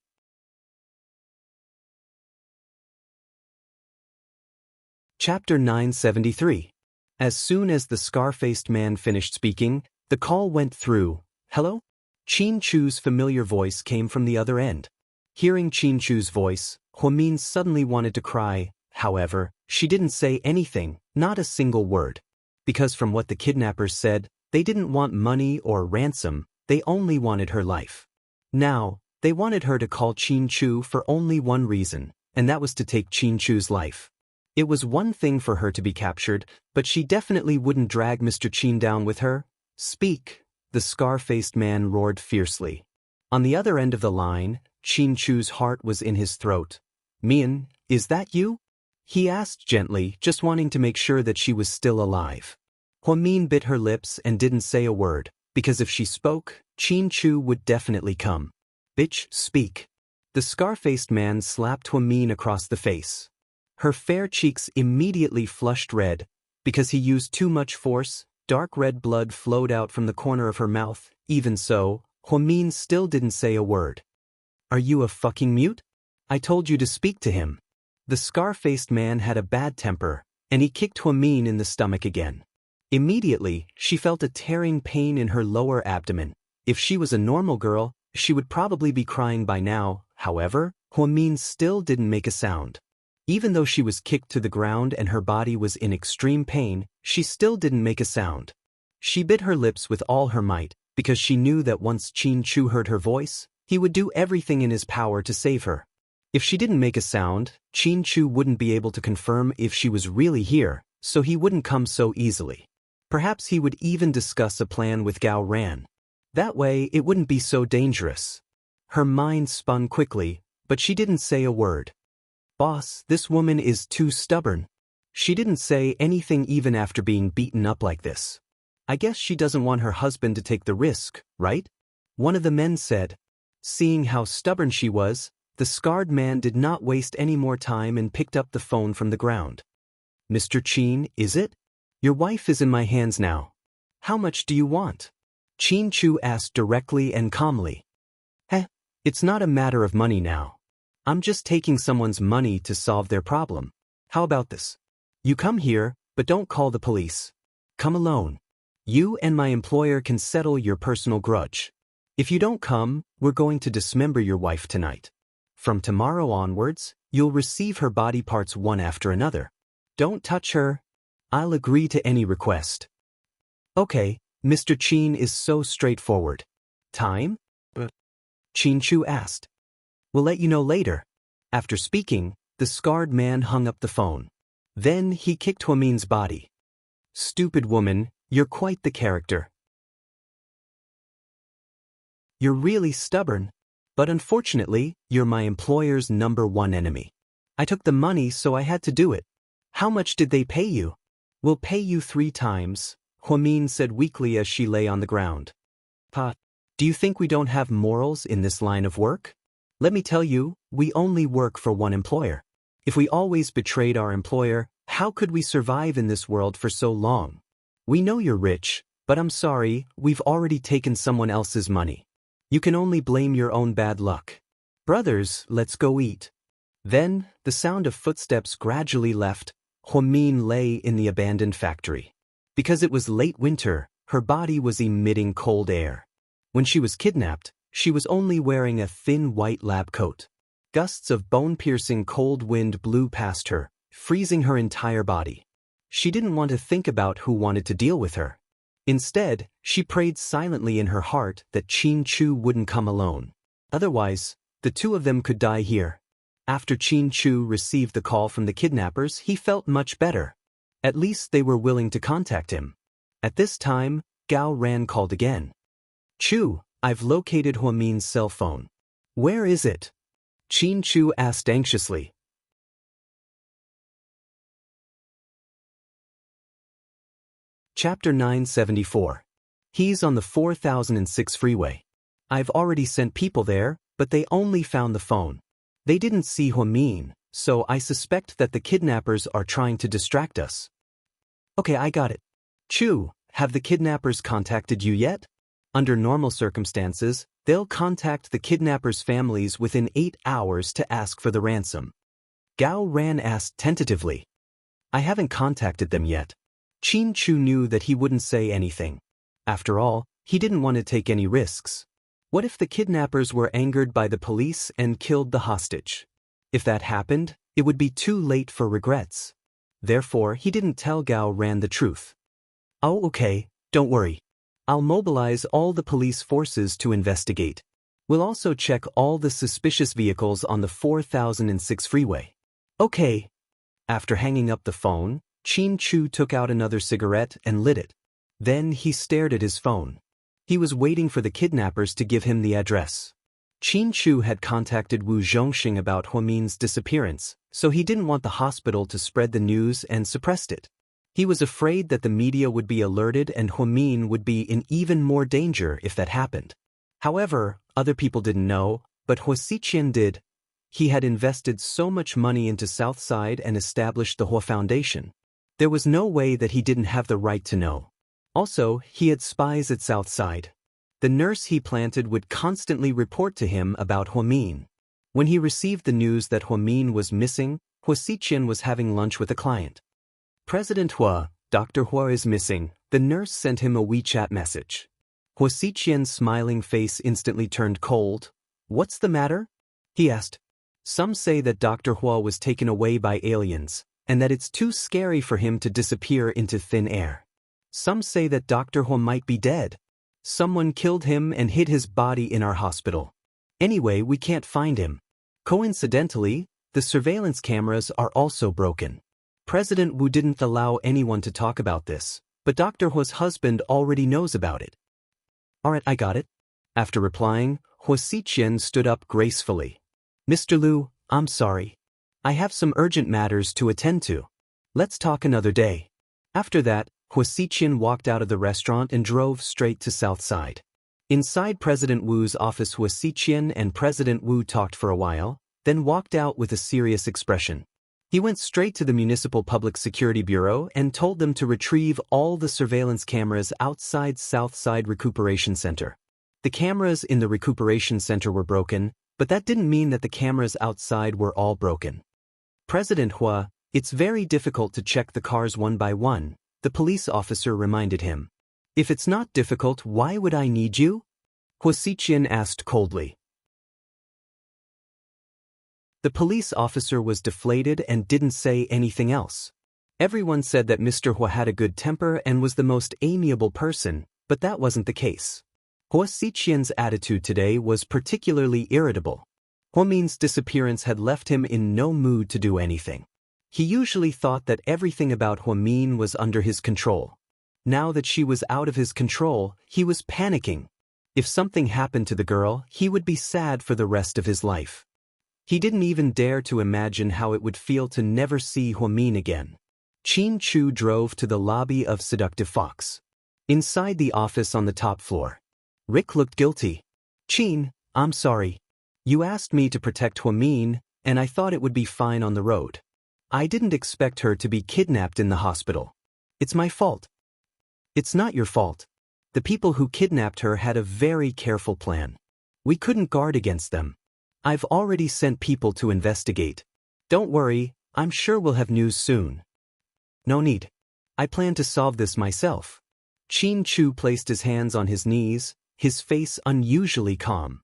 Chapter 973. As soon as the scar-faced man finished speaking, the call went through. "Hello?" Qin Chu's familiar voice came from the other end. Hearing Qin Chu's voice, Huamin suddenly wanted to cry. However, she didn't say anything, not a single word. Because from what the kidnappers said, they didn't want money or ransom, they only wanted her life. Now, they wanted her to call Qin Chu for only one reason, and that was to take Qin Chu's life. It was one thing for her to be captured, but she definitely wouldn't drag Mr. Qin down with her. "Speak," the scar-faced man roared fiercely. On the other end of the line, Qin Chu's heart was in his throat. "Mian, is that you?" he asked gently, just wanting to make sure that she was still alive. Huamin bit her lips and didn't say a word, because if she spoke, Qin Chu would definitely come. "Bitch, speak." The scar-faced man slapped Huamin across the face. Her fair cheeks immediately flushed red. Because he used too much force, dark red blood flowed out from the corner of her mouth. Even so, Huamin still didn't say a word. "Are you a fucking mute? I told you to speak to him." The scar-faced man had a bad temper, and he kicked Huamin in the stomach again. Immediately, she felt a tearing pain in her lower abdomen. If she was a normal girl, she would probably be crying by now. However, Huamin still didn't make a sound. Even though she was kicked to the ground and her body was in extreme pain, she still didn't make a sound. She bit her lips with all her might, because she knew that once Qin Chu heard her voice, he would do everything in his power to save her. If she didn't make a sound, Qin Chu wouldn't be able to confirm if she was really here, so he wouldn't come so easily. Perhaps he would even discuss a plan with Gao Ran. That way, it wouldn't be so dangerous. Her mind spun quickly, but she didn't say a word. "Boss, this woman is too stubborn." She didn't say anything even after being beaten up like this. "I guess she doesn't want her husband to take the risk, right?" one of the men said. Seeing how stubborn she was, the scarred man did not waste any more time and picked up the phone from the ground. "Mr. Qin, is it? Your wife is in my hands now. How much do you want?" Qin Chu asked directly and calmly. It's not a matter of money now. I'm just taking someone's money to solve their problem. How about this? You come here, but don't call the police. Come alone. You and my employer can settle your personal grudge. If you don't come, we're going to dismember your wife tonight. From tomorrow onwards, you'll receive her body parts one after another. Don't touch her. I'll agree to any request." "Okay, Mr. Qin is so straightforward. Time?" Qin Chu asked. "We'll let you know later." After speaking, the scarred man hung up the phone. Then he kicked Huamin's body. "Stupid woman, you're quite the character. You're really stubborn. But unfortunately, you're my employer's #1 enemy. I took the money, so I had to do it. How much did they pay you?" "We'll pay you 3 times, Huamin said weakly as she lay on the ground. "Pa, do you think we don't have morals in this line of work? Let me tell you, we only work for one employer. If we always betrayed our employer, how could we survive in this world for so long? We know you're rich, but I'm sorry, we've already taken someone else's money. You can only blame your own bad luck. Brothers, let's go eat." Then, the sound of footsteps gradually left, Huamin lay in the abandoned factory. Because it was late winter, her body was emitting cold air. When she was kidnapped, she was only wearing a thin white lab coat. Gusts of bone-piercing cold wind blew past her, freezing her entire body. She didn't want to think about who wanted to deal with her. Instead, she prayed silently in her heart that Qin Chu wouldn't come alone. Otherwise, the two of them could die here. After Qin Chu received the call from the kidnappers, he felt much better. At least they were willing to contact him. At this time, Gao Ran called again. Chu, I've located Huamin's cell phone. Where is it? Qin Chu asked anxiously. Chapter 974. He's on the 4006 freeway. I've already sent people there, but they only found the phone. They didn't see Huamin, so I suspect that the kidnappers are trying to distract us. Okay, I got it. Chu, have the kidnappers contacted you yet? Under normal circumstances, they'll contact the kidnappers' families within 8 hours to ask for the ransom. Gao Ran asked tentatively. I haven't contacted them yet. Qin Chu knew that he wouldn't say anything. After all, he didn't want to take any risks. What if the kidnappers were angered by the police and killed the hostage? If that happened, it would be too late for regrets. Therefore, he didn't tell Gao Ran the truth. Oh, okay, don't worry. I'll mobilize all the police forces to investigate. We'll also check all the suspicious vehicles on the 4006 freeway. Okay. After hanging up the phone, Qin Chu took out another cigarette and lit it. Then he stared at his phone. He was waiting for the kidnappers to give him the address. Qin Chu had contacted Wu Zhongxing about Huamin's disappearance, so he didn't want the hospital to spread the news and suppressed it. He was afraid that the media would be alerted and Huamin would be in even more danger if that happened. However, other people didn't know, but Huaxiqian did. He had invested so much money into Southside and established the Hua Foundation. There was no way that he didn't have the right to know. Also, he had spies at Southside. The nurse he planted would constantly report to him about Huamin. When he received the news that Huamin was missing, Huaxiqian was having lunch with a client. President Hua, Dr. Hua is missing. The nurse sent him a WeChat message. Huaxiqian's smiling face instantly turned cold. What's the matter? He asked. Some say that Dr. Hua was taken away by aliens, and that it's too scary for him to disappear into thin air. Some say that Dr. Hua might be dead. Someone killed him and hid his body in our hospital. Anyway, we can't find him. Coincidentally, the surveillance cameras are also broken. President Wu didn't allow anyone to talk about this, but Dr. Hua's husband already knows about it. Alright, I got it. After replying, Huaxiqian stood up gracefully. Mr. Liu, I'm sorry. I have some urgent matters to attend to. Let's talk another day. After that, Huaxiqian walked out of the restaurant and drove straight to Southside. Inside President Wu's office, Huaxiqian and President Wu talked for a while, then walked out with a serious expression. He went straight to the Municipal Public Security Bureau and told them to retrieve all the surveillance cameras outside Southside Recuperation Center. The cameras in the Recuperation Center were broken, but that didn't mean that the cameras outside were all broken. President Hua, it's very difficult to check the cars one by one, the police officer reminded him. If it's not difficult, why would I need you? Huaxiqian asked coldly. The police officer was deflated and didn't say anything else. Everyone said that Mr. Hua had a good temper and was the most amiable person, but that wasn't the case. Huaxiqian's attitude today was particularly irritable. Huamin's disappearance had left him in no mood to do anything. He usually thought that everything about Huamin was under his control. Now that she was out of his control, he was panicking. If something happened to the girl, he would be sad for the rest of his life. He didn't even dare to imagine how it would feel to never see Huamin again. Qin Chu drove to the lobby of Seductive Fox. Inside the office on the top floor, Rick looked guilty. Qin, I'm sorry. You asked me to protect Huamin, and I thought it would be fine on the road. I didn't expect her to be kidnapped in the hospital. It's my fault. It's not your fault. The people who kidnapped her had a very careful plan. We couldn't guard against them. I've already sent people to investigate. Don't worry, I'm sure we'll have news soon. No need. I plan to solve this myself. Qin Chu placed his hands on his knees, his face unusually calm.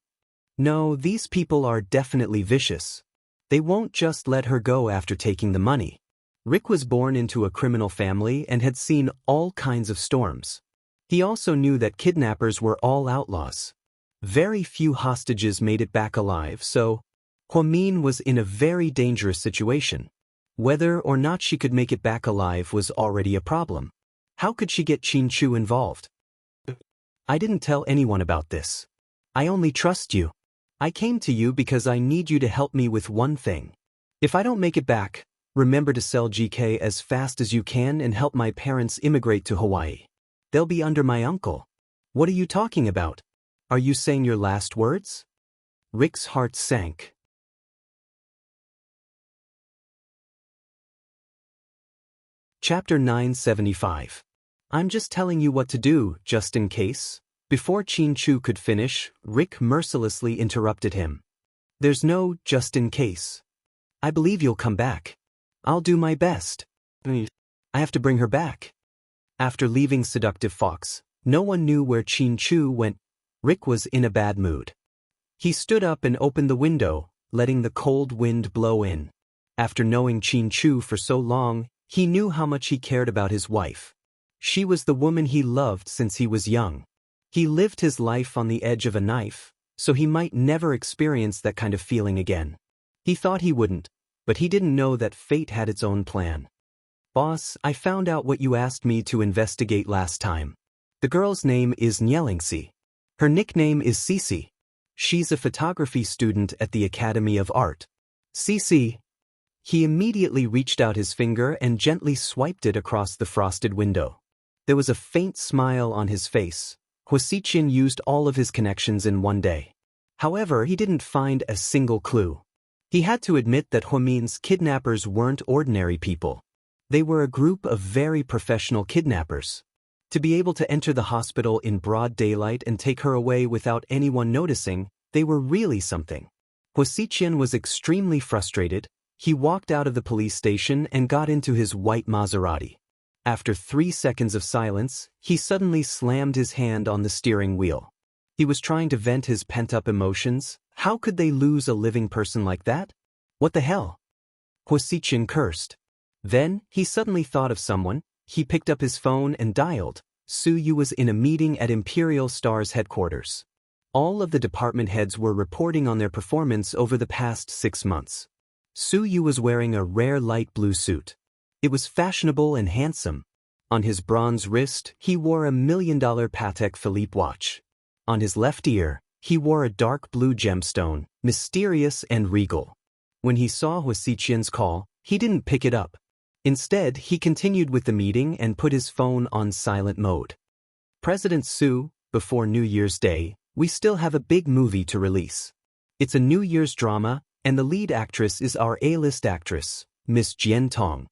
No, these people are definitely vicious. They won't just let her go after taking the money. Rick was born into a criminal family and had seen all kinds of storms. He also knew that kidnappers were all outlaws. Very few hostages made it back alive, so Huamin was in a very dangerous situation. Whether or not she could make it back alive was already a problem. How could she get Qin Chu involved? I didn't tell anyone about this. I only trust you. I came to you because I need you to help me with one thing. If I don't make it back, remember to sell GK as fast as you can and help my parents immigrate to Hawaii. They'll be under my uncle. What are you talking about? Are you saying your last words? Rick's heart sank. Chapter 975. I'm just telling you what to do, just in case. Before Qin Chu could finish, Rick mercilessly interrupted him. There's no just in case. I believe you'll come back. I'll do my best. I have to bring her back. After leaving Seductive Fox, no one knew where Qin Chu went. Rick was in a bad mood. He stood up and opened the window, letting the cold wind blow in. After knowing Qin Chu for so long, he knew how much he cared about his wife. She was the woman he loved since he was young. He lived his life on the edge of a knife, so he might never experience that kind of feeling again. He thought he wouldn't, but he didn't know that fate had its own plan. Boss, I found out what you asked me to investigate last time. The girl's name is Xianxia. Her nickname is Cici. She's a photography student at the Academy of Art. Cici. He immediately reached out his finger and gently swiped it across the frosted window. There was a faint smile on his face. Huasiqian used all of his connections in one day. However, he didn't find a single clue. He had to admit that Huamin's kidnappers weren't ordinary people. They were a group of very professional kidnappers. To be able to enter the hospital in broad daylight and take her away without anyone noticing, they were really something. Huasiqian was extremely frustrated. He walked out of the police station and got into his white Maserati. After 3 seconds of silence, he suddenly slammed his hand on the steering wheel. He was trying to vent his pent-up emotions. How could they lose a living person like that? What the hell? Huasiqian cursed. Then, he suddenly thought of someone. He picked up his phone and dialed. Su Yu was in a meeting at Imperial Star's headquarters. All of the department heads were reporting on their performance over the past 6 months. Su Yu was wearing a rare light blue suit. It was fashionable and handsome. On his bronze wrist, he wore a $1 million Patek Philippe watch. On his left ear, he wore a dark blue gemstone, mysterious and regal. When he saw Huasiqian's call, he didn't pick it up. Instead, he continued with the meeting and put his phone on silent mode. President Su, before New Year's Day, we still have a big movie to release. It's a New Year's drama, and the lead actress is our A-list actress, Miss Jian Tong.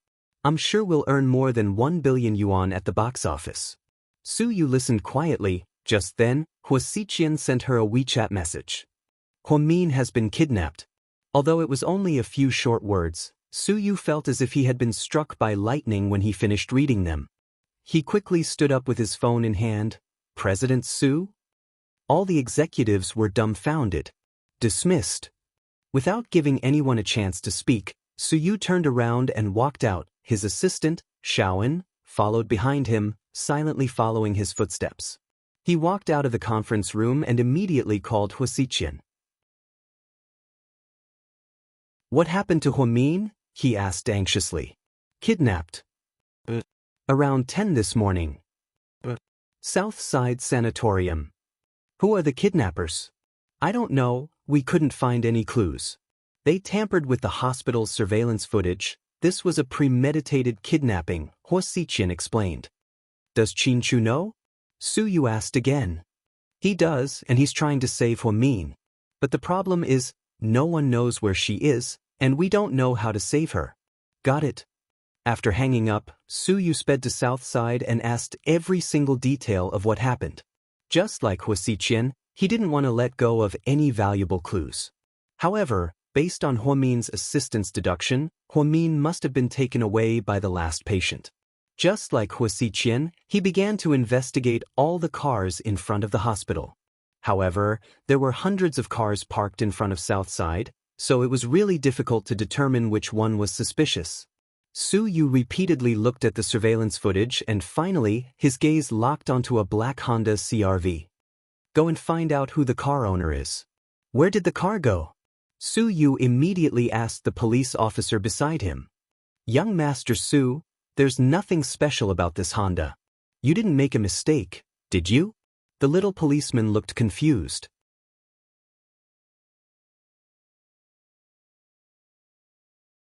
I'm sure we'll earn more than 1 billion yuan at the box office. Su Yu listened quietly. Just then, Huasiqian sent her a WeChat message. Huamin has been kidnapped. Although it was only a few short words, Su Yu felt as if he had been struck by lightning when he finished reading them. He quickly stood up with his phone in hand. President Su? All the executives were dumbfounded. Dismissed. Without giving anyone a chance to speak, Su Yu turned around and walked out. His assistant, Shaoan, followed behind him, silently following his footsteps. He walked out of the conference room and immediately called Huasiqian. What happened to Huamin? He asked anxiously. Kidnapped. Around 10 this morning. South Side Sanatorium. Who are the kidnappers? I don't know, we couldn't find any clues. They tampered with the hospital's surveillance footage. This was a premeditated kidnapping, Huasiqian explained. Does Qin Chu know? Su Yu asked again. He does, and he's trying to save Huamin. But the problem is, no one knows where she is, and we don't know how to save her. Got it. After hanging up, Su Yu sped to Southside and asked every single detail of what happened. Just like Huasiqian, he didn't want to let go of any valuable clues. However, Based on Huamin's assistance deduction, Huamin must have been taken away by the last patient. Just like Huaxiqian, he began to investigate all the cars in front of the hospital. However, there were hundreds of cars parked in front of Southside, so it was really difficult to determine which one was suspicious. Su Yu repeatedly looked at the surveillance footage and finally, his gaze locked onto a black Honda CR-V. Go and find out who the car owner is. Where did the car go? Su Yu immediately asked the police officer beside him. Young Master Su, there's nothing special about this Honda. You didn't make a mistake, did you? The little policeman looked confused.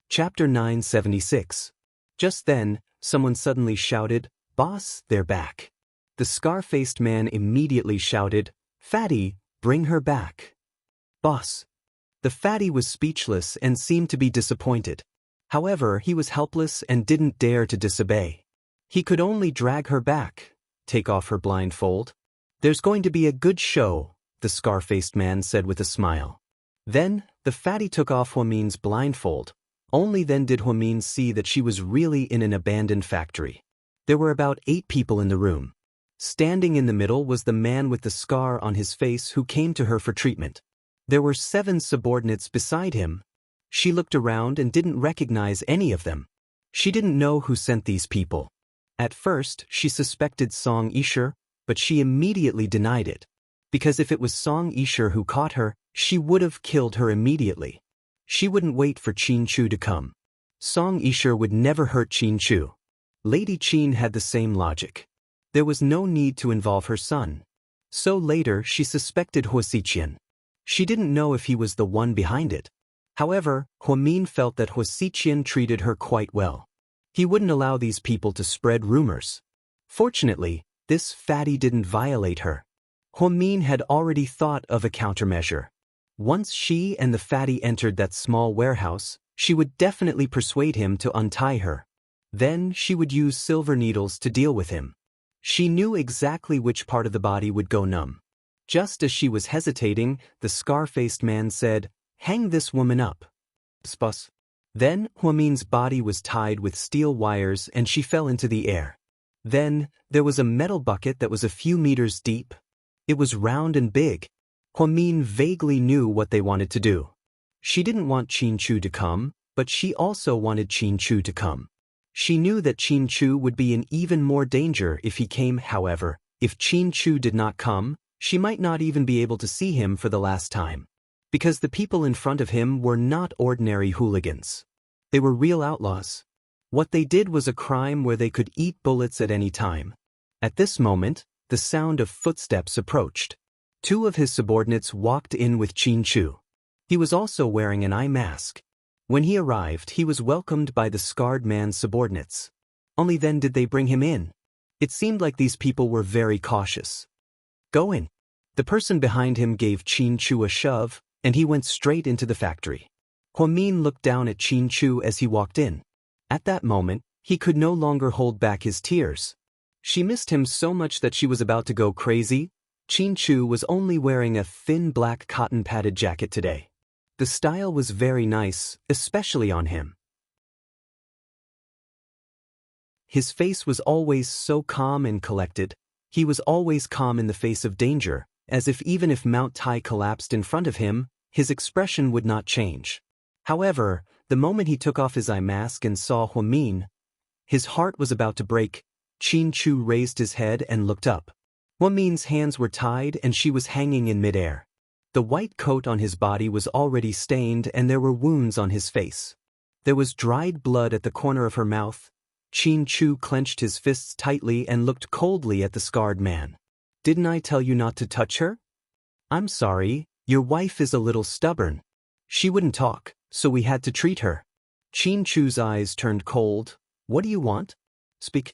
Chapter 976. Just then, someone suddenly shouted, "Boss, they're back." The scar-faced man immediately shouted, "Fatty, bring her back." "Boss." The fatty was speechless and seemed to be disappointed. However, he was helpless and didn't dare to disobey. He could only drag her back, take off her blindfold. "There's going to be a good show," the scar-faced man said with a smile. Then, the fatty took off Huamin's blindfold. Only then did Huamin see that she was really in an abandoned factory. There were about 8 people in the room. Standing in the middle was the man with the scar on his face who came to her for treatment. There were 7 subordinates beside him. She looked around and didn't recognize any of them. She didn't know who sent these people. At first, she suspected Song Yishe, but she immediately denied it. Because if it was Song Yishe who caught her, she would have killed her immediately. She wouldn't wait for Qin Chu to come. Song Yishe would never hurt Qin Chu. Lady Qin had the same logic. There was no need to involve her son. So later she suspected Huaxiqian. She didn't know if he was the one behind it. However, Huamin felt that Huaxiqian treated her quite well. He wouldn't allow these people to spread rumors. Fortunately, this fatty didn't violate her. Huamin had already thought of a countermeasure. Once she and the fatty entered that small warehouse, she would definitely persuade him to untie her. Then she would use silver needles to deal with him. She knew exactly which part of the body would go numb. Just as she was hesitating, the scar-faced man said, "Hang this woman up." Spus. Then, Huamin's body was tied with steel wires and she fell into the air. Then, there was a metal bucket that was a few meters deep. It was round and big. Huamin vaguely knew what they wanted to do. She didn't want Qin Chu to come, but she also wanted Qin Chu to come. She knew that Qin Chu would be in even more danger if he came. However, if Qin Chu did not come, she might not even be able to see him for the last time. Because the people in front of him were not ordinary hooligans. They were real outlaws. What they did was a crime where they could eat bullets at any time. At this moment, the sound of footsteps approached. 2 of his subordinates walked in with Qin Chu. He was also wearing an eye mask. When he arrived, he was welcomed by the scarred man's subordinates. Only then did they bring him in. It seemed like these people were very cautious. "Go in." The person behind him gave Qin Chu a shove, and he went straight into the factory. Huamin looked down at Qin Chu as he walked in. At that moment, he could no longer hold back his tears. She missed him so much that she was about to go crazy. Qin Chu was only wearing a thin black cotton padded jacket today. The style was very nice, especially on him. His face was always so calm and collected. He was always calm in the face of danger, as if even if Mount Tai collapsed in front of him, his expression would not change. However, the moment he took off his eye mask and saw Huamin, his heart was about to break. Qin Chu raised his head and looked up. Huamin's hands were tied and she was hanging in midair. The white coat on his body was already stained and there were wounds on his face. There was dried blood at the corner of her mouth. Qin Chu clenched his fists tightly and looked coldly at the scarred man. "Didn't I tell you not to touch her?" "I'm sorry, your wife is a little stubborn. She wouldn't talk, so we had to treat her." Qin Chu's eyes turned cold. "What do you want? Speak."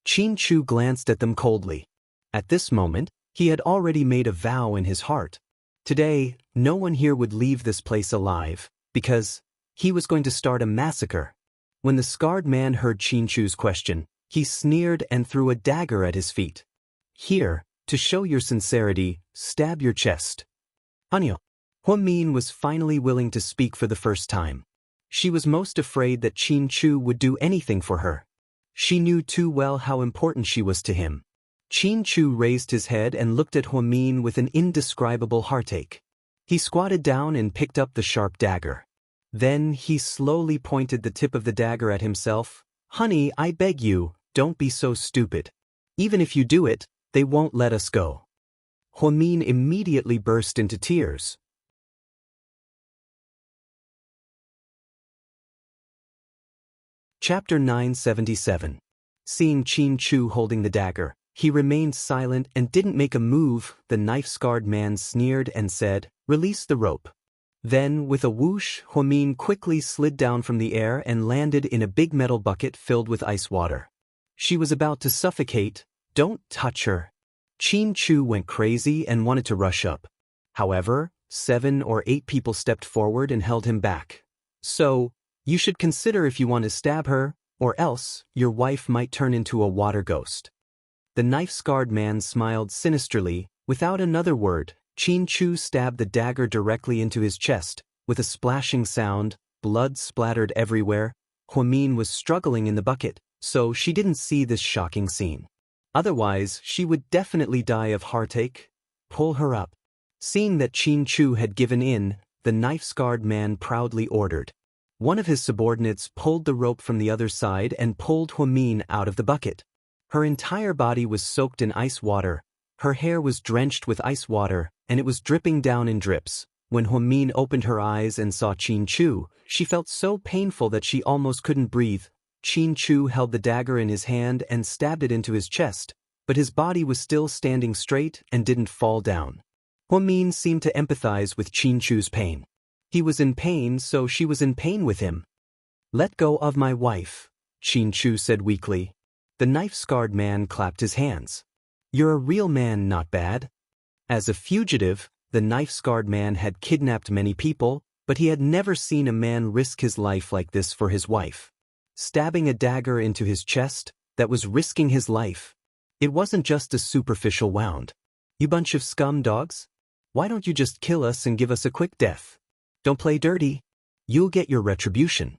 Qin Chu glanced at them coldly. At this moment, he had already made a vow in his heart. Today, no one here would leave this place alive, because he was going to start a massacre. When the scarred man heard Qin Chu's question, he sneered and threw a dagger at his feet. "Here, to show your sincerity, stab your chest." "Hanyo." Min was finally willing to speak for the first time. She was most afraid that Qin Chu would do anything for her. She knew too well how important she was to him. Qin Chu raised his head and looked at Min with an indescribable heartache. He squatted down and picked up the sharp dagger. Then he slowly pointed the tip of the dagger at himself. "Honey, I beg you, don't be so stupid. Even if you do it, they won't let us go." Min immediately burst into tears. Chapter 977. Seeing Qin Chu holding the dagger, he remained silent and didn't make a move. The knife-scarred man sneered and said, "Release the rope." Then, with a whoosh, Min quickly slid down from the air and landed in a big metal bucket filled with ice water. She was about to suffocate. "Don't touch her." Qin Chu went crazy and wanted to rush up. However, 7 or 8 people stepped forward and held him back. "So, you should consider if you want to stab her, or else your wife might turn into a water ghost." The knife-scarred man smiled sinisterly. Without another word, Qin Chu stabbed the dagger directly into his chest. With a splashing sound, blood splattered everywhere. Min was struggling in the bucket, so she didn't see this shocking scene. Otherwise, she would definitely die of heartache. "Pull her up." Seeing that Qin Chu had given in, the knife-scarred man proudly ordered. One of his subordinates pulled the rope from the other side and pulled Min out of the bucket. Her entire body was soaked in ice water. Her hair was drenched with ice water, and it was dripping down in drips. When Min opened her eyes and saw Qin Chu, she felt so painful that she almost couldn't breathe. Qin Chu held the dagger in his hand and stabbed it into his chest, but his body was still standing straight and didn't fall down. Min seemed to empathize with Qin Chu's pain. He was in pain, so she was in pain with him. "Let go of my wife," Qin Chu said weakly. The knife-scarred man clapped his hands. "You're a real man, not bad." As a fugitive, the knife-scarred man had kidnapped many people, but he had never seen a man risk his life like this for his wife. Stabbing a dagger into his chest, that was risking his life. It wasn't just a superficial wound. "You bunch of scum dogs? Why don't you just kill us and give us a quick death? Don't play dirty. You'll get your retribution."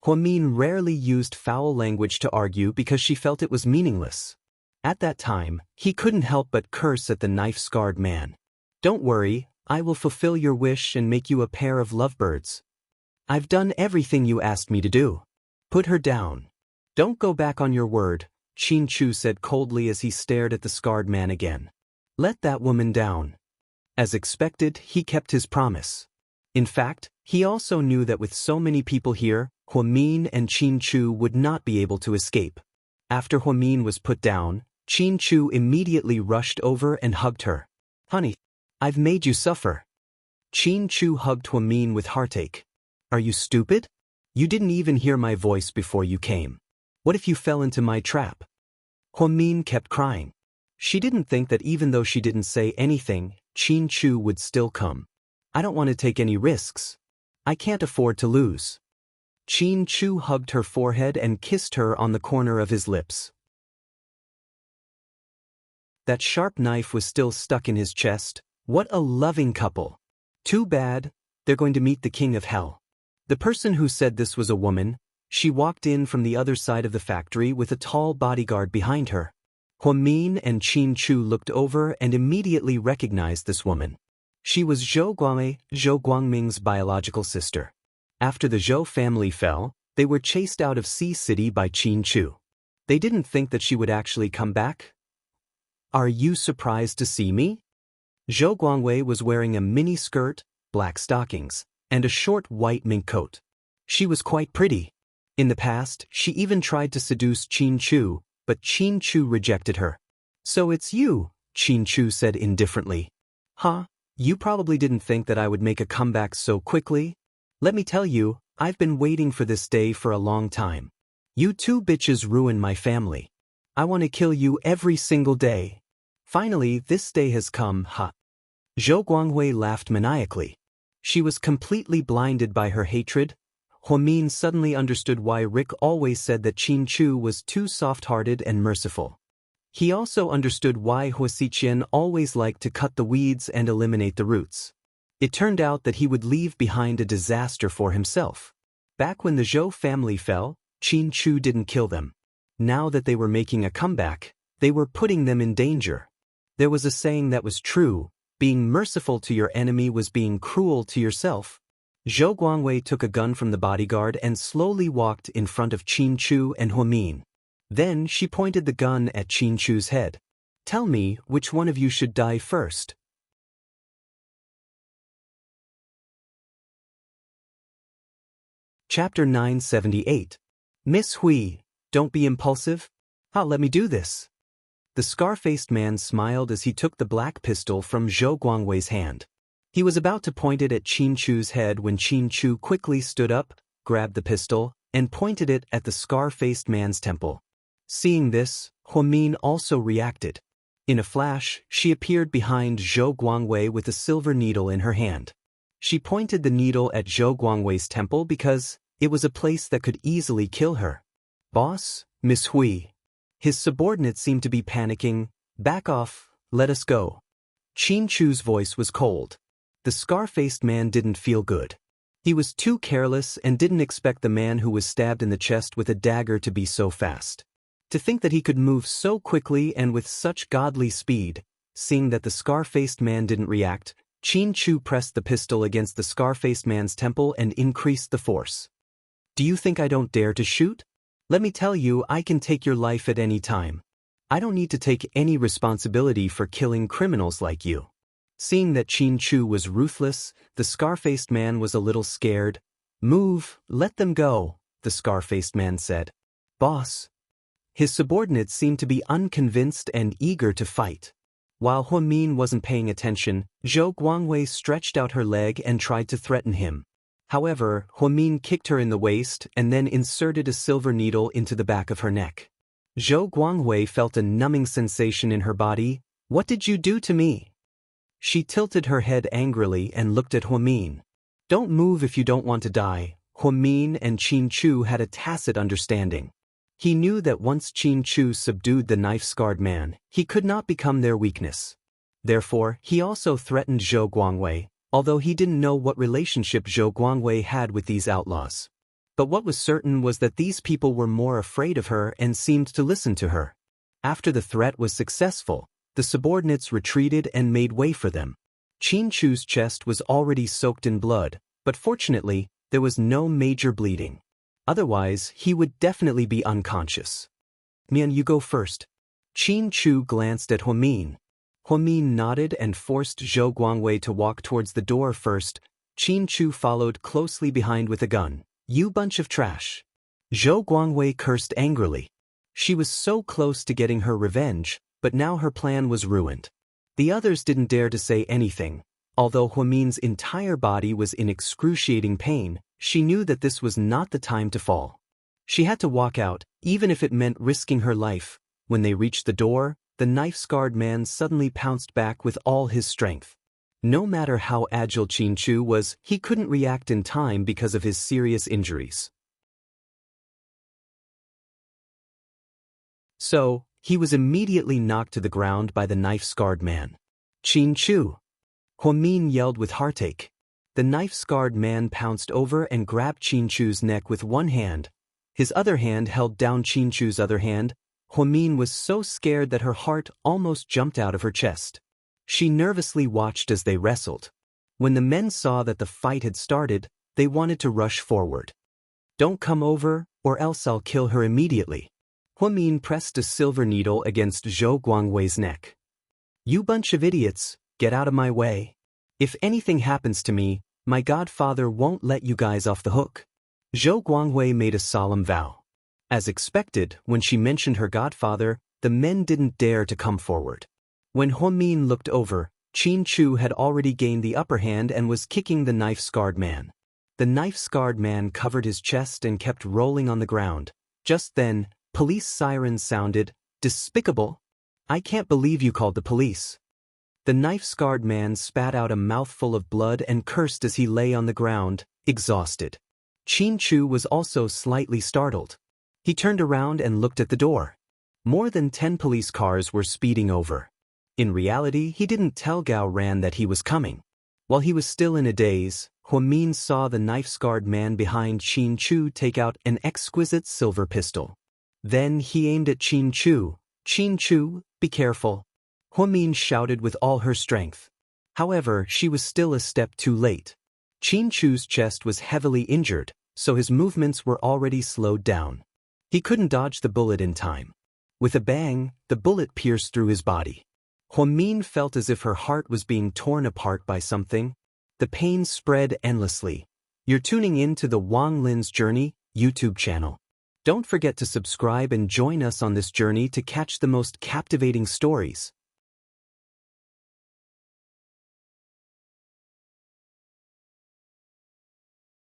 Min rarely used foul language to argue because she felt it was meaningless. At that time, he couldn't help but curse at the knife-scarred man. "Don't worry, I will fulfill your wish and make you a pair of lovebirds. I've done everything you asked me to do. Put her down." "Don't go back on your word," Qin Chu said coldly as he stared at the scarred man again. "Let that woman down." As expected, he kept his promise. In fact, he also knew that with so many people here, Min and Qin Chu would not be able to escape. After Min was put down, Qin Chu immediately rushed over and hugged her. "Honey, I've made you suffer." Qin Chu hugged Min with heartache. "Are you stupid? You didn't even hear my voice before you came. What if you fell into my trap?" Min kept crying. She didn't think that even though she didn't say anything, Qin Chu would still come. "I don't want to take any risks. I can't afford to lose." Qin Chu hugged her forehead and kissed her on the corner of his lips. That sharp knife was still stuck in his chest. What a loving couple. Too bad, they're going to meet the king of hell. The person who said this was a woman. She walked in from the other side of the factory with a tall bodyguard behind her. Min and Qin Chu looked over and immediately recognized this woman. She was Zhou Guangwei, Zhou Guangming's biological sister. After the Zhou family fell, they were chased out of Sea City by Qin Chu. They didn't think that she would actually come back. "Are you surprised to see me?" Zhou Guangwei was wearing a mini skirt, black stockings, and a short white mink coat. She was quite pretty. In the past, she even tried to seduce Qin Chu, but Qin Chu rejected her. "So it's you," Qin Chu said indifferently. "Huh? You probably didn't think that I would make a comeback so quickly? Let me tell you, I've been waiting for this day for a long time. You two bitches ruined my family. I want to kill you every single day. Finally, this day has come, ha." Zhou Guangwei laughed maniacally. She was completely blinded by her hatred. Min suddenly understood why Rick always said that Qin Chu was too soft-hearted and merciful. He also understood why Huasiqian always liked to cut the weeds and eliminate the roots. It turned out that he would leave behind a disaster for himself. Back when the Zhou family fell, Qin Chu didn't kill them. Now that they were making a comeback, they were putting them in danger. There was a saying that was true: being merciful to your enemy was being cruel to yourself. Zhou Guangwei took a gun from the bodyguard and slowly walked in front of Qin Chu and Huamin. Then she pointed the gun at Qin Chu's head. "Tell me which one of you should die first." Chapter 978. Miss Hui, don't be impulsive. Let me do this. The scar-faced man smiled as he took the black pistol from Zhou Guangwei's hand. He was about to point it at Qin Chu's head when Qin Chu quickly stood up, grabbed the pistol, and pointed it at the scar-faced man's temple. Seeing this, Huamin also reacted. In a flash, she appeared behind Zhou Guangwei with a silver needle in her hand. She pointed the needle at Zhou Guangwei's temple because it was a place that could easily kill her. "Boss, Miss Hui." His subordinates seemed to be panicking. "Back off, let us go." Qin Chu's voice was cold. The scar-faced man didn't feel good. He was too careless and didn't expect the man who was stabbed in the chest with a dagger to be so fast. To think that he could move so quickly and with such godly speed. Seeing that the scar-faced man didn't react, Qin Chu pressed the pistol against the scar-faced man's temple and increased the force. "Do you think I don't dare to shoot? Let me tell you, I can take your life at any time. I don't need to take any responsibility for killing criminals like you." Seeing that Qin Chu was ruthless, the scar-faced man was a little scared. "Move, let them go," the scar-faced man said. "Boss." His subordinates seemed to be unconvinced and eager to fight. While Huamin wasn't paying attention, Zhou Guangwei stretched out her leg and tried to threaten him. However, Huamin kicked her in the waist and then inserted a silver needle into the back of her neck. Zhou Guangwei felt a numbing sensation in her body. "What did you do to me?" She tilted her head angrily and looked at Huamin. "Don't move if you don't want to die." Huamin and Qin Chu had a tacit understanding. He knew that once Qin Chu subdued the knife-scarred man, he could not become their weakness. Therefore, he also threatened Zhou Guangwei, although he didn't know what relationship Zhou Guangwei had with these outlaws. But what was certain was that these people were more afraid of her and seemed to listen to her. After the threat was successful, the subordinates retreated and made way for them. Qin Chu's chest was already soaked in blood, but fortunately, there was no major bleeding. Otherwise, he would definitely be unconscious. "Mian, you go first." Qin Chu glanced at Huamin. Huamin nodded and forced Zhou Guangwei to walk towards the door first. Qin Chu followed closely behind with a gun. "You bunch of trash." Zhou Guangwei cursed angrily. She was so close to getting her revenge, but now her plan was ruined. The others didn't dare to say anything. Although Huamin's entire body was in excruciating pain, she knew that this was not the time to fall. She had to walk out, even if it meant risking her life. When they reached the door, the knife-scarred man suddenly pounced back with all his strength. No matter how agile Qin Chu was, he couldn't react in time because of his serious injuries. So, he was immediately knocked to the ground by the knife-scarred man. "Qin Chu!" Huamin yelled with heartache. The knife-scarred man pounced over and grabbed Qin Chu's neck with one hand. His other hand held down Qin Chu's other hand. Huamin was so scared that her heart almost jumped out of her chest. She nervously watched as they wrestled. When the men saw that the fight had started, they wanted to rush forward. "Don't come over, or else I'll kill her immediately." Huamin pressed a silver needle against Zhou Guangwei's neck. "You bunch of idiots, get out of my way. If anything happens to me, my godfather won't let you guys off the hook." Zhou Guangwei made a solemn vow. As expected, when she mentioned her godfather, the men didn't dare to come forward. When Huamin looked over, Qin Chu had already gained the upper hand and was kicking the knife-scarred man. The knife-scarred man covered his chest and kept rolling on the ground. Just then, police sirens sounded. "Despicable! I can't believe you called the police." The knife-scarred man spat out a mouthful of blood and cursed as he lay on the ground, exhausted. Qin Chu was also slightly startled. He turned around and looked at the door. More than 10 police cars were speeding over. In reality, he didn't tell Gao Ran that he was coming. While he was still in a daze, Huamin saw the knife-scarred man behind Qin Chu take out an exquisite silver pistol. Then he aimed at Qin Chu. "Qin Chu, be careful," Huamin shouted with all her strength. However, she was still a step too late. Qin Chu's chest was heavily injured, so his movements were already slowed down. He couldn't dodge the bullet in time. With a bang, the bullet pierced through his body. Huamin felt as if her heart was being torn apart by something. The pain spread endlessly. You're tuning in to the Wang Lin's Journey YouTube channel. Don't forget to subscribe and join us on this journey to catch the most captivating stories.